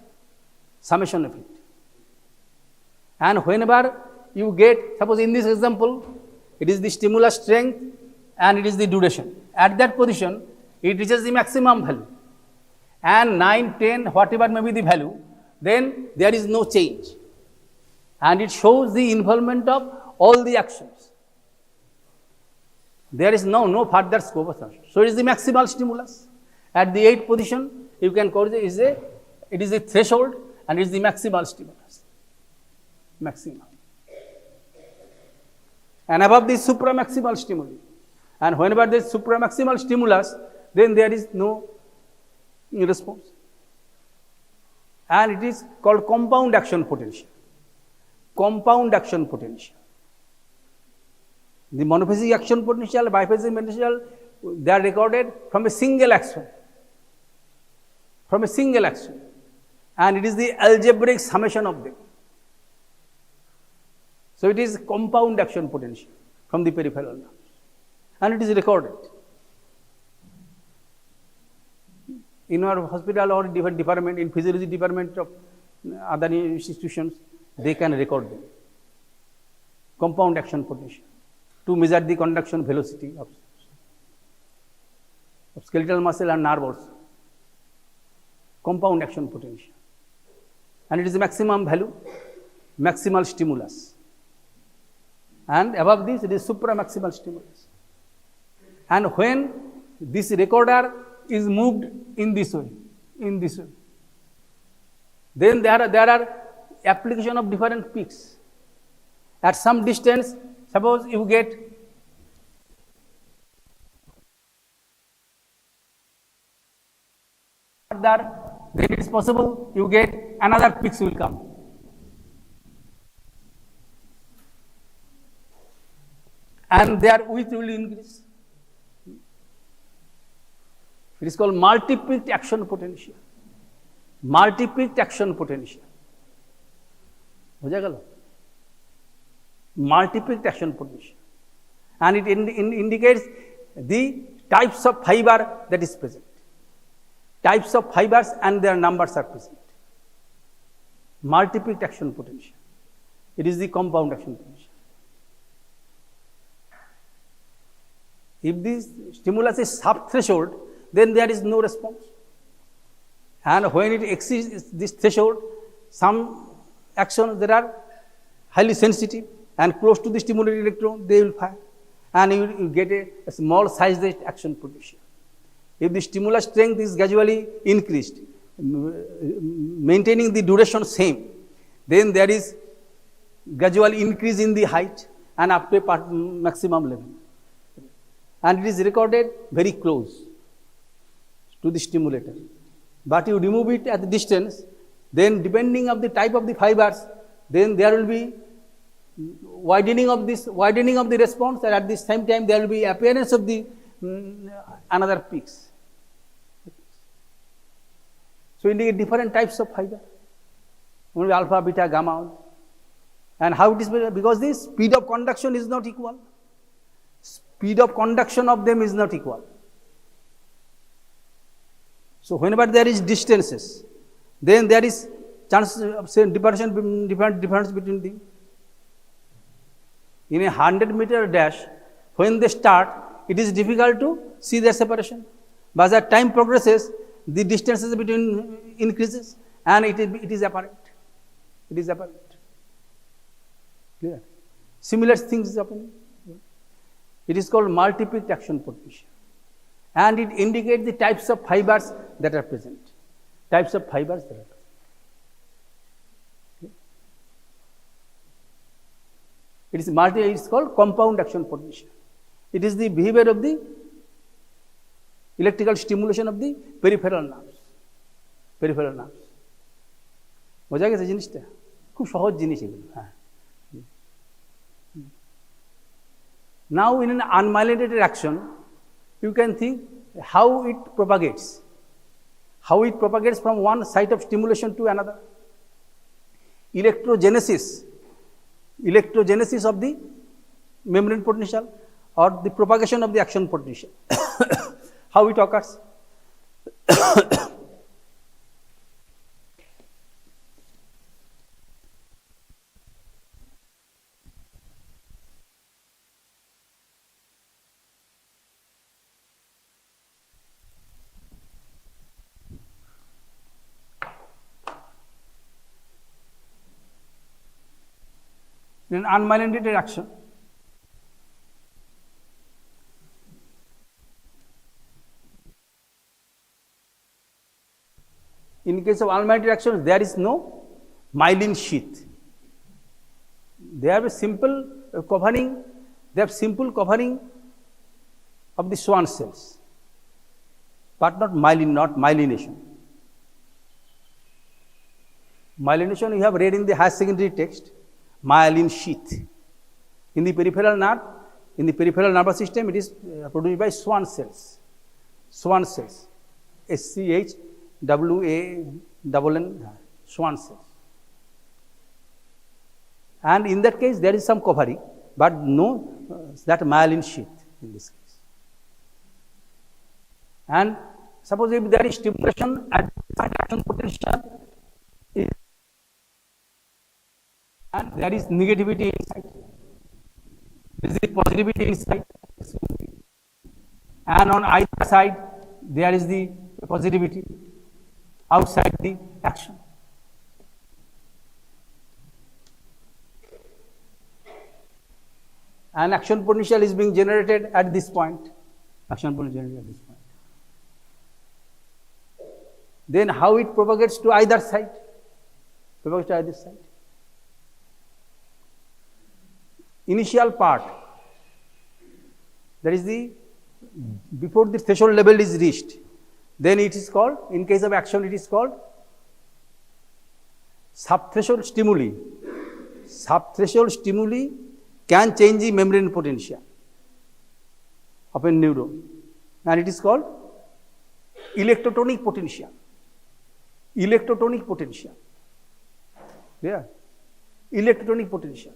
And whenever you get, suppose in this example, it is the stimulus strength and it is the duration. At that position, it reaches the maximum value. And 9, 10, whatever may be the value, then there is no change. And it shows the involvement of all the actions. There is no further scope of action. So it is the maximal stimulus. At the 8th position, you can call it is a threshold, and it is the maximal stimulus. Maximal. And above the supramaximal stimulus. And whenever there is supramaximal stimulus, then there is no response. And it is called compound action potential. Compound action potential. The monophasic action potential, biphasic potential, they are recorded from a single action. And it is the algebraic summation of them. So it is compound action potential from the peripheral nerves. And it is recorded. In our hospital or different department, in physiology department of other institutions, they can record them. Compound action potential to measure the conduction velocity of skeletal muscle and nerve also. Compound action potential. And it is the maximum value, maximal stimulus. And above this, it is supramaximal stimulus. And when this recorder is moved in this way, then there are application of different peaks. At some distance, suppose you get further, then it is possible you get another peaks will come. And their width will increase. It is called multi-peaked action potential. Multi-peaked action potential. Multi-peaked action potential. And it indicates the types of fiber that is present. Types of fibers and their numbers are present. Multi-peaked action potential. It is the compound action potential. If this stimulus is sub-threshold, then there is no response. And when it exceeds this threshold, some actions that are highly sensitive and close to the stimulated electron, they will fire. And you get a small sized action potential. If the stimulus strength is gradually increased, maintaining the duration same, then there is gradual increase in the height, and up to a maximum level. And it is recorded very close to the stimulator. But you remove it at the distance, then depending on the type of the fibers, then there will be widening of the response, and at the same time there will be appearance of the another peaks. So indicate different types of fiber, alpha, beta, gamma, and how it is because the speed of conduction is not equal. Speed of conduction of them is not equal. So whenever there is distances, then there is chance of difference between them. In a 100-meter dash, when they start, it is difficult to see their separation. But as time progresses, the distances between increases, and it is apparent. It is apparent. Clear? Similar things is happening. It is called multi-peaked action potential, and it indicates the types of fibers that are present. Types of fibers that are present. Okay. It is called compound action potential. It is the behavior of the electrical stimulation of the peripheral nerves. Peripheral nerves. বোঝা গেছে জিনিসটা? খুব সহজ জিনিস এগুলো। হ্যাঁ। Now in an unmyelinated action, you can think how it propagates. How it propagates from one site of stimulation to another. Electrogenesis of the membrane potential or the propagation of the action potential. How it occurs. In an unmyelinated action, in case of unmyelinated action, there is no myelin sheath. They have a simple covering. They have simple covering of the Schwann cells, but not myelination. Myelination you have read in the higher secondary text. Myelin sheath. In the peripheral nervous system, it is produced by Schwann cells. Schwann cells. SCHWANN, Schwann cells. And in that case, there is some covering, but no that myelin sheath in this case. And suppose if there is stimulation at action potential, and there is negativity inside, there is positivity inside, and on either side there is the positivity outside the action. And action potential is being generated at this point. Action potential generated at this point. Then how it propagates to either side? Propagates to either side. Initial part, that is before the threshold level is reached, then it is called, in case of action, it is called subthreshold stimuli. Subthreshold stimuli can change the membrane potential of a neuron, and it is called electrotonic potential. Electrotonic potential. Yeah. Electrotonic potential.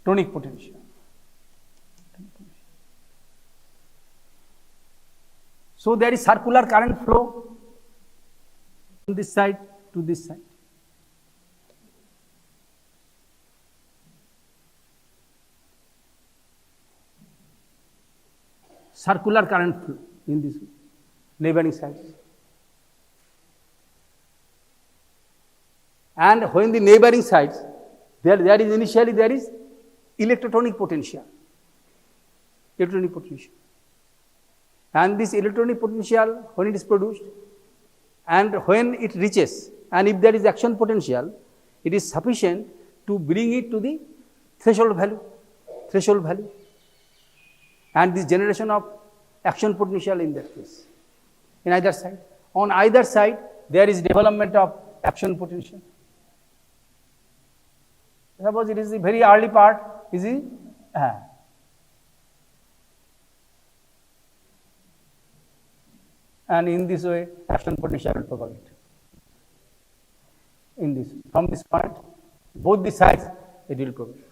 Tonic potential. So there is circular current flow from this side to this side. Circular current flow in these neighboring sides. And when the neighboring sides, there is initially there is electrotonic potential. Electronic potential. And this electronic potential, when it is produced, and when it reaches and if there is action potential, it is sufficient to bring it to the threshold value, and this generation of action potential in that case, in either side. On either side, there is development of action potential. Suppose it is the very early part, is the and in this way, action potential will propagate. In this, from this point, both the sides, it will propagate.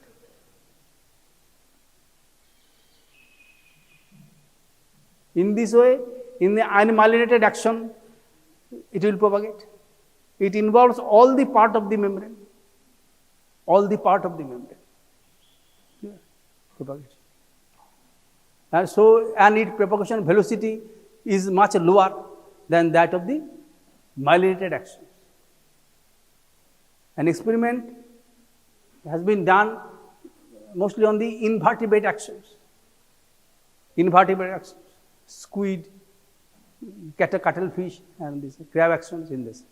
In this way, in the unmyelinated action, it will propagate. It involves all the part of the membrane. All the part of the membrane. Yeah. Propagation. And so, and its propagation velocity is much lower than that of the myelinated actions. An experiment has been done mostly on the invertebrate actions. Invertebrate actions. Squid, cuttlefish, and this crab actions in this.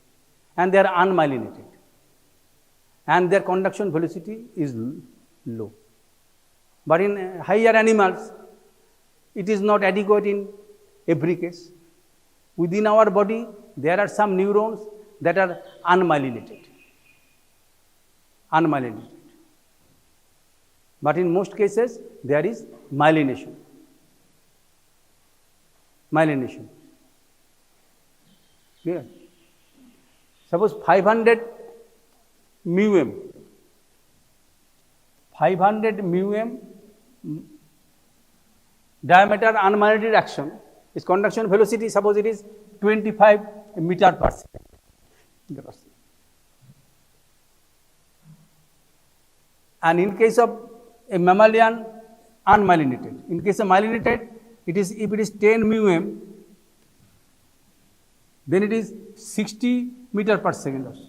And they are unmyelinated. And their conduction velocity is low. But in higher animals, it is not adequate in every case. Within our body, there are some neurons that are unmyelinated. But in most cases, there is myelination. Clear? Suppose 500 μm diameter unmyelinated action, its conduction velocity, suppose it is 25 meter per second. And in case of a mammalian unmyelinated, in case of myelinated, it is, if it is 10 μm, then it is 60 meter per second also.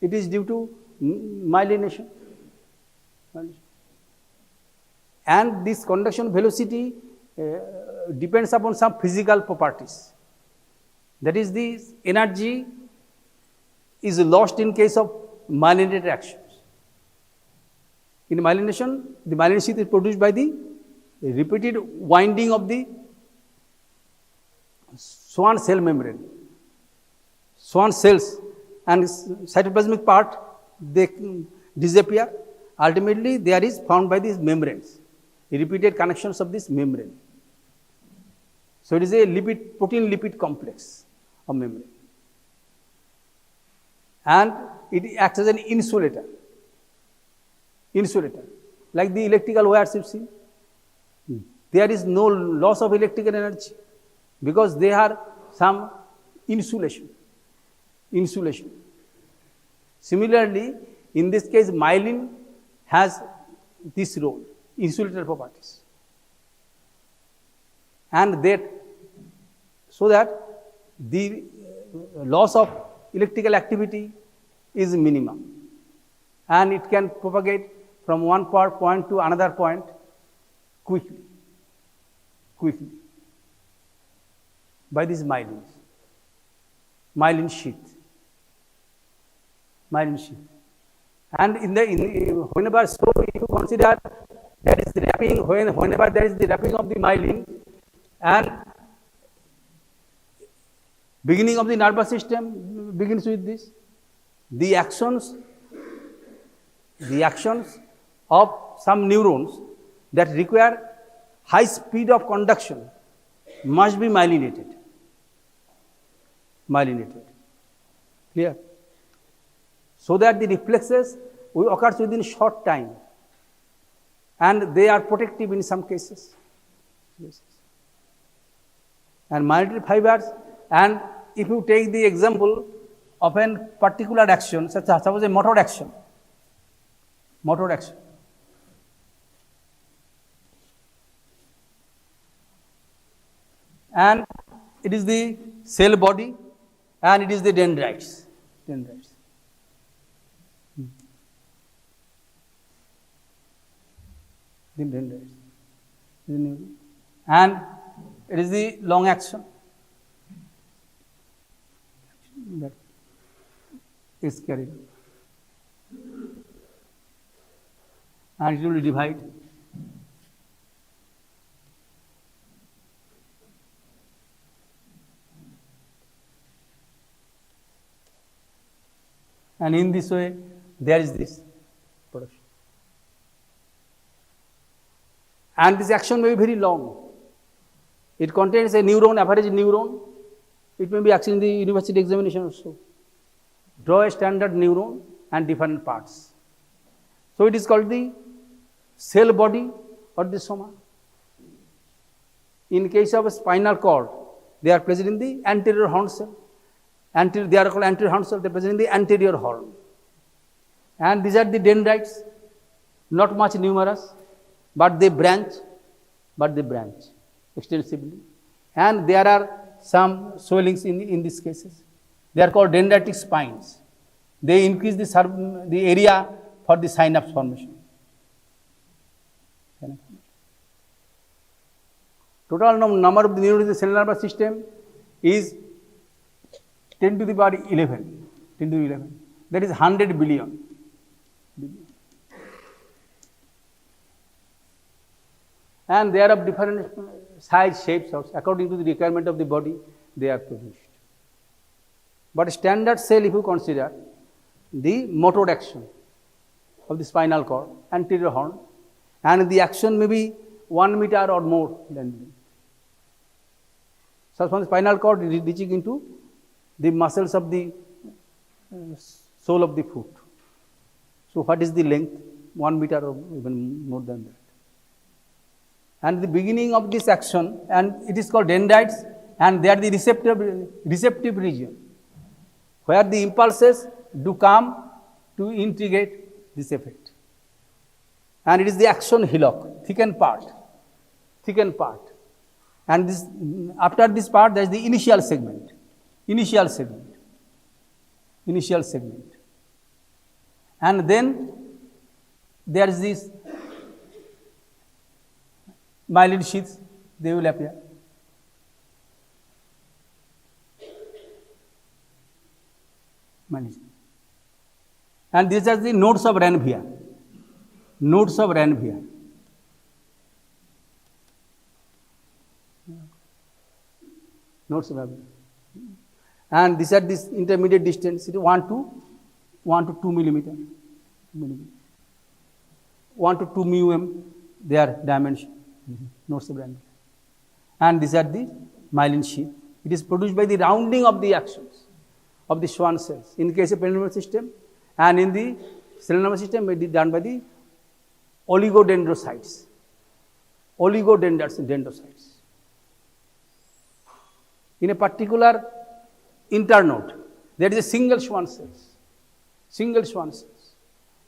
It is due to myelination. And this conduction velocity depends upon some physical properties. That is, the energy is lost in case of myelinated actions. In myelination, the myelin sheath is produced by the repeated winding of the Schwann cell membrane. Schwann cells and cytoplasmic part, they disappear. Ultimately, there is found by these membranes, repeated connections of this membrane. So it is a protein-lipid complex of membrane. And it acts as an insulator, like the electrical wires you see. There is no loss of electrical energy because they are some insulation. Similarly, in this case, myelin has this role, insulator properties. And that, so that the loss of electrical activity is minimum. And it can propagate from one point to another point quickly by these myelin sheath. And whenever, so if you consider that is the wrapping, whenever there is the wrapping of the myelin, and beginning of the nervous system begins with this, the actions of some neurons that require high speed of conduction must be myelinated. Clear? So that the reflexes will occur within short time, and they are protective in some cases. And myelinated fibers, and if you take the example of a particular action, such as suppose a motor action, and it is the cell body, and it is the dendrites. and it is the long action that is carried, and it will divide. And in this way, there is this production. And this action may be very long. It contains a neuron, average neuron. It may be action in the university examination also. Draw a standard neuron and different parts. So it is called the cell body or the soma. In case of a spinal cord, they are present in the anterior horn cell. They are called anterior horn cell, they are present in the anterior horn. And these are the dendrites, not much numerous, but they branch extensively. And there are some swellings in these cases. They are called dendritic spines. They increase the area for the synapse formation. Total number of the neurons in the central nervous system is 10 to the power 11. 10 to the 11. That is 100 billion. And they are of different size, shapes, according to the requirement of the body, they are produced. But standard cell, if you consider the motor action of the spinal cord, anterior horn, and the action may be 1 meter or more than that. So from the spinal cord reaching into the muscles of the sole of the foot. So what is the length? 1 meter or even more than that. And the beginning of this action, and it is called dendrites, and they are the receptive region, where the impulses do come to integrate this effect. And it is the action hillock, thickened part. And this, after this part, there is the initial segment. And then there is this myelin sheaths, they will appear. And these are the nodes of Ranvier. And these are this intermediate distance, 1 to 2 millimeter. 1 to 2 μm, their dimension. Nodes of Ranvier. And these are the myelin sheath. It is produced by the rounding of the actions of the Schwann cells. In case of peripheral nervous system, and in the central nervous system, it is done by the oligodendrocytes. In a particular internode, there is a single Schwann cells,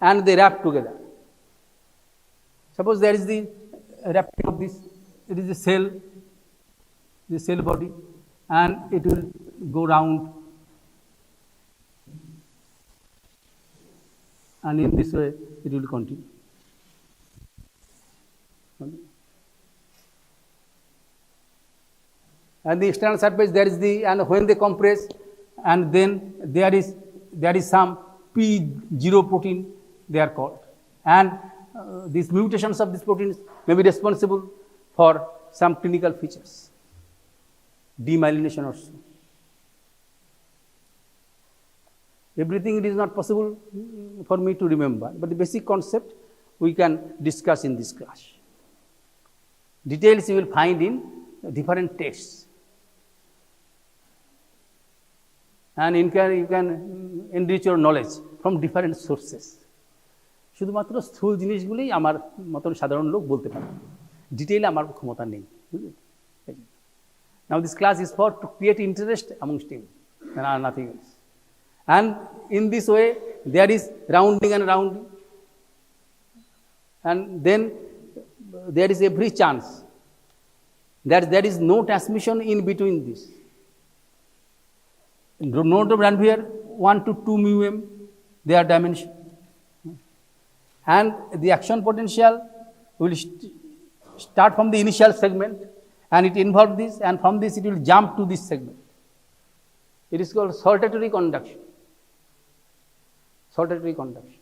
and they wrap together. Suppose there is the wrapping of this, it is the cell body, and it will go round, and in this way it will continue. And the external surface, there is the, and when they compress, and then there is some P0 protein, they are called. And these mutations of these proteins may be responsible for some clinical features, demyelination also. Everything it is not possible for me to remember, but the basic concept we can discuss in this class. Details you will find in different texts. And you can enrich your knowledge from different sources. শুধুমাত্র স্থূল জিনিসগুলোই আমার মতন সাধারণ লোক বলতে পারে, ডিটেইলে আমার ক্ষমতা নেই। Now this class is for to create interest amongst you, and nothing else. And in this way, there is rounding and rounding, and then there is every chance that there is no transmission in between this. Node of Ranvier 1 to 2 μm, their dimension, and the action potential will start from the initial segment and it involves this, and from this it will jump to this segment. It is called saltatory conduction. Saltatory conduction.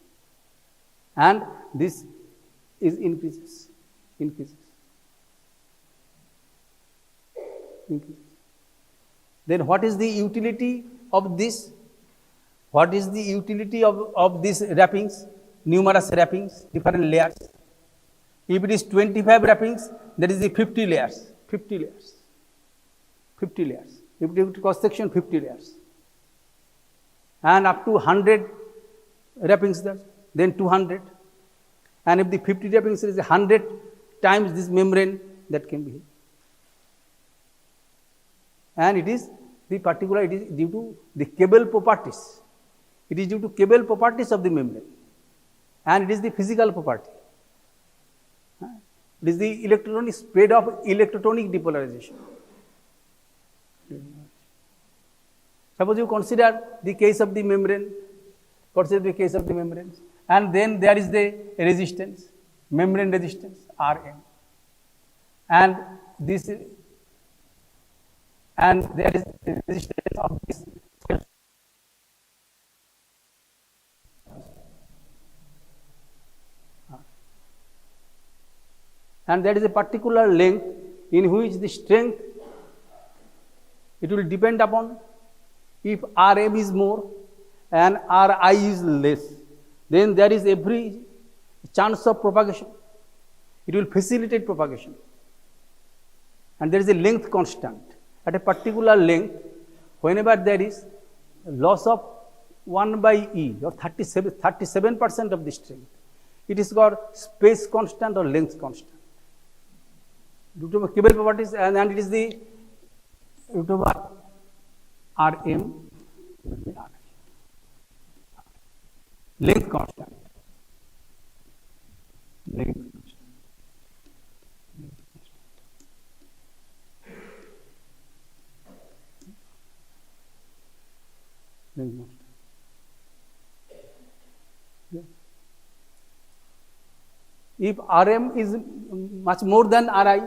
And this is increases. Then what is the utility of this? What is the utility of these wrappings? Numerous wrappings, different layers. If it is 25 wrappings, that is the 50 layers. 50 layers. 50 layers. If it is cross section, 50 layers. And up to 100 wrappings there, then 200. And if the 50 wrappings is 100 times this membrane, that can be. And it is the particular, it is due to the cable properties. It is due to cable properties of the membrane. And it is the physical property. It is the electronic spread of electrotonic depolarization. Suppose you consider the case of the membrane, and then there is the resistance, membrane resistance, Rm. And this, and there is the resistance of this. And there is a particular length in which the strength, it will depend upon if Rm is more and Ri is less, then there is every chance of propagation. It will facilitate propagation. And there is a length constant. At a particular length, whenever there is loss of 1 by E or 37% of the strength, it is called space constant or length constant. Due to cable properties, and it is the root over Rm length constant. If Rm is much more than Ri,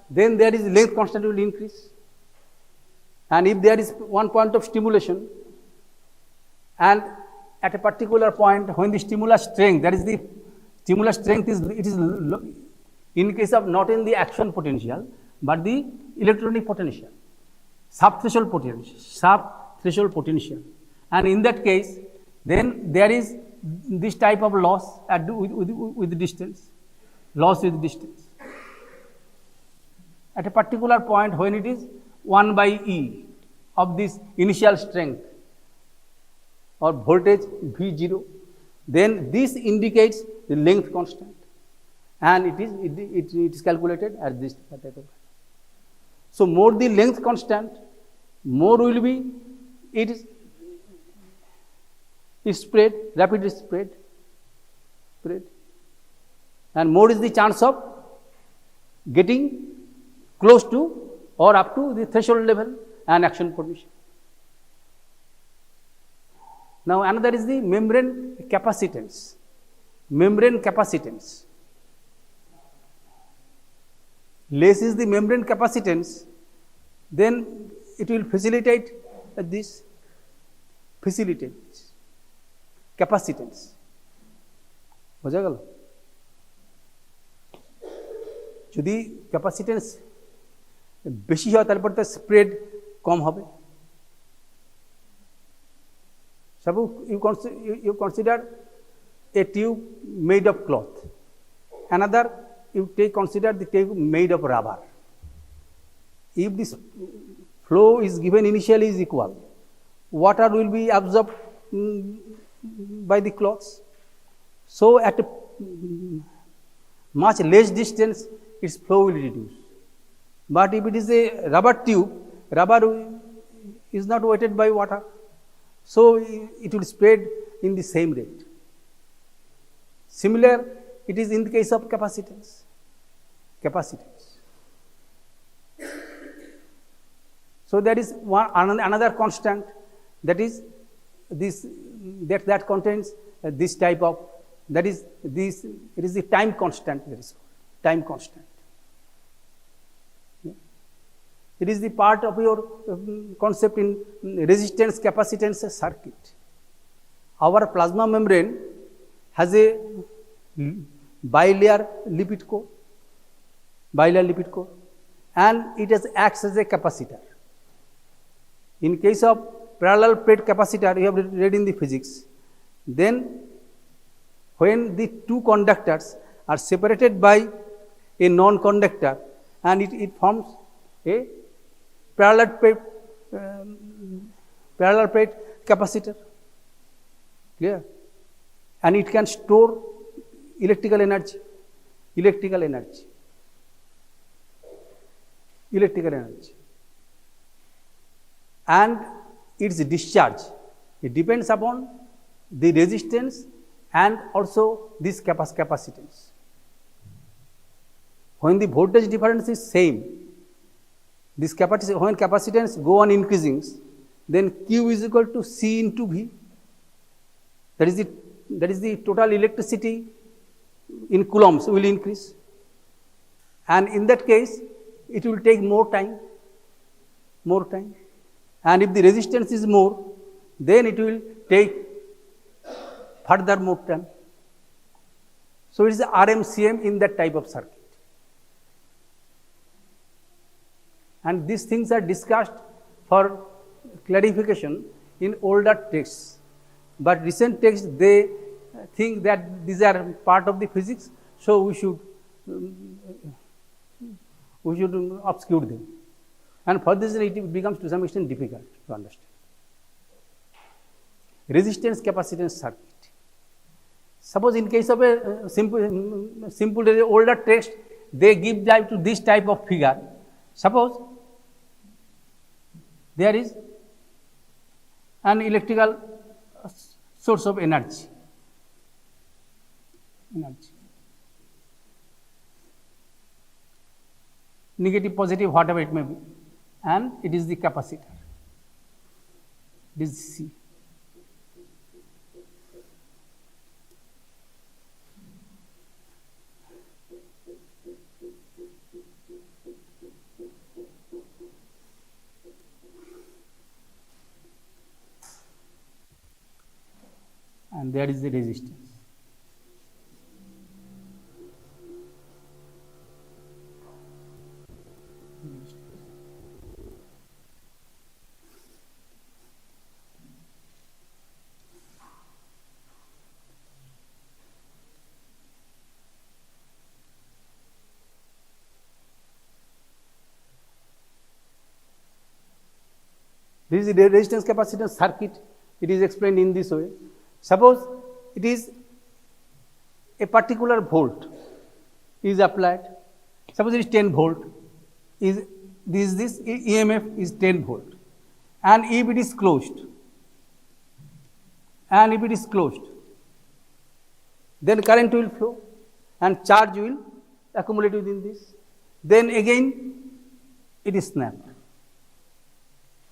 then there is length constant will increase. And if there is one point of stimulation, and at a particular point when the stimulus strength, that is the stimulus strength is, it is in case of not in the action potential, but the electronic potential, subthreshold potential. And in that case, then there is this type of loss with the distance, loss with distance. At a particular point when it is 1 by E of this initial strength or voltage V0, then this indicates the length constant, and it is calculated at this type of value. So more the length constant, more will be it is spread, rapidly spread, and more is the chance of getting close to or up to the threshold level and action potential. Now another is the membrane capacitance. Less is the membrane capacitance, then it will facilitate this capacitance. বোঝা গেল? যদি capacitance বেশি হয় তারপর তার spread কম হবে। Suppose you consider a tube made of cloth. Another you consider the tube made of rubber. If this flow is given initially is equal, water will be absorbed by the cloths. So at a much less distance, its flow will reduce. But if it is a rubber tube, rubber is not weighted by water, so it will spread in the same rate. Similar, it is in the case of capacitance. So there is another constant, that is this that contains this type of, that is this, it is the time constant, that is time constant. It is the part of your concept in resistance capacitance circuit. Our plasma membrane has a bilayer lipid core, and it acts as a capacitor. In case of parallel plate capacitor, you have read in the physics, then when the two conductors are separated by a non-conductor, and it forms a parallel plate capacitor. Clear? And it can store electrical energy. And its discharge, it depends upon the resistance and also this capacitance. When the voltage difference is same, this capacitance, when capacitance go on increasing, then Q is equal to C into V. That is the total electricity in coulombs will increase, and in that case it will take more time, and if the resistance is more, then it will take further more time. So it is RMCM in that type of circuit, and these things are discussed for clarification in older texts, but recent texts they think that these are part of the physics, so we should obscure them, and for this reason it becomes to some extent difficult to understand. Resistance capacitance circuit. Suppose in case of a simple older text, they give type to this type of figure. Suppose there is an electrical source of energy. Negative, positive, whatever it may be, and it is the capacitor. This is C. And there is the resistance. This is the resistance capacitance circuit. It is explained in this way. Suppose it is a particular volt is applied. Suppose it is 10 volt. This EMF is 10 volt. And if it is closed, then current will flow and charge will accumulate within this. Then again it is snapped.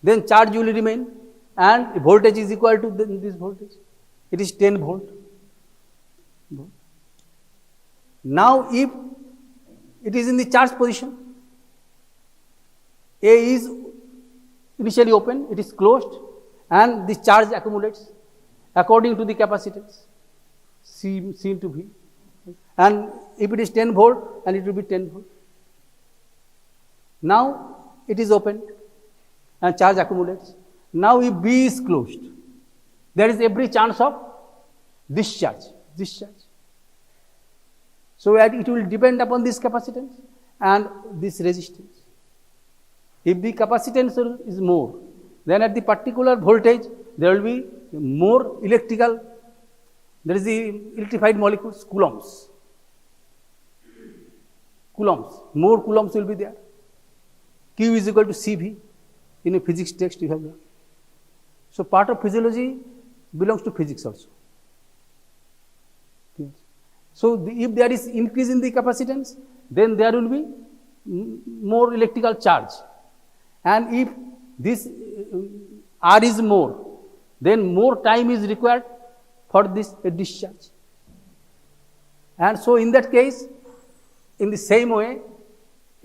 Then charge will remain and voltage is equal to this voltage. It is 10 volt. Now if it is in the charged position, A is initially open, it is closed, and the charge accumulates according to the capacitance C into V. And if it is 10 volt, and it will be 10 volt. Now it is opened and charge accumulates. Now if B is closed, there is every chance of discharge. So it will depend upon this capacitance and this resistance. If the capacitance is more, then at the particular voltage there will be more electrical, there is the electrified molecules, coulombs. More coulombs will be there. Q is equal to CV. In a physics text you have learned. So part of physiology belongs to physics also. Yes. So if there is increase in the capacitance, then there will be more electrical charge. And if this R is more, then more time is required for this discharge. And so in that case, in the same way,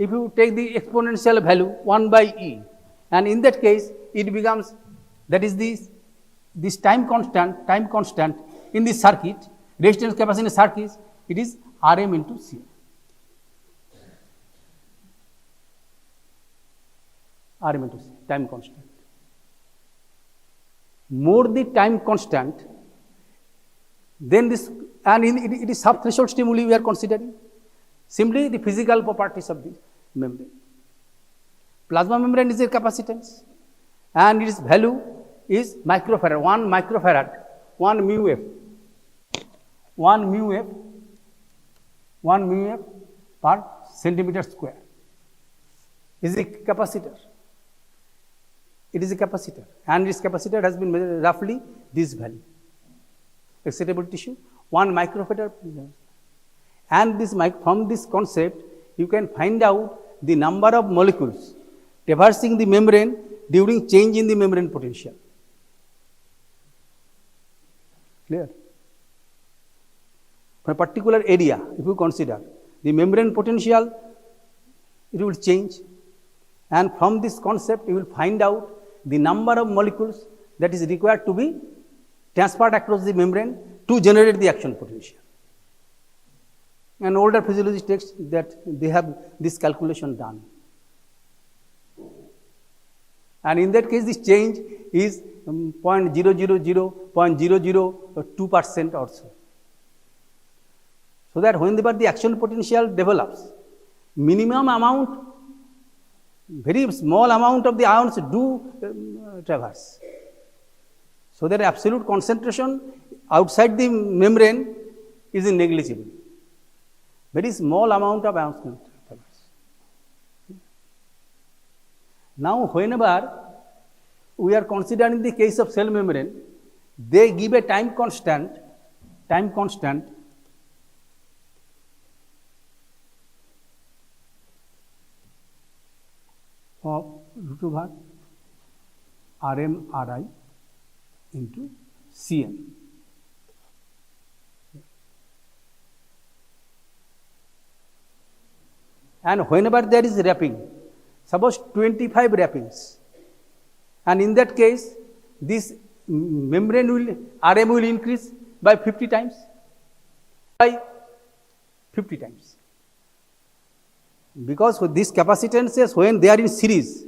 if you take the exponential value 1 by e, and in that case it becomes, that is this time constant in this circuit, resistance capacitance circuit, it is Rm into Cm. Rm into Cm, time constant. More the time constant, then this, and it is sub-threshold stimuli we are considering. Simply the physical properties of the membrane. Plasma membrane is a capacitance, and its value is microfarad, 1 microfarad, 1 mu f, 1 mu f, 1 mu f per centimeter square is a capacitor. It is a capacitor, and its capacitor has been measured roughly this value. Excitable tissue, 1 microfarad. And this from this concept, you can find out the number of molecules traversing the membrane during change in the membrane potential. Clear? For a particular area, if you consider the membrane potential, it will change, and from this concept, you will find out the number of molecules that is required to be transferred across the membrane to generate the action potential. And older physiology texts that they have this calculation done. And in that case, this change is 0.002% or so. So that whenever the action potential develops, minimum amount, very small amount of the ions do traverse. So that absolute concentration outside the membrane is negligible. Very small amount of ions can traverse. Now, whenever we are considering the case of cell membrane, they give a time constant of root over Rm Ri into Cm. And whenever there is wrapping, suppose 25 wrappings, and in that case, this membrane will, Rm will increase by 50 times, because with these capacitances, when they are in series,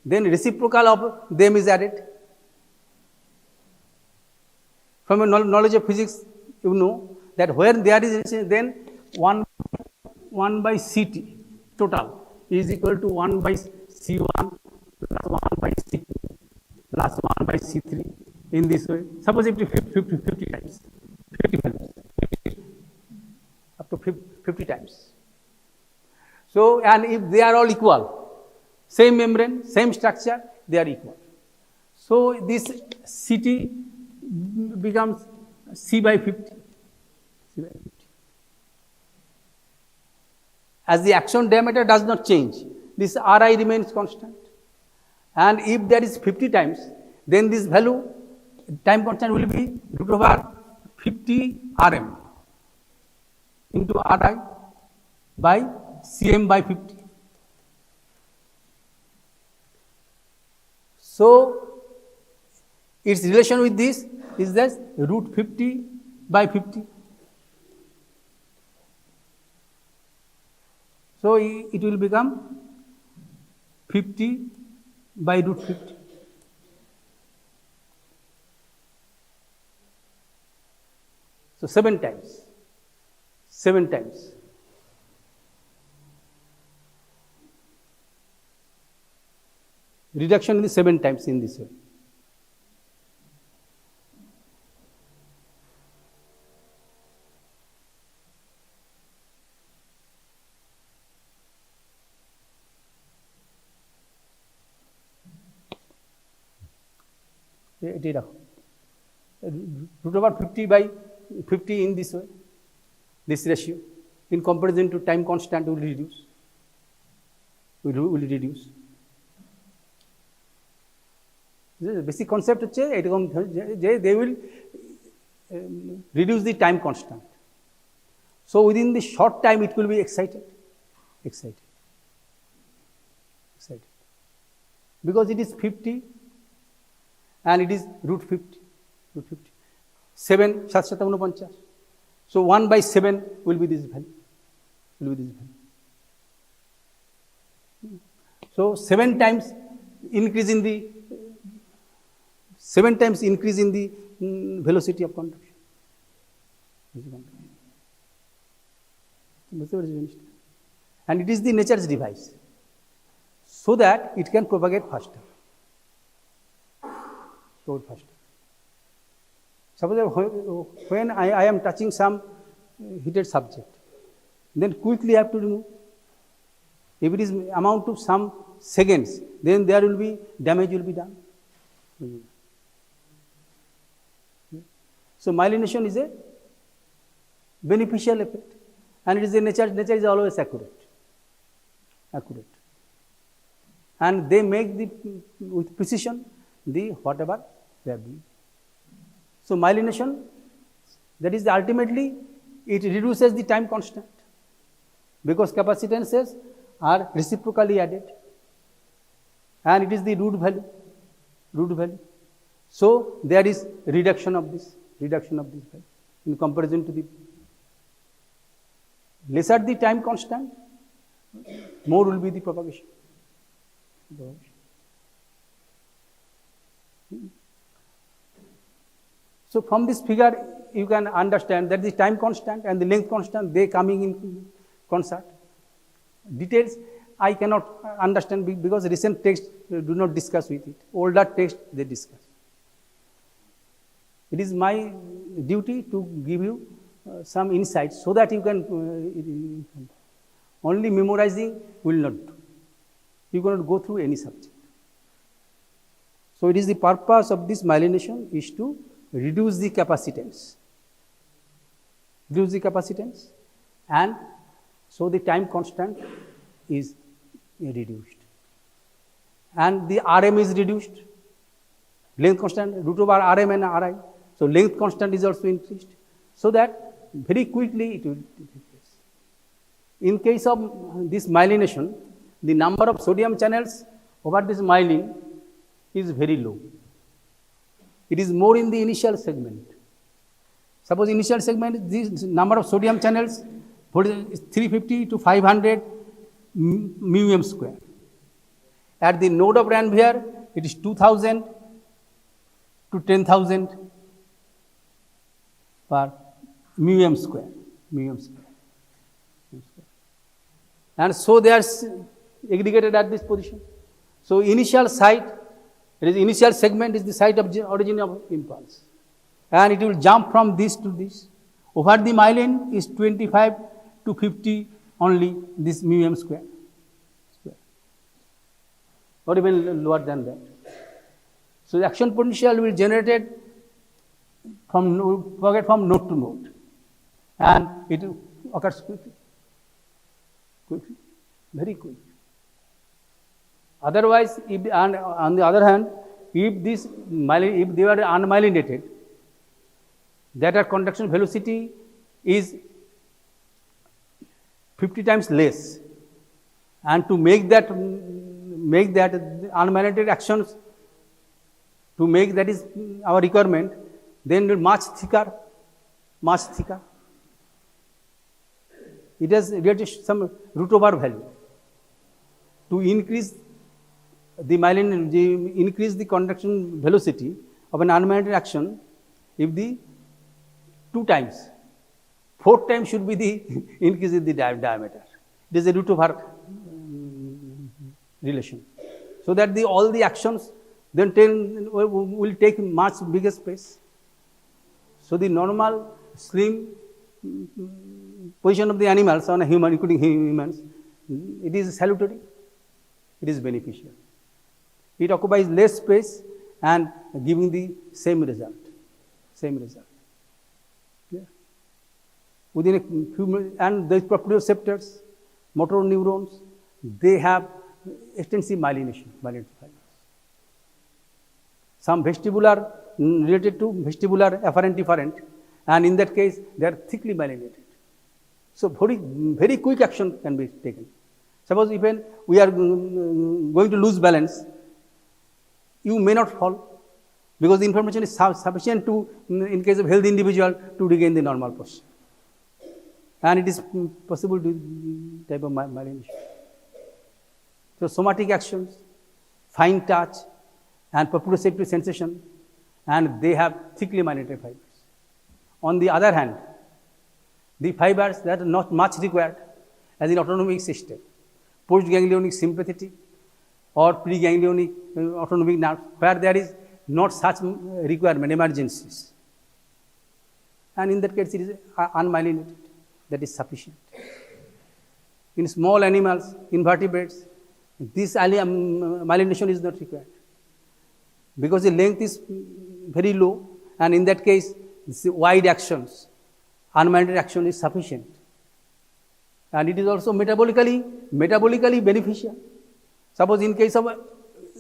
then reciprocal of them is added. From a knowledge of physics, you know that when there is, then 1 by Ct total is equal to 1 by C1 plus 1 by C2 plus 1 by C3 in this way. Suppose it is 50 times, 50 values, up to 50 times. So, and if they are all equal, same membrane, same structure, they are equal. So, this Ct becomes C by 50. As the action diameter does not change, this Ri remains constant. And if there is 50 times, then this value, time constant will be root over 50 Rm into Ri by Cm by 50. So, its relation with this is that root 50 by 50. So, it will become 50 by root 50. So, 7 times. Reduction is 7 times in this way. Root over 50 by 50 in this way, this ratio, in comparison to time constant will reduce. The basic concept is they will reduce the time constant. So within the short time it will be excited. because it is 50 and it is root 50. 7, 7 49. So 1 by 7 will be this value. So 7 times increase in the velocity of conduction. And it is the nature's device, so that it can propagate faster. Suppose when I am touching some heated subject, then quickly I have to remove. If it is amount to some seconds, then there will be damage will be done. So myelination is a beneficial effect, and it is a nature is always accurate. And they make with precision the whatever they are doing. So myelination, that is ultimately it reduces the time constant, because capacitances are reciprocally added, and it is the root value. So there is reduction of this value in comparison to the lesser the time constant, more will be the propagation. So from this figure, you can understand that the time constant and the length constant, they coming in concert. Details I cannot understand because recent texts do not discuss with it. Older texts they discuss. It is my duty to give you some insights so that you can only memorizing will not do. You cannot go through any subject. So it is the purpose of this myelination is to reduce the capacitance, and so the time constant is reduced, and the Rm is reduced, length constant root over Rm and Ri. So length constant is also increased, so that very quickly it will take place. In case of this myelination, the number of sodium channels over this myelin is very low. It is more in the initial segment. Suppose initial segment, this number of sodium channels is 350 to 500 μm square. At the node of Ranvier, it is 2000 to 10,000 per μm square. And so they are aggregated at this position. So initial site, it is initial segment is the site of origin of impulse, and it will jump from this to this. Over the myelin is 25 to 50 only this μm square, or even lower than that. So the action potential will generated from node to node, and it occurs quickly, very quick. Otherwise, on the other hand, if they were unmyelinated, that conduction velocity is 50 times less, and to make that unmyelinated actions, to make that is our requirement, then much thicker. It has some root over value to increase the myelin, increase the conduction velocity of an unmyelinated action. If the 2 times, 4 times should be the increase in the diameter. It is a root over relation, so that all the actions then will take much bigger space. So the normal slim position of the animals on a human, including humans, it is salutary, it is beneficial. It occupies less space and giving the same result. Yeah. Within a few, and the proprioceptors, motor neurons, they have extensive myelination. Some vestibular related to vestibular afferent efferent, and in that case they are thickly myelinated. So very quick action can be taken. Suppose even we are going to lose balance, you may not fall because the information is sufficient to, in case of healthy individual, to regain the normal posture. And it is possible to type of myelination. So somatic actions, fine touch, and proprioceptive sensation, and they have thickly myelinated fibers. On the other hand, the fibers that are not much required, as in autonomic system, postganglionic sympathetic or preganglionic autonomic nerve, where there is not such requirement, emergencies. And in that case, it is unmyelinated, that is sufficient. In small animals, invertebrates, this myelination is not required because the length is very low, and in that case, wide actions, unmyelinated action is sufficient. And it is also metabolically beneficial. Suppose in case of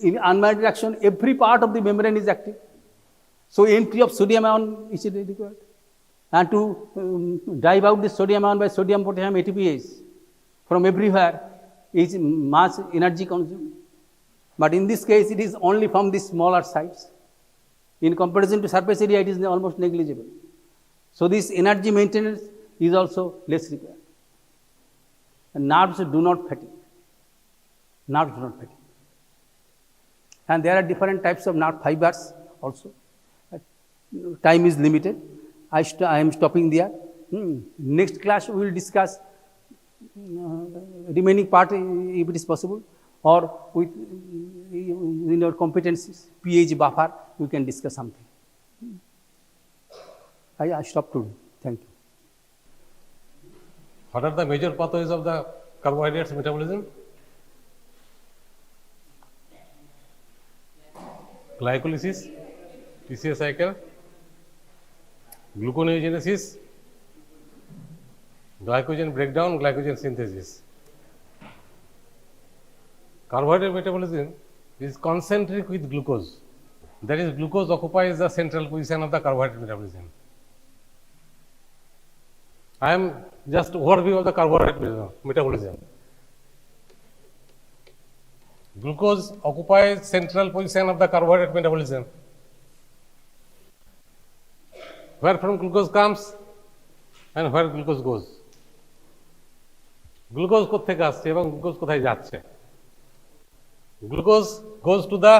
unmyelinated action, every part of the membrane is active. So entry of sodium ion is required. And to drive out the sodium ion by sodium potassium ATPase from everywhere is much energy consumed. But in this case, it is only from the smaller sites. In comparison to surface area, it is almost negligible. So this energy maintenance is also less required. And nerves do not fatigue. Nerves do not fatigue. And there are different types of nerve fibers also. Time is limited. I am stopping there. Next class we will discuss remaining part if it is possible, or with in your competencies, pH buffer, we can discuss something. I stop today. Thank you. What are the major pathways of the carbohydrates metabolism? Glycolysis, TCA cycle, gluconeogenesis, glycogen breakdown, glycogen synthesis. Carbohydrate metabolism is concentric with glucose. That is, glucose occupies the central position of the carbohydrate metabolism. I am just overview of the carbohydrate metabolism. Glucose occupies central position of the carbohydrate metabolism. Where from glucose comes and where glucose goes. Glucose কোথেকে আসছে এবং glucose কোথায় যাচ্ছে? Glucose goes to the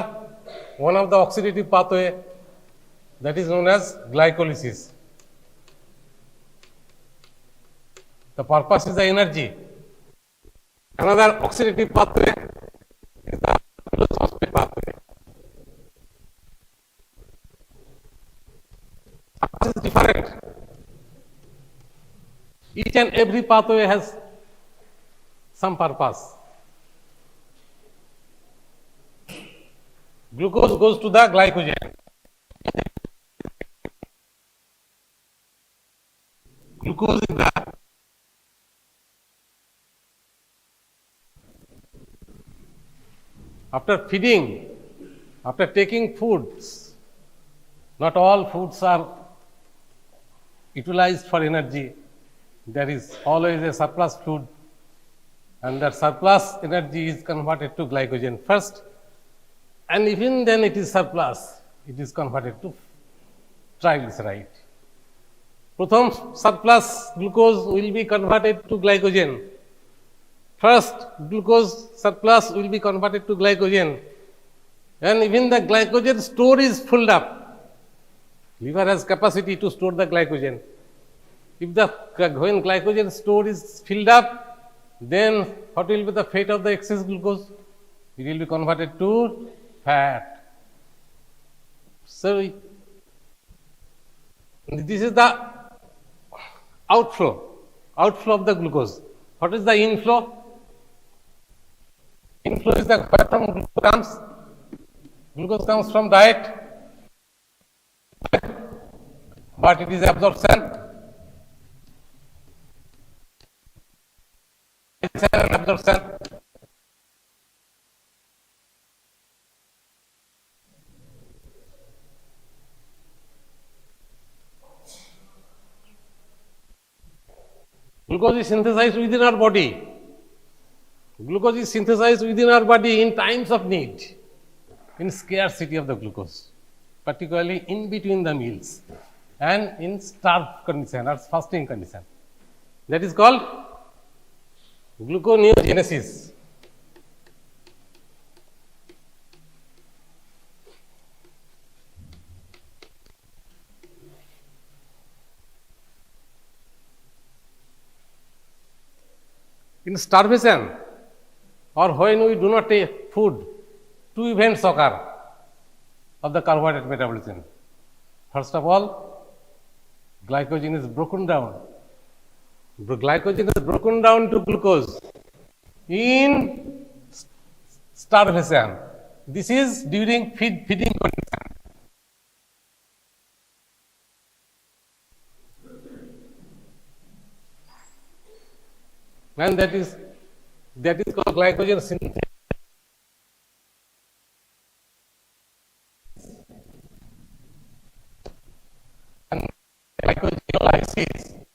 one of the oxidative pathway that is known as glycolysis. The purpose is the energy. Another oxidative pathway is the phosphate pathway. This is different. Each and every pathway has some purpose. Glucose goes to the glycogen. Glucose is the after feeding, after taking foods, not all foods are utilized for energy. There is always a surplus food, and that surplus energy is converted to glycogen first, and even then it is surplus, it is converted to triglyceride. প্রথম surplus glucose will be converted to glycogen. First, glucose surplus will be converted to glycogen, and even the glycogen store is filled up. Liver has capacity to store the glycogen. If when glycogen store is filled up, then what will be the fate of the excess glucose? It will be converted to fat. So this is the outflow of the glucose. What is the inflow? Inflow is the where from glucose comes. Glucose comes from diet, but it is absorption. And absorption. Glucose is synthesized within our body. Glucose is synthesized within our body in times of need. in scarcity of the glucose, particularly in between the meals and in starved condition or fasting condition. That is called gluconeogenesis. In starvation or when we do not take food, two events occur of the carbohydrate metabolism. First of all, glycogen is broken down. Glycogen is broken down to glucose in starvation. This is during feeding condition. And that is called glycogen synthesis. And glycogenolysis.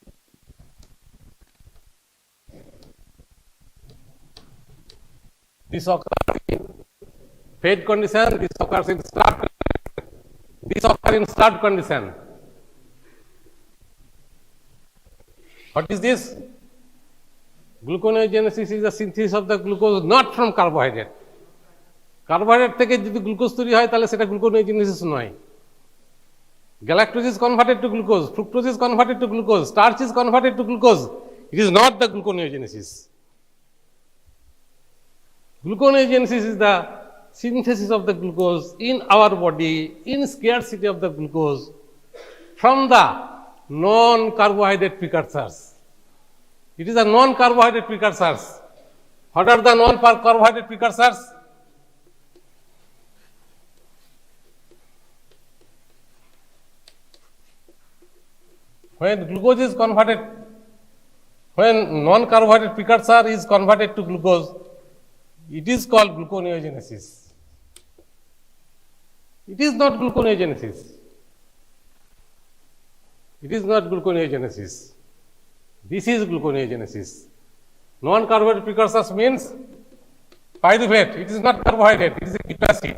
This occurs in fed condition, this occurs in starved condition. This occurs in starved condition. What is this? Gluconeogenesis is the synthesis of the glucose not from carbohydrate. Carbohydrate থেকে যদি glucose তৈরি হয় তাহলে সেটা গ্লুকোনেওজেনেসিস নয়। Galactose is converted to glucose, fructose is converted to glucose, starch is converted to glucose. It is not the gluconeogenesis. Gluconeogenesis is the synthesis of the glucose in our body in scarcity of the glucose from the non-carbohydrate precursors. It is a non-carbohydrate precursors. What are the non-carbohydrate precursors? When glucose is converted, when non-carbohydrate precursor is converted to glucose, it is called gluconeogenesis. It is not gluconeogenesis. It is not gluconeogenesis. This is gluconeogenesis. Non-carbohydrate precursors means pyruvate. It is not carbohydrate, it is a amino acid.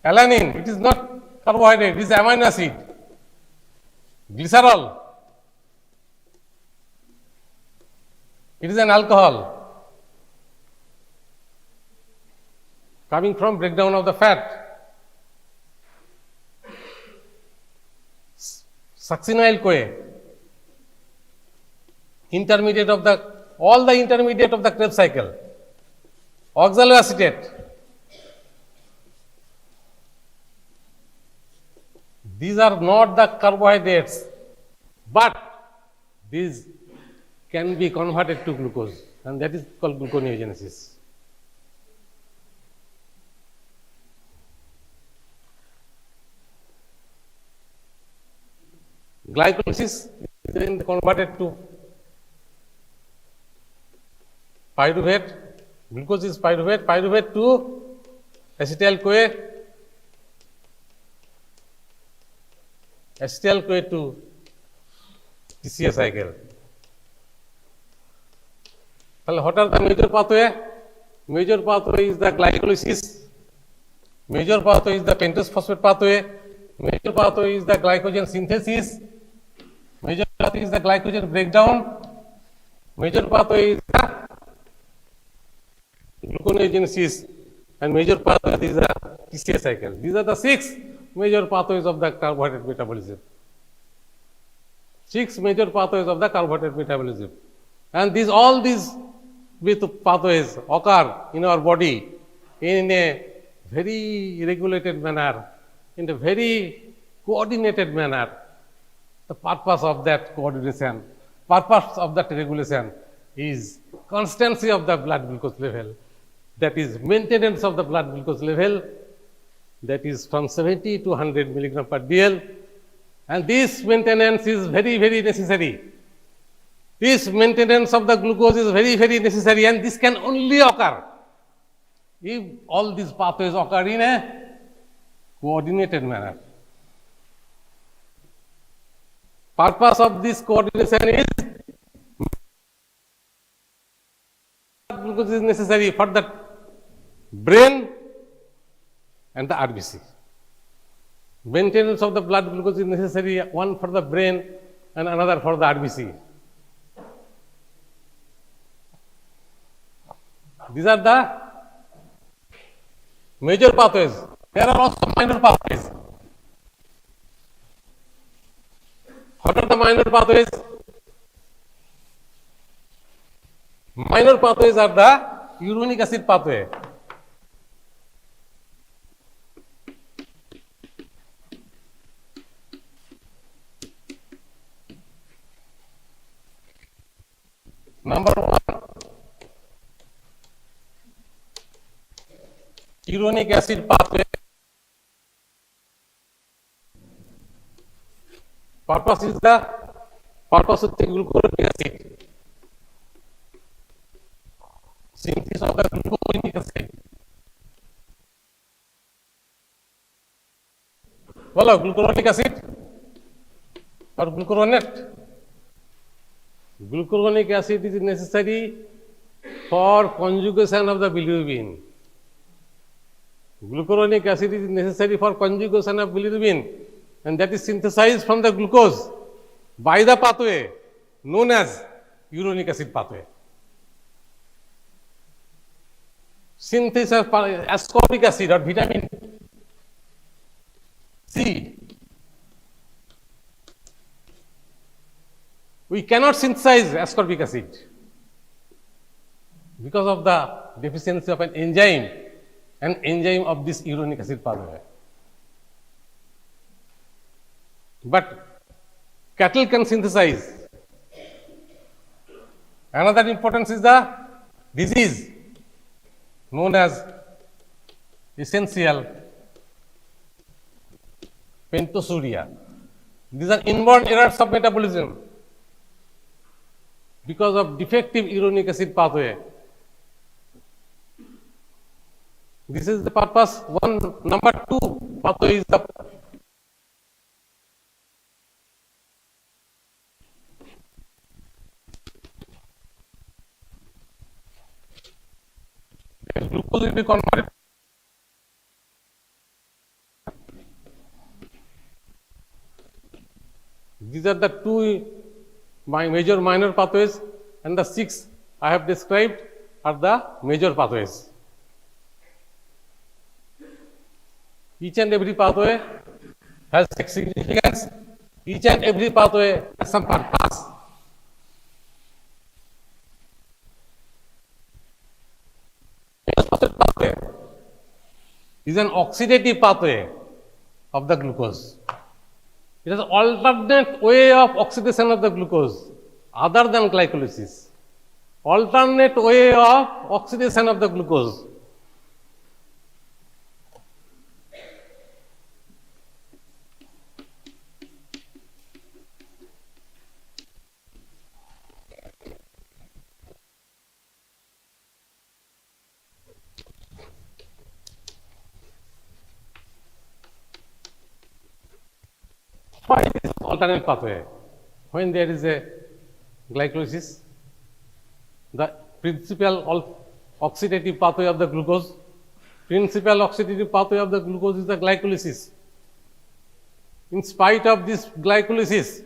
Alanine, it is not carbohydrate, it is amino acid. Glycerol, it is an alcohol coming from breakdown of the fat. Succinyl-CoA, intermediate of the all the intermediate of the Krebs cycle. Oxaloacetate, these are not the carbohydrates, but these can be converted to glucose, and that is called gluconeogenesis. Glycolysis is then converted to pyruvate. Glucose is pyruvate, pyruvate to acetyl-CoA, acetyl-CoA to TCA cycle. Well, what are the major pathway? Major pathway is the glycolysis. Major pathway is the pentose phosphate pathway. Major pathway is the glycogen synthesis. Major pathway is the glycogen breakdown. Major pathway is the gluconeogenesis, and major pathway is the TCA cycle. These are the 6 major pathways of the carbohydrate metabolism. 6 major pathways of the carbohydrate metabolism. And all these pathways occur in our body in a very regulated manner, in a very coordinated manner. The purpose of that coordination, purpose of that regulation is constancy of the blood glucose level, that is maintenance of the blood glucose level, that is from 70 to 100 milligram per dl, and this maintenance is very, very necessary. This maintenance of the glucose is very, very necessary, and this can only occur if all these pathways occur in a coordinated manner. Purpose of this coordination is glucose is necessary for the brain and the RBC. Maintenance of the blood glucose is necessary, one for the brain and another for the RBC. These are the major pathways. There are also minor pathways. What are the minor pathways? Minor pathways are the uronic acid pathway. Number one, uronic acid pathway. Purpose is the purpose of the glucuronic acid. Synthesis of the glucuronic acid. Well, glucuronic acid or glucuronate. Glucuronic acid is necessary for conjugation of the bilirubin. Glucuronic acid is necessary for conjugation of bilirubin, and that is synthesized from the glucose by the pathway known as uronic acid pathway. Synthesis of ascorbic acid or vitamin C. We cannot synthesize ascorbic acid because of the deficiency of an enzyme of this uronic acid pathway. But cattle can synthesize. Another importance is the disease known as essential pentosuria. These are inborn errors of metabolism because of defective uronic acid pathway. This is the purpose. One, number two pathway is the glucose will be converted. These are the two major minor pathways, and the 6 I have described are the major pathways. Each and every pathway has significance. Each and every pathway has some purpose. Pathway is an oxidative pathway of the glucose. It is an alternate way of oxidation of the glucose other than glycolysis. Alternate way of oxidation of the glucose. Why it is alternate pathway? When there is a glycolysis, the principal oxidative pathway of the glucose, principal oxidative pathway of the glucose is the glycolysis. In spite of this glycolysis,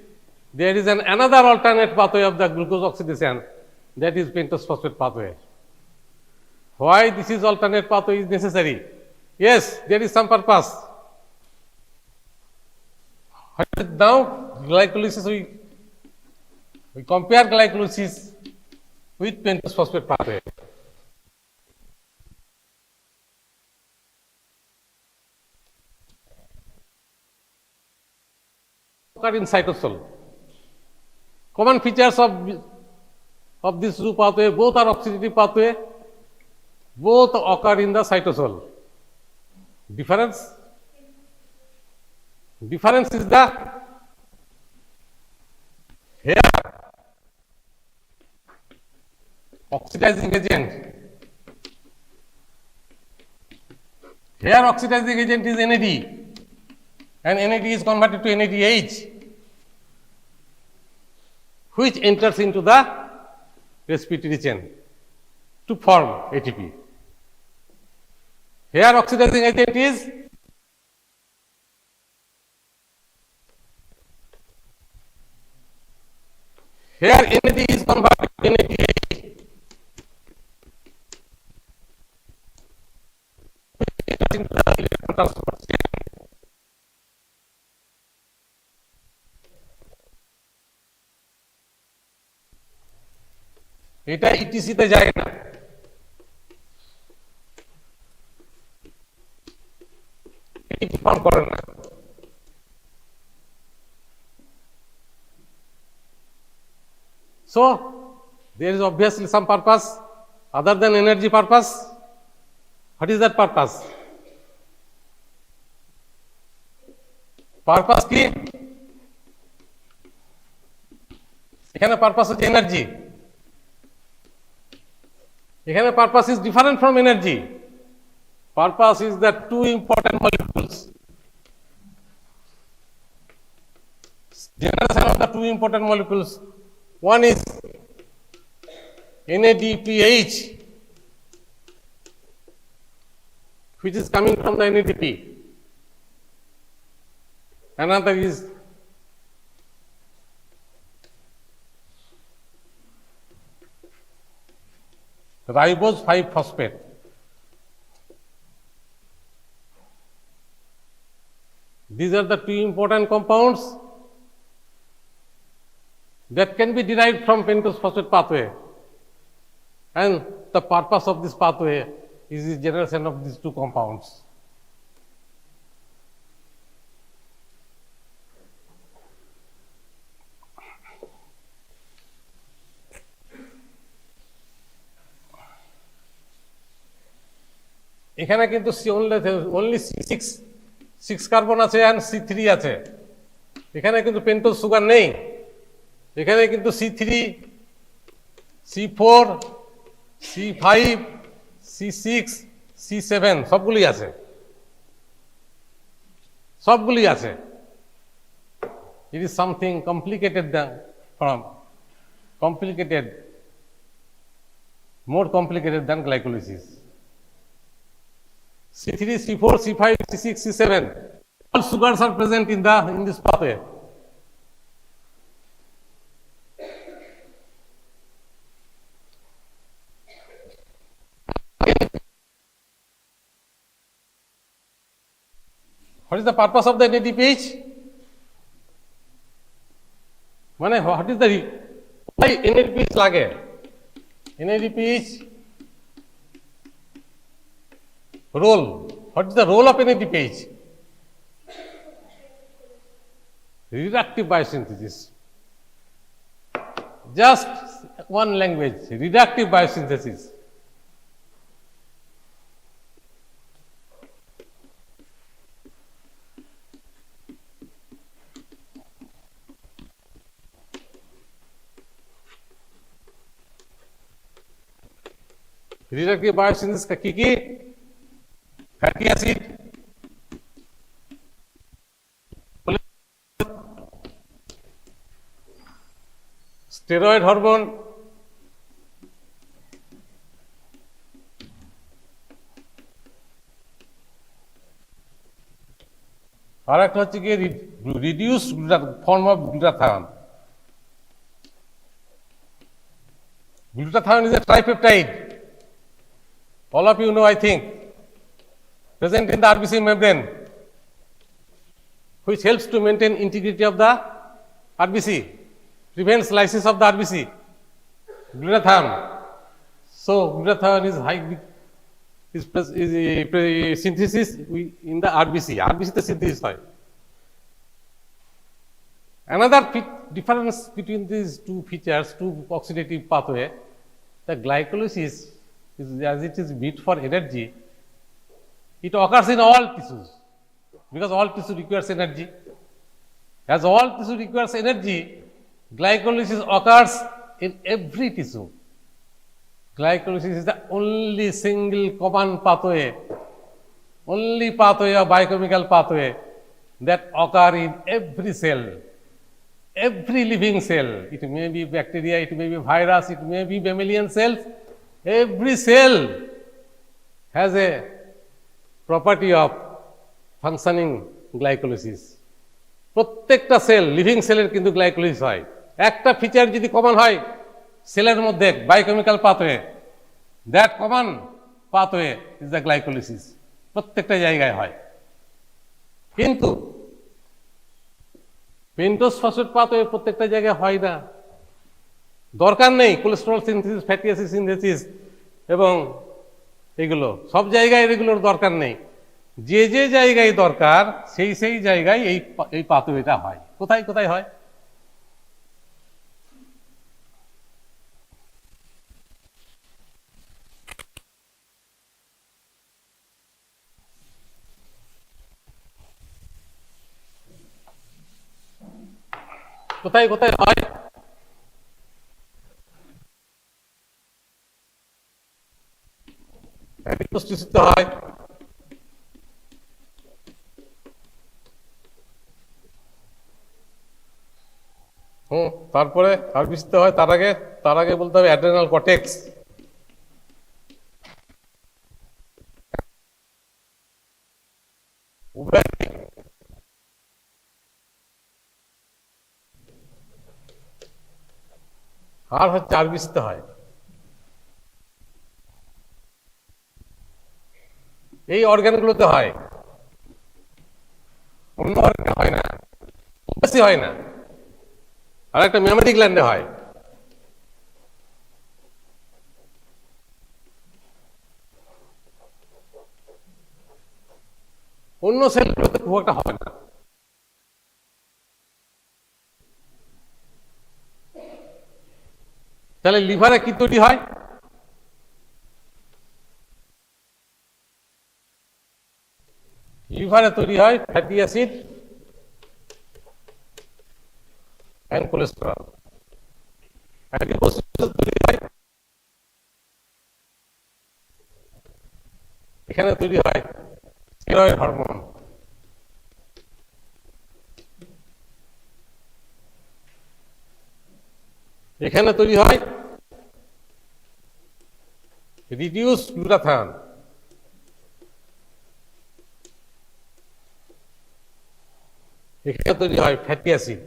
there is another alternate pathway of the glucose oxidation, that is pentose phosphate pathway. Why this is alternate pathway is necessary? Yes, there is some purpose. Now, glycolysis, we compare glycolysis with pentose phosphate pathway. Occur in cytosol. Common features of this two pathway, both are oxidative pathway, both occur in the cytosol. Difference is the here oxidizing agent. Here oxidizing agent is NAD, and NAD is converted to NADH, which enters into the respiratory chain to form ATP. Here oxidizing agent is here NAD is converted to NADH. Into the electron transport chain. এটা etc তে যায় না, এটি form করে না। So there is obviously some purpose other than energy purpose. What is that purpose? Purpose কি? এখানে purpose হচ্ছে energy. এখানে purpose is different from energy. Purpose is the two important molecules. Generation of the two important molecules. One is NADPH, which is coming from the NADP. Another is ribose 5-phosphate. These are the two important compounds that can be derived from pentose phosphate pathway, and the purpose of this pathway is the generation of these two compounds. এখানে কিন্তু only C6 carbon আছে and C3 আছে। এখানে কিন্তু pentose sugar নেই, এখানে কিন্তু C3, C4, C5, C6, C7 সবগুলি আছে, সবগুলি আছে। It is something complicated more complicated than glycolysis. C3, C4, C5, C6, C7, all sugars are present in this pathway. What is the purpose of the NADPH? মানে what is the why NADPH লাগে? NADPH role. What is the role of NADPH? Reductive biosynthesis. Just one language, reductive biosynthesis. Reductive biosynthesis का की fatty acid, steroid hormone, আর একটা হচ্ছে কি reduced form of glutathione. Glutathione is a tripeptide. All of you know, I think, present in the RBC membrane, which helps to maintain integrity of the RBC, prevents lysis of the RBC, glutathione. So glutathione is synthesis in the RBC. RBC the synthesis হয়. Another difference between these two features, two oxidative pathway, the glycolysis is, as it is meant for energy, it occurs in all tissues because all tissue requires energy. As all tissue requires energy, glycolysis occurs in every tissue. Glycolysis is the only single common pathway, only pathway or biochemical pathway that occur in every cell, every living cell. It may be bacteria, it may be virus, it may be mammalian cells. Every cell has a property of functioning glycolysis. প্রত্যেকটা sell living সেলের কিন্তু glycolysis হয়। একটা feature যদি common হয় সেলের মধ্যে biochemical pathway, that common pathway is the glycolysis. প্রত্যেকটা জায়গায় হয়, কিন্তু পেন্টোজ ফসফেট পাথওয়ে প্রত্যেকটা জায়গায় হয় না। দরকার নেই cholesterol synthesis, fatty acid synthesis এবং এগুলো সব জায়গায় এগুলোর দরকার নেই। যে যে জায়গায় দরকার সেই সেই জায়গায় এই পাথওয়েটা হয়। কোথায় কোথায় হয়? কোথায় কোথায় হয়? অ্যাডিপোস্টিসিতে হয়, তারপরে আর বিস্তার হয়। তার আগে বলতে হবে অ্যাড্রেনাল কর্টেক্স। আর হচ্ছে আর বিস্তার হয়। এই অর্গানগুলোতে হয়, অন্য অর্গানে হয় না, বেশি হয় না। আর একটা মেমোরি গ্ল্যান্ডে হয়। অন্য সেলগুলোতে খুব একটা হয় না। তাহলে লিভারে কি তৈরি হয়? লিভারে তৈরি হয় ফ্যাটি অ্যাসিড এন্ড কোলেস্টেরল। এখানে তৈরি হয় স্টেরয়েড হরমোন। এখানে তৈরি হয় রিডিউস গ্লুটাথায়ন। এখানে তৈরি হয় fatty acid.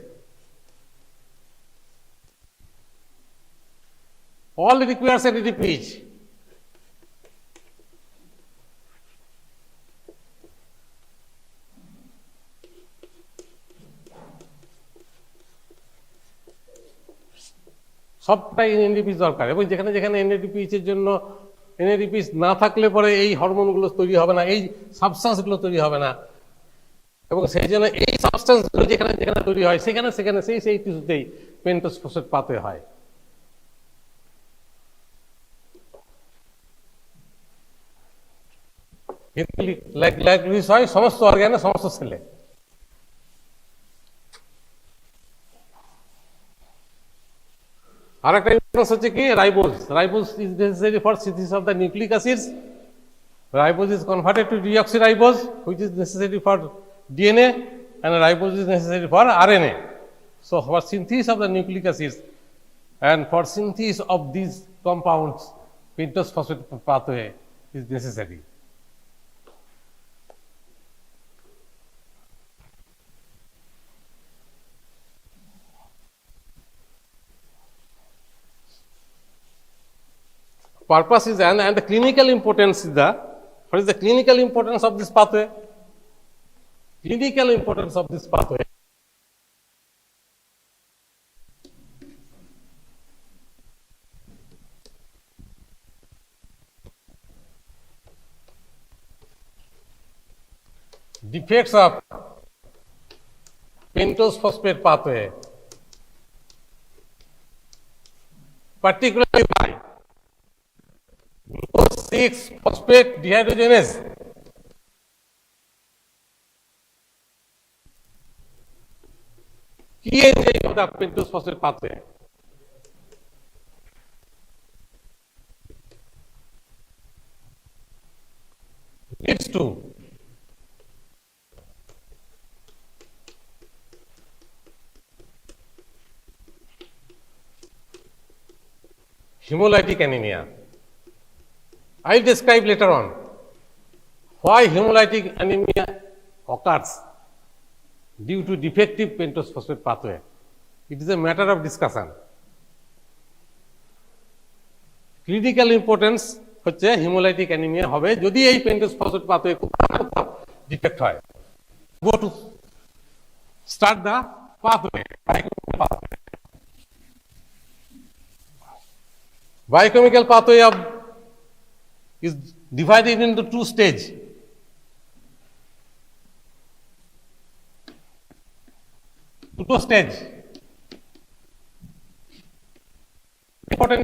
All requires an ADPH. সবটাই এনএডিপিএস দরকার, এবং যেখানে যেখানে এনএডিপিএস এর জন্য এনএডিপিএস না থাকলে পরে এই হরমোনগুলো তৈরি হবে না, এই সাবস্টেন্সগুলো তৈরি হবে না, এবং সেই জন্য এই সাবস্টেন্সগুলো যেখানে যেখানে তৈরি হয় সেখানে সেখানে সেই সেই টিস্যুতেই পেন্টোজ ফসফেট পাথওয়ে হয়। গ্লাইকোলিসিস হয় সমস্ত অর্গানে, সমস্ত সেলে। আর একটা ইম্পর্টেন্স হচ্ছে কি ribose. Ribose is necessary for synthesis of the nucleic acids. Ribose is converted to deoxyribose, which is necessary for DNA, and ribose is necessary for RNA. So for synthesis of the nucleic acids and for synthesis of these compounds, pentose phosphate pathway is necessary. Purpose is and the clinical importance is what is the clinical importance of this pathway? Clinical importance of this pathway. Defects of pentose phosphate pathway, particularly by glucose 6 phosphate dehydrogenase, key enzyme of the pentose phosphate pathway. Leads to hemolytic anemia. I will describe later on Why hemolytic anemia occurs due to defective pentose phosphate pathway? It is a matter of discussion. Clinical importance হচ্ছে hemolytic anemia হবে যদি এই pentose phosphate pathway defect হয়. Go to start the pathway. Biochemical pathway is divided into two stages. Two stage. Important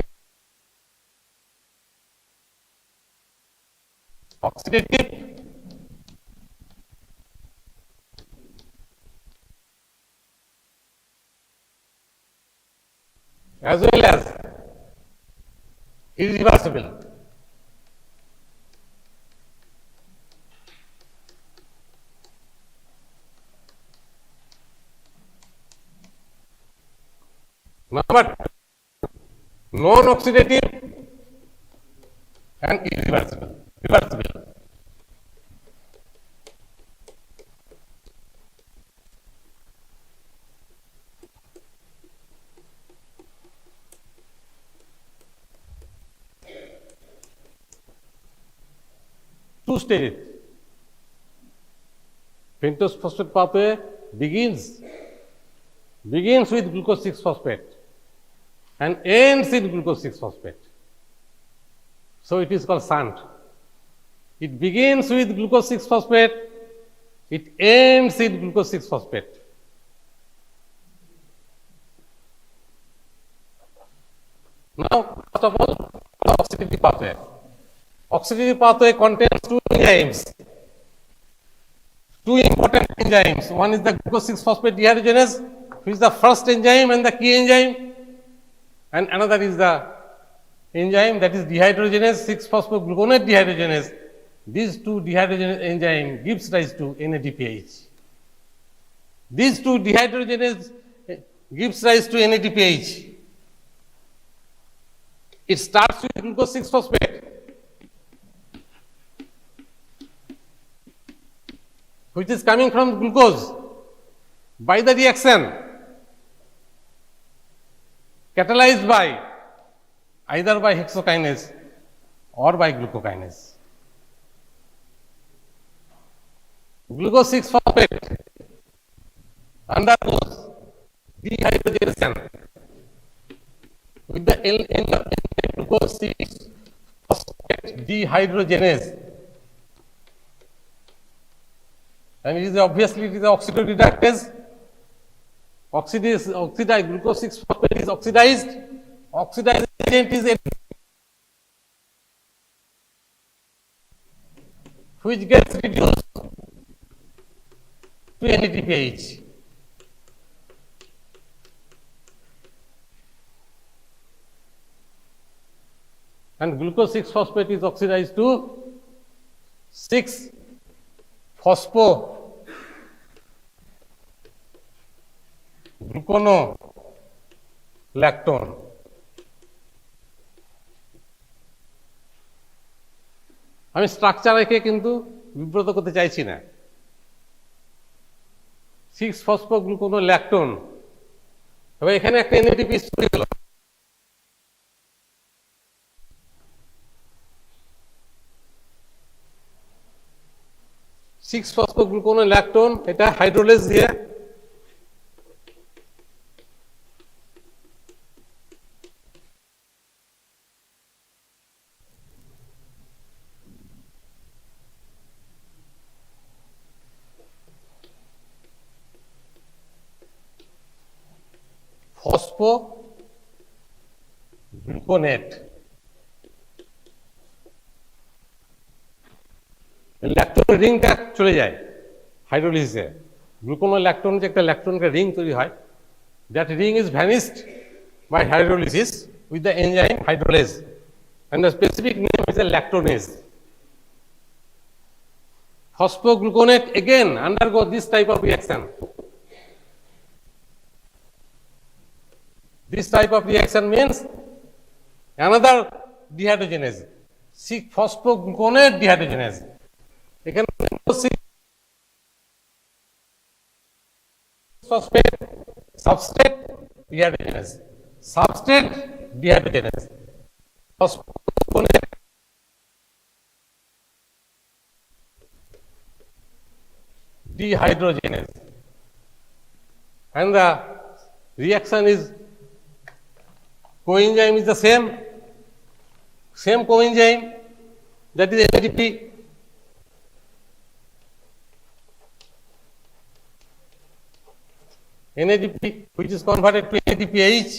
oxidative as well as irreversible. Number non-oxidative and irreversible. Reversible. Two stages. Pentose phosphate pathway begins with glucose 6-phosphate and ends in glucose 6-phosphate. So it is called shunt. It begins with glucose 6-phosphate, it ends in glucose 6-phosphate. Now, first of all, oxidative pathway. Oxidative pathway contains two enzymes, two important enzymes. One is the glucose 6-phosphate dehydrogenase, which is the first enzyme and the key enzyme, and another is the enzyme that is dehydrogenase 6-phosphogluconate dehydrogenase. These two dehydrogenase enzyme gives rise to NADPH. These two dehydrogenase gives rise to NADPH. It starts with glucose 6-phosphate, which is coming from glucose by the reaction catalyzed by either by hexokinase or by glucokinase. Glucose 6-phosphate undergoes dehydrogenation with the glucose 6-phosphate dehydrogenase, and it is obviously it is the oxidoreductase. Oxidized glucose 6-phosphate is oxidized. Oxidized agent is which gets reduced to NADPH. And glucose 6-phosphate is oxidized to 6-phosphogluconolactone. আমি structure রেখে কিন্তু বিব্রত করতে চাইছি না। 6-phosphogluconolactone, তবে এখানে একটা এনএডিপি তৈরি হলো। সিক্স-ফসফোগ্লুকোনোল্যাকটোন এটা হাইড্রোলেজ দিয়ে ফসফোগ্লুকোনেট ল্যাকটোন রিংটা চলে যায় হাইড্রোলিসিসে। গ্লুকোনোল্যাকটোন যে একটা ল্যাকটোনের রিং তৈরি হয়, that ring is vanished by hydrolysis with the enzyme hydrolase, and the specific name is a lactonase. Phosphogluconate again undergo this type of reaction. This type of reaction means another dehydrogenase, 6-phosphogluconate dehydrogenase. এখানে phosphate substrate dehydrogenase, substrate dehydrogenase, phosphonate dehydrogenase, and the reaction is coenzyme is the same coenzyme, that is NADP. NADP, which is converted to NADPH.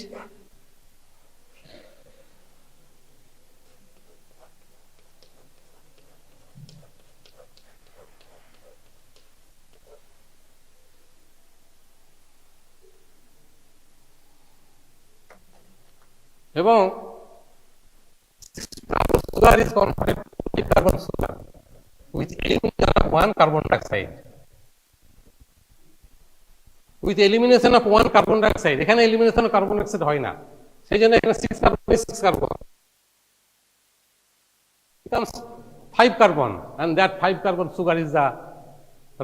এবং sugar is converted to carbon sugar with elimination of one carbon dioxide. With elimination of one carbon dioxide, এখানে elimination of carbon dioxide হয় না, সেই জন্য এখানে 6 carbon becomes 5 carbon, and that 5 carbon sugar is the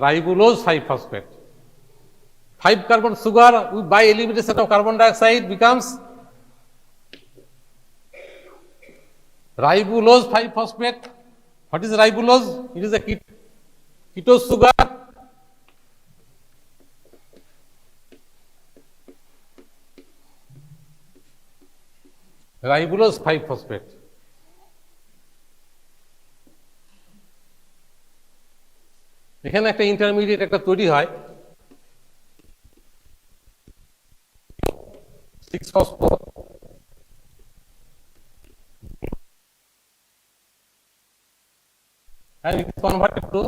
ribulose 5-phosphate. 5 carbon sugar by elimination of carbon dioxide becomes ribulose 5-phosphate. What is ribulose? It is a ketose sugar. Ribulose 5-phosphate. এখানে একটা intermediate একটা তৈরি হয় 6-phospho, and it is converted to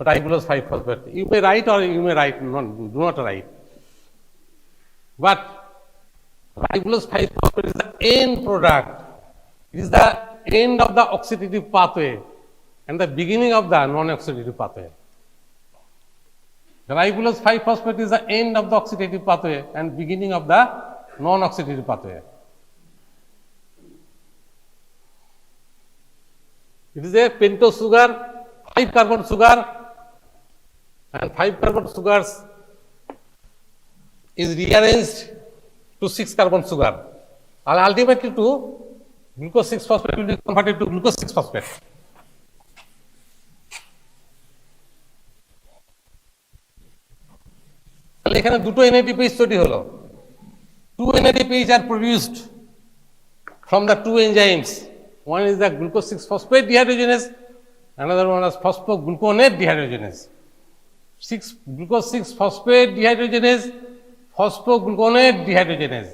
ribulose 5-phosphate. You may write or you may write, do not write. But ribulose 5-phosphate is the end product. It is the end of the oxidative pathway and the beginning of the non-oxidative pathway. The ribulose 5-phosphate is the end of the oxidative pathway and beginning of the non-oxidative pathway. It is a pentose sugar, 5 carbon sugar, and 5 carbon sugars is rearranged to 6 carbon sugar, and ultimately to glucose 6-phosphate will be converted to glucose 6-phosphate. তাহলে এখানে দুটো NADPH তৈরি হলো. 2 NADPH are produced from the 2 enzymes. One is the glucose 6-phosphate dehydrogenase, another one is phosphogluconate dehydrogenase. Glucose 6-phosphate dehydrogenase, phosphogluconate dehydrogenase.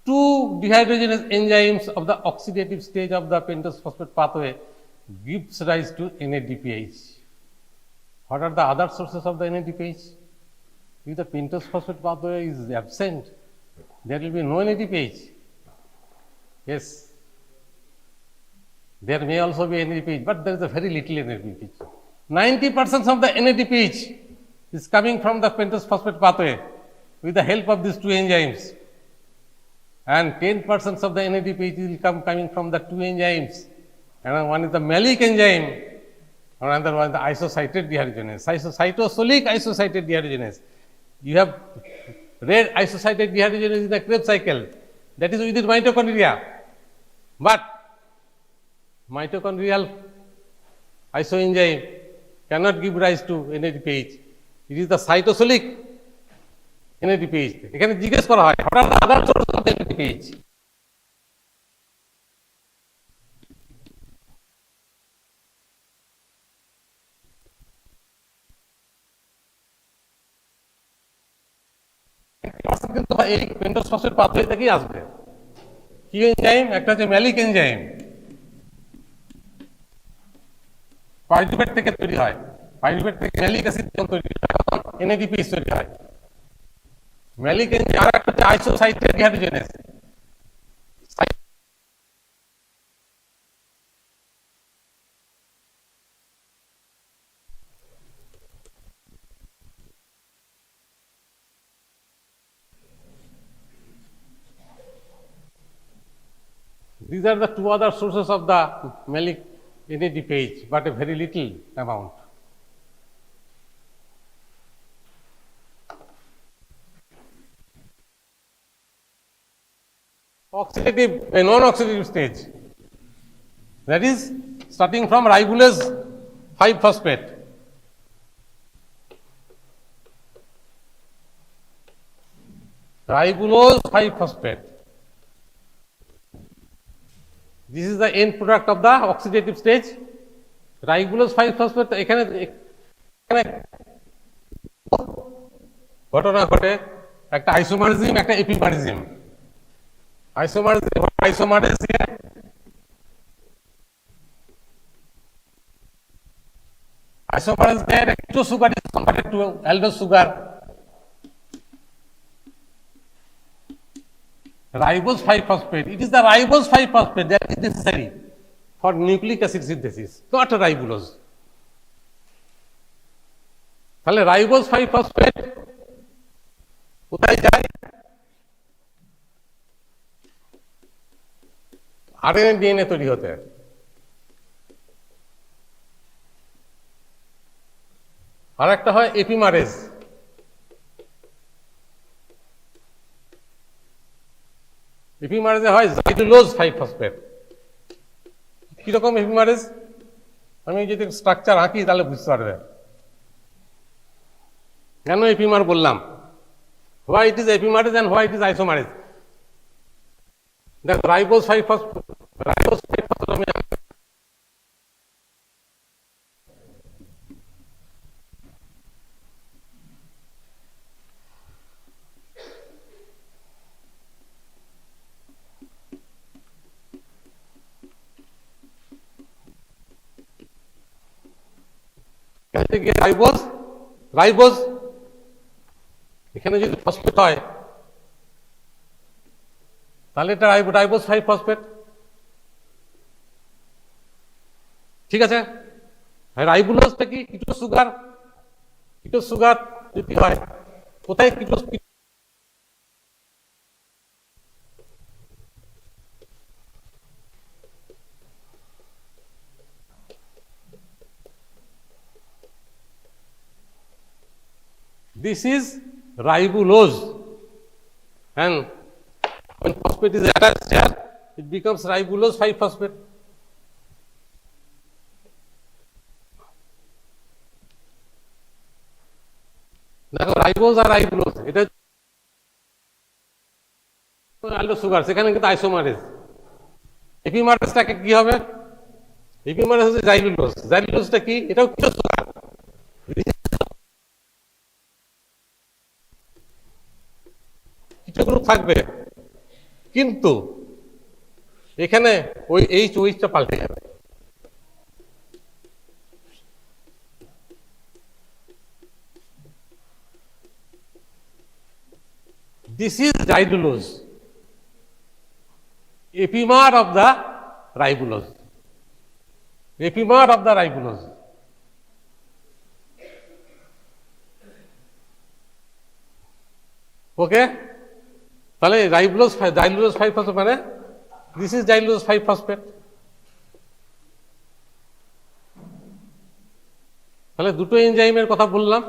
2 dehydrogenase enzymes of the oxidative stage of the pentose phosphate pathway gives rise to NADPH. What are the other sources of the NADPH? If the pentose phosphate pathway is absent, there will be no NADPH. Yes, there may also be NADPH, but there is a very little NADPH. 90% of the NADPH is coming from the pentose phosphate pathway with the help of these 2 enzymes, and 10% of the NADPH will come coming from the 2 enzymes, and one is the malic enzyme, another one is the isocitrate dehydrogenase, cytosolic isocitrate dehydrogenase. You have read isocitrate dehydrogenase in the Krebs cycle, that is within mitochondria, but mitochondrial isoenzyme cannot give rise to NADPH. It is the cytosolic NADPH. এখানে জিজ্ঞেস করা হয়, what are the other sources of NADPH? কিন্তু এই pentose phosphate pathway থেকেই আসবে। কি enzyme? একটা হচ্ছে ম্যালিক এনজাইম, পাইরুভেট থেকে তৈরি হয়, পাইরুভেট থেকে ম্যালিক অ্যাসিড তৈরি হয়, NADPH তৈরি হয়। ম্যালিক এনজাইম আর একটা হচ্ছে আইসোসাইট্রেট dehydrogenase. These are the 2 other sources of the malic NADPH, but a very little amount. Oxidative, a non-oxidative stage, that is starting from ribulose 5-phosphate. Ribulose 5-phosphate. This is the end product of the oxidative stage. Ribulose 5-phosphate এখানে ঘটনা ঘটে একটা isomerism একটা এপিমারিজম isomerase here. Isomerase there, keto sugar is converted to aldose sugar. Ribose 5-phosphate. It is the ribose 5-phosphate that is necessary for nucleic acid synthesis, not ribulose. তাহলে ribose 5-phosphate কোথায় যায়? RNA DNA তৈরি হতে। আর একটা হয় এপিমারেজ। এপিমারেজে হয় জাইলুলোজ 5-ফসফেট। কিরকম এপিমারেজ? আমি যদি স্ট্রাকচার আঁকি তাহলে বুঝতে পারবে। কেন এপিমার বললাম? Why it is epimerase and why it is isomerase. দেখো রাইবোজ 5-ফসফেট, রাইবোজ 5-ফসফেট আমি রাইবোজ রাইবোজ এখানে যদি ফসফেট হয় তাহলে এটা রাইবোজ 5-ফসফেট। ঠিক আছে, রাইবোজটা কি? কিটো সুগার। কিটো সুগার যদি হয় কোথায় কিটো? This is ribulose, and when phosphate is attached here, it becomes ribulose 5-phosphate. দেখো রাইবোজ আর রাইবুলোজ এটা aldose সুগার, সেখানে কিন্তু আইসোমারেজ। এপিমারেজটাকে কি হবে? এপিমারেজ হচ্ছে জাইলুলোজ। জাইলুলোজটা কি? এটাও কিটো সুগার। গ্রুপ থাকবে কিন্তু এখানে ওই এইচটা পাল্টে যাবে। This is xylulose, epimer of the ribulose, epimer of the ribulose. Okay, তাহলে জাইলুলোজ 5-ফসফেট মানে দিস ইজ জাইলুলোজ 5-ফসফেট। তাহলে দুটো এনজাইমের কথা বললাম,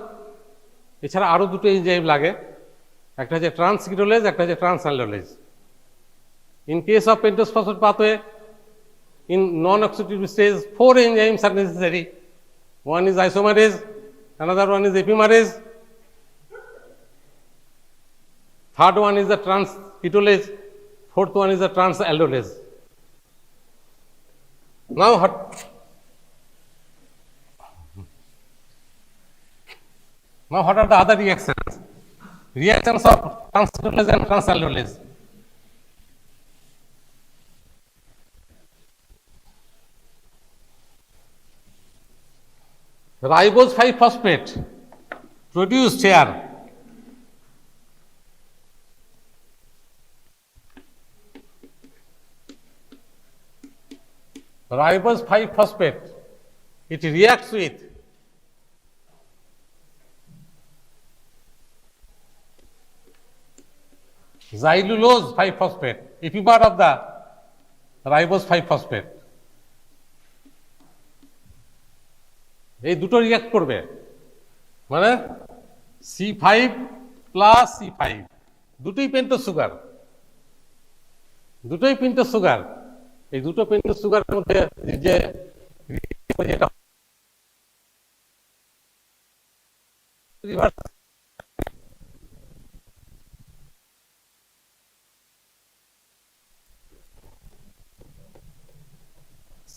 এছাড়া আরো দুটো এনজাইম লাগে, একটা হচ্ছে ট্রান্সকিটোলেজ, একটা হচ্ছে transaldolase. In case of pentose phosphate pathway in non-oxidative stage 4 enzymes are necessary. One is isomerase, another one is epimerase, third one is the transketolase, fourth one is the transaldolase. Now what are the other reactions? Reactions of transketolase and transaldolase. Ribose 5-phosphate produced here ribose 5-phosphate, it reacts with xylulose 5-phosphate, epimer of the ribose 5-phosphate. এই দুটো react করবে, মানে C5 plus C5 দুটোই pentose sugar, দুটোই pentose sugar. এই দুটো pentose সুগারের মধ্যে যে যেটা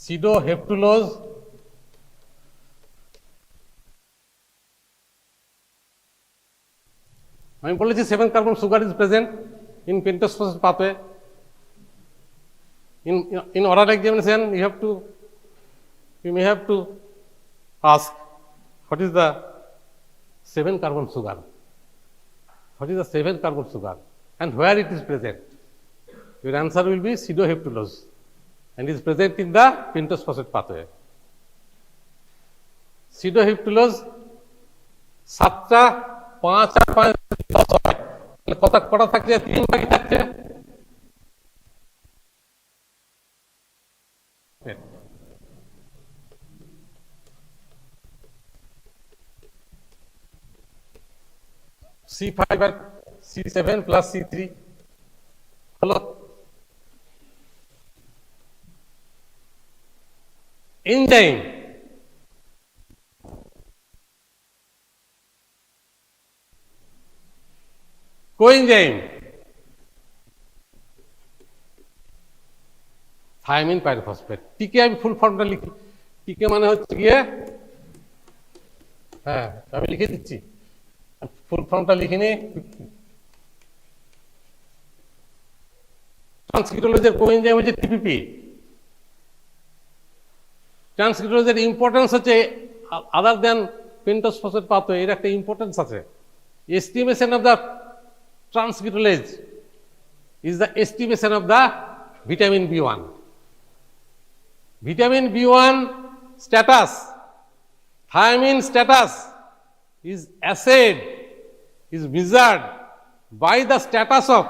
pseudoheptulose আমি বলেছি 7 carbon sugar is present in pentose phosphate pathway. In oral examination you may have to ask what is the 7 carbon sugar, what is the 7 carbon sugar and where it is present. Your answer will be pseudoheptulose and is present in the pentose phosphate pathway. Pseudoheptulose 7টা 5 আর 5 10 হয়, কটা থাকছে? 3 ভাগই থাকছে। C5 আর C7 plus C3 হলো enzyme. Coenzyme thymine pyrophosphate. টিকে আমি ফুল ফর্মটা লিখি। টিকে মানে হচ্ছে গিয়ে, হ্যাঁ আমি লিখে দিচ্ছি, ফুল ফর্মটা লিখিনি। ট্রান্সক্রিপ্টোলেজের কোএনজাইম হচ্ছে টিপিপি। ট্রান্সক্রিপ্টোলেজের ইম্পর্টেন্স হচ্ছে other than pentose phosphate pathway, এর একটা ইম্পর্টেন্স আছে। Estimation of the transketolase is the estimation of the vitamin B1. Vitamin B1 status, thiamine status is assayed, is measured by the status of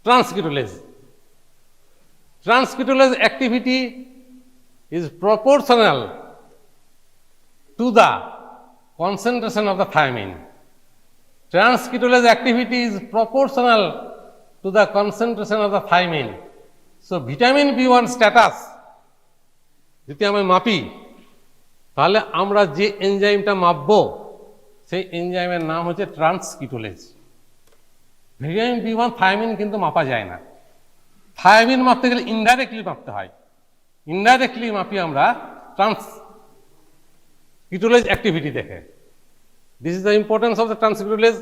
transcriptolase. Transcriptolase activity is proportional to the concentration of the thiamine. Transcriptolase activity is proportional to the concentration of the thiamine. So vitamin B1 status যদি আমি মাপি, তাহলে আমরা যে এনজাইমটা মাপবো সেই এনজাইমের নাম হচ্ছে ট্রান্সক্রিপ্টোলেজ। Vitamin B1 thymine কিন্তু মাপা যায় না। থায়ামিন মাপতে গেলে ইনডাইরেক্টলি মাপতে হয়। ইনডাইরেক্টলি মাপি আমরা ট্রান্সক্রিপ্টোলেজ অ্যাক্টিভিটি দেখে। This is the importance of the transketolase.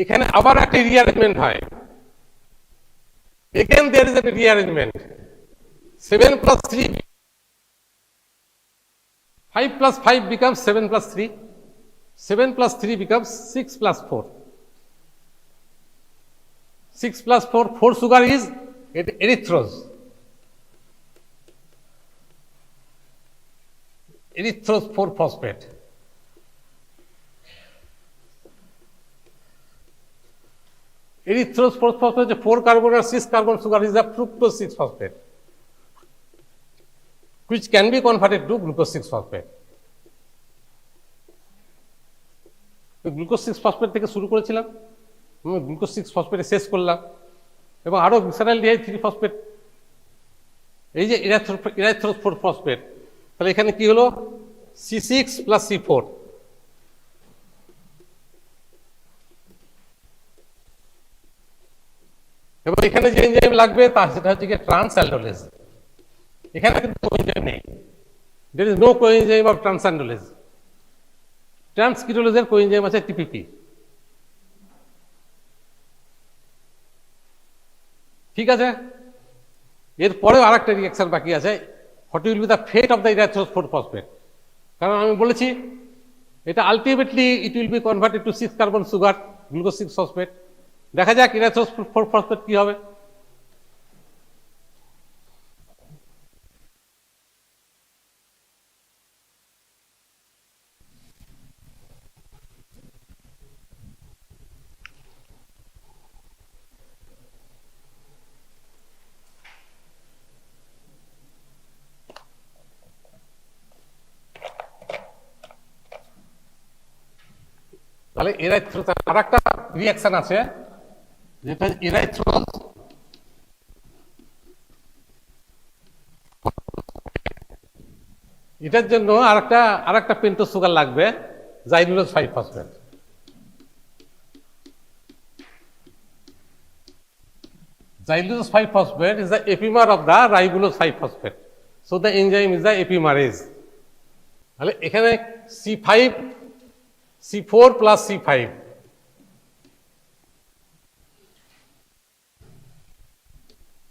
এখানে আবার একটা রিঅ্যারেঞ্জমেন্ট হয়। Again there is a rearrangement. 7 plus 3, 5 plus 5 becomes 7 plus 3. 7 plus 3 becomes 6 plus 4. 6 plus 4, 4 sugar is erythrose. Erythrose 4 phosphate. Erythrose 4 phosphate is 4 carbon or 6 carbon sugar is the fructose 6 phosphate, which can be converted to glucose 6 phosphate. Glucose 6 phosphate থেকে শুরু করেছিলাম, glucose 6 ফসফেটে শেষ করলাম, এবং আরো glyceraldehyde 3 phosphate, এই যে ইরাইথ্রোজ 4 phosphate, তাহলে এখানে কি হলো? C6 plus C4। এবং এখানে যে এনজাইম লাগবে সেটা হচ্ছে কি ট্রান্সঅ্যালডোলেজ। এখানে কিন্তু কোএনজাইম নেই। There is no coenzyme of transaldolase. ট্রান্সক্রিপ্টোলেজের কোএনজাইম আছে টিপিপি। ঠিক আছে, এরপরেও আরেকটা রিঅ্যাকশন বাকি আছে। What will be the fate of the erythrose 4 phosphate? কারণ আমি বলেছি এটা ultimately it will be converted to 6 carbon sugar, glucose 6 phosphate. দেখা যাক ইরাইথ্রোজ 4 ফসফেট কি হবে। তাহলে এরাইথ্রোজ আর একটা রিয়াকশন আছে যেটা এরাইথ্রোজ এটার জন্য আরেকটা পেন্টোজ সুগার লাগবে, জাইলুলোজ 5 phosphate. Xylulose 5-phosphate is the epimer of the ribulose 5-phosphate. So the enzyme is the epimerase. তাহলে এখানে C5 C4 plus C5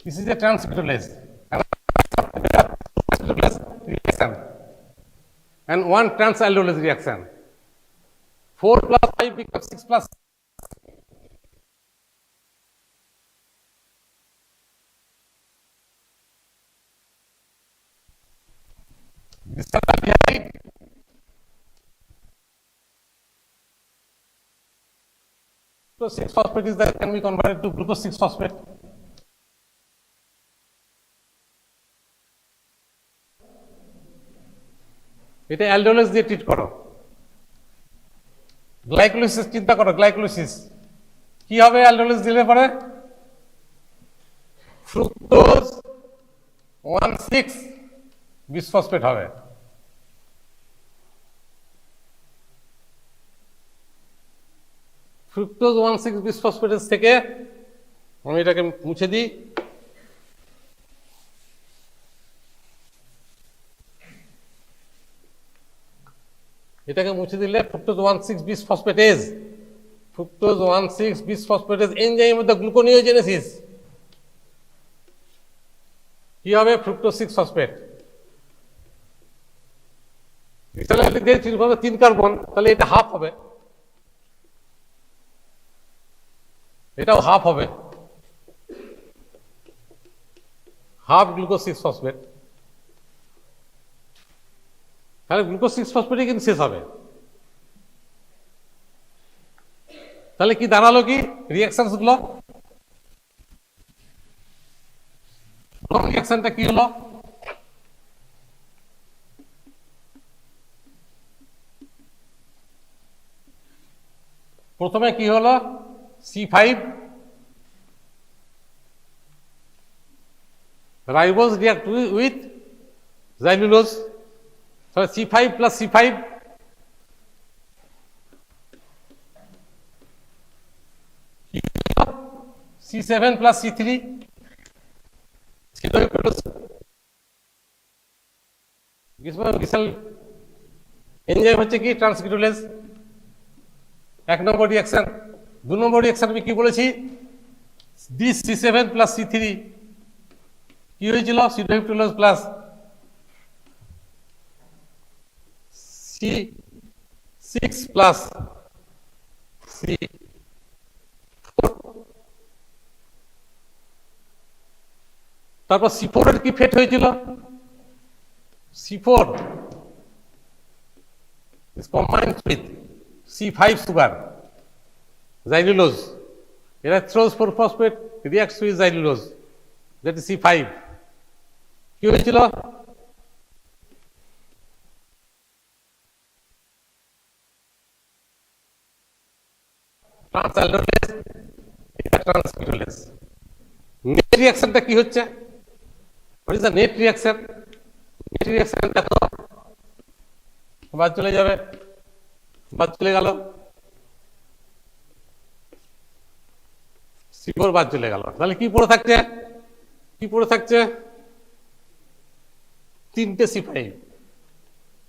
this is a transcriptase reaction and one transallolase reaction. 4 plus 5 becomes 6 plus this is aldehyde. So 6-phosphate is that can be converted to glucose 6-phosphate. এটা অ্যালডোলেস দিয়ে treat করো। Glycolysis চিন্তা করো, glycolysis কি হবে aldolase দিলে পরে? Fructose 1,6 bisphosphate হবে। ফ্রুক্টোজ 1,6 বিসফসফেটেজ থেকে আমি এটাকে মুছে দিই। এটাকে মুছে দিলে fructose 1,6 bisphosphatase, fructose 1,6 bisphosphatase enzyme of the gluconeogenesis কি হবে? Fructose 6 phosphate. তিন কার্বন, তাহলে এটা হাফ হবে, এটাও হাফ হবে, হাফ গ্লুকোজ 6 ফসফেট। তাহলে গ্লুকোজ 6 ফসফেটই কিন্তু শেষ হবে। তাহলে কি দাঁড়ালো? কি রিয়াকশন গুলো, রিয়াকশনটা কি হলো? প্রথমে কি হলো? C5 রাইবোজ রিয়াক্ট উইথ জাইলুলোজ, তাহলে C5 plus C5 C7 plus C3 enzyme হচ্ছে কি? ট্রান্সক্রিপ্টোলেজ। 1 নম্বর রিয়াকশন। 2 নম্বর রিয়াকশন আমি কি বলেছি? দিস C7 প্লাস C3 কি হয়েছিল? সিডোহিপ্টোলেজ প্লাস C6 প্লাস C4। তারপর C4 এর কি ফেট হয়েছিল? C4 is combined with C5 sugar, xylulose. Erythrose 4-phosphate reacts with xylulose, that is C5. কি হয়েছিল? ট্রান্সঅ্যালডোলেজ, এটা ট্রান্সকিটোলেজ। নেট রিঅ্যাকশনটা কি হচ্ছে? What is the net reaction? Net reaction দেখো, বাদ চলে যাবে, বাদ চলে গেল, C4 বাদ চলে গেল। তাহলে কি পড়ে থাকছে? কি পড়ে থাকছে? 3টে C5,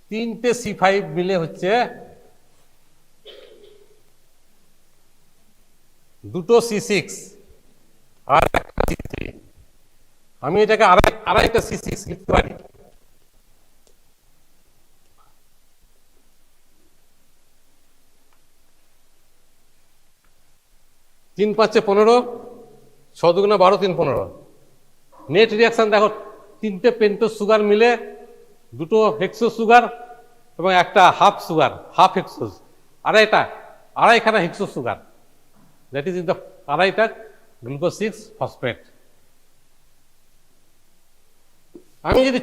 3টে C5 মিলে হচ্ছে 2টো C6 আর একটা C3। আমি এটাকে আড়াইটা C6 লিখতে পারি। তিন 5 15, 6 2 12, 3 15। নেট রিয়াকশন দেখো, 3টে পেন্টোজ সুগার মিলে 2টো হেক্সোজ সুগার এবং একটা হাফ সুগার, হাফ হেক্সোজ, আড়াইখানা hexose sugar, that is in the আড়াইটা গ্লুকোজ 6 ফসফেট। আমি যদি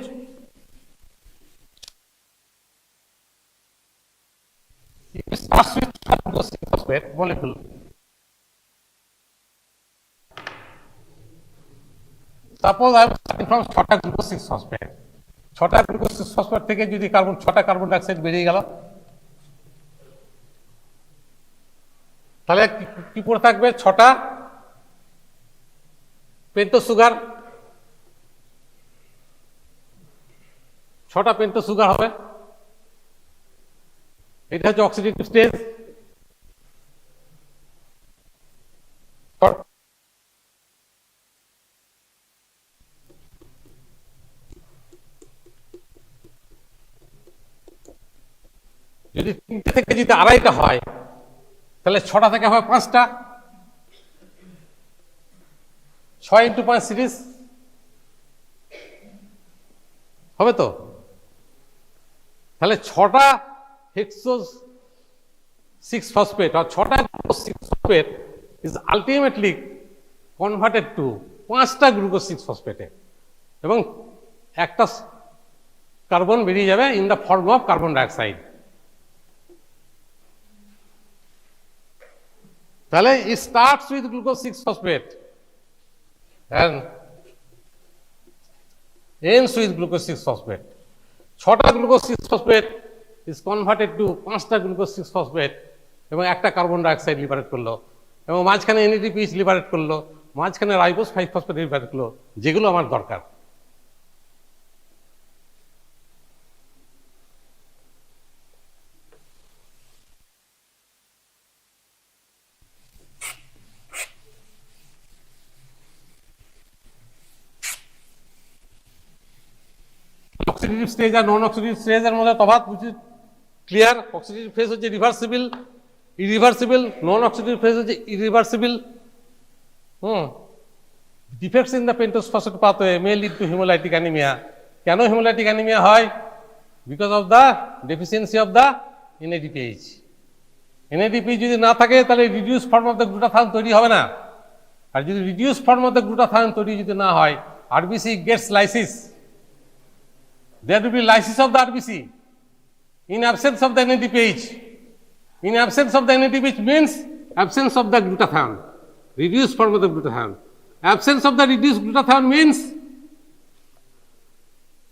it starts with glucose 6-phosphate molecule. Suppose I am starting from 6টা glucose 6-phosphate. 6টা glucose 6-phosphate থেকে যদি 6টা কার্বন ডাইঅক্সাইড বেরিয়ে গেল, তাহলে কি পড়ে থাকবে? 6টা পেন্টোজ সুগার, 6টা পেন্টোজ সুগার হবে। এটা হচ্ছে অক্সিডেটিভ স্টেজ। যদি 3টে থেকে যদি 2.5টা হয়, তাহলে 6টা থেকে হয় 5টা, 6 × 5 সিরিজ হবে তো। তাহলে 6টা হেক্সোজ 6-phosphate or 6টা 6-phosphate is ultimately converted to 5টা glucose 6-phosphate, এবং একটা কার্বন বেরিয়ে যাবে in the form of carbon dioxide. তাহলে it starts with glucose 6-phosphate and ends with glucose 6-phosphate. 6টা glucose 6-phosphate is converted to 5টা glucose 6-phosphate, এবং একটা কার্বন ডাইঅক্সাইড লিবারেট করলো, এবং মাঝখানে NADPH লিবারেট করলো, মাঝখানে রাইবোজ 5-phosphate লিবারেট করলো, যেগুলো আমার দরকার। অক্সিডেটিভ স্টেজ আর নন অক্সিডেটিভ স্টেজের মধ্যে তফাৎ বুঝি ক্লিয়ার? অক্সিডেটিভ ফেজ হচ্ছে রিভার্সিবল, ইরিভার্সিবল, নন অক্সিডেটিভ ফেজ হচ্ছে irreversible. Defects in the pentose phosphate pathway may lead to haemolytic anaemia. কেন হেমোলাইটিক অ্যানিমিয়া হয়? Because of the deficiency of the NADPH। NADPH যদি না থাকে তাহলে reduce form of the glutathione তৈরি হবে না, আর যদি reduce form of the glutathione তৈরি যদি না হয়, RBC gets lysis. There will be lysis of the RBC in absence of the NADPH. In absence of the NADPH means absence of the glutathione, reduced form of the glutathione. Absence of the reduced glutathione means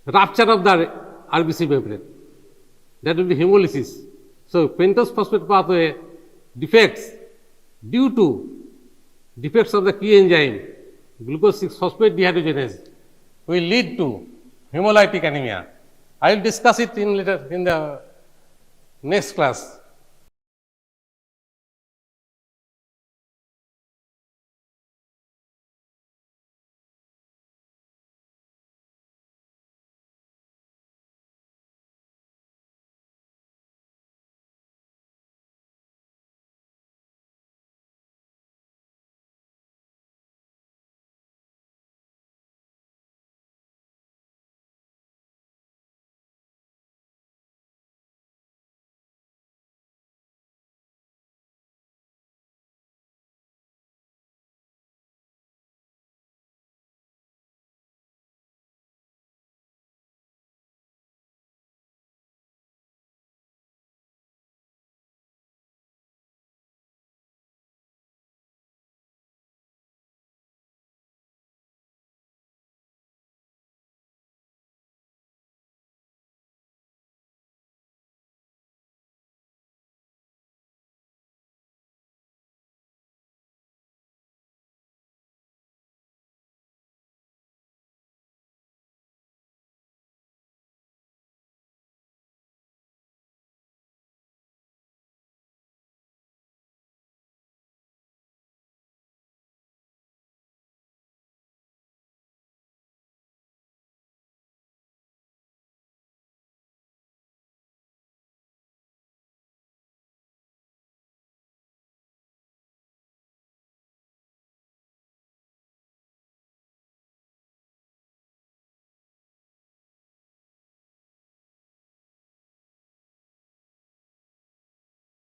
rupture of the RBC membrane. That will be hemolysis. So pentose phosphate pathway defects due to defects of the key enzyme glucose 6-phosphate dehydrogenase will lead to hemolytic anemia. I will discuss it in the next class.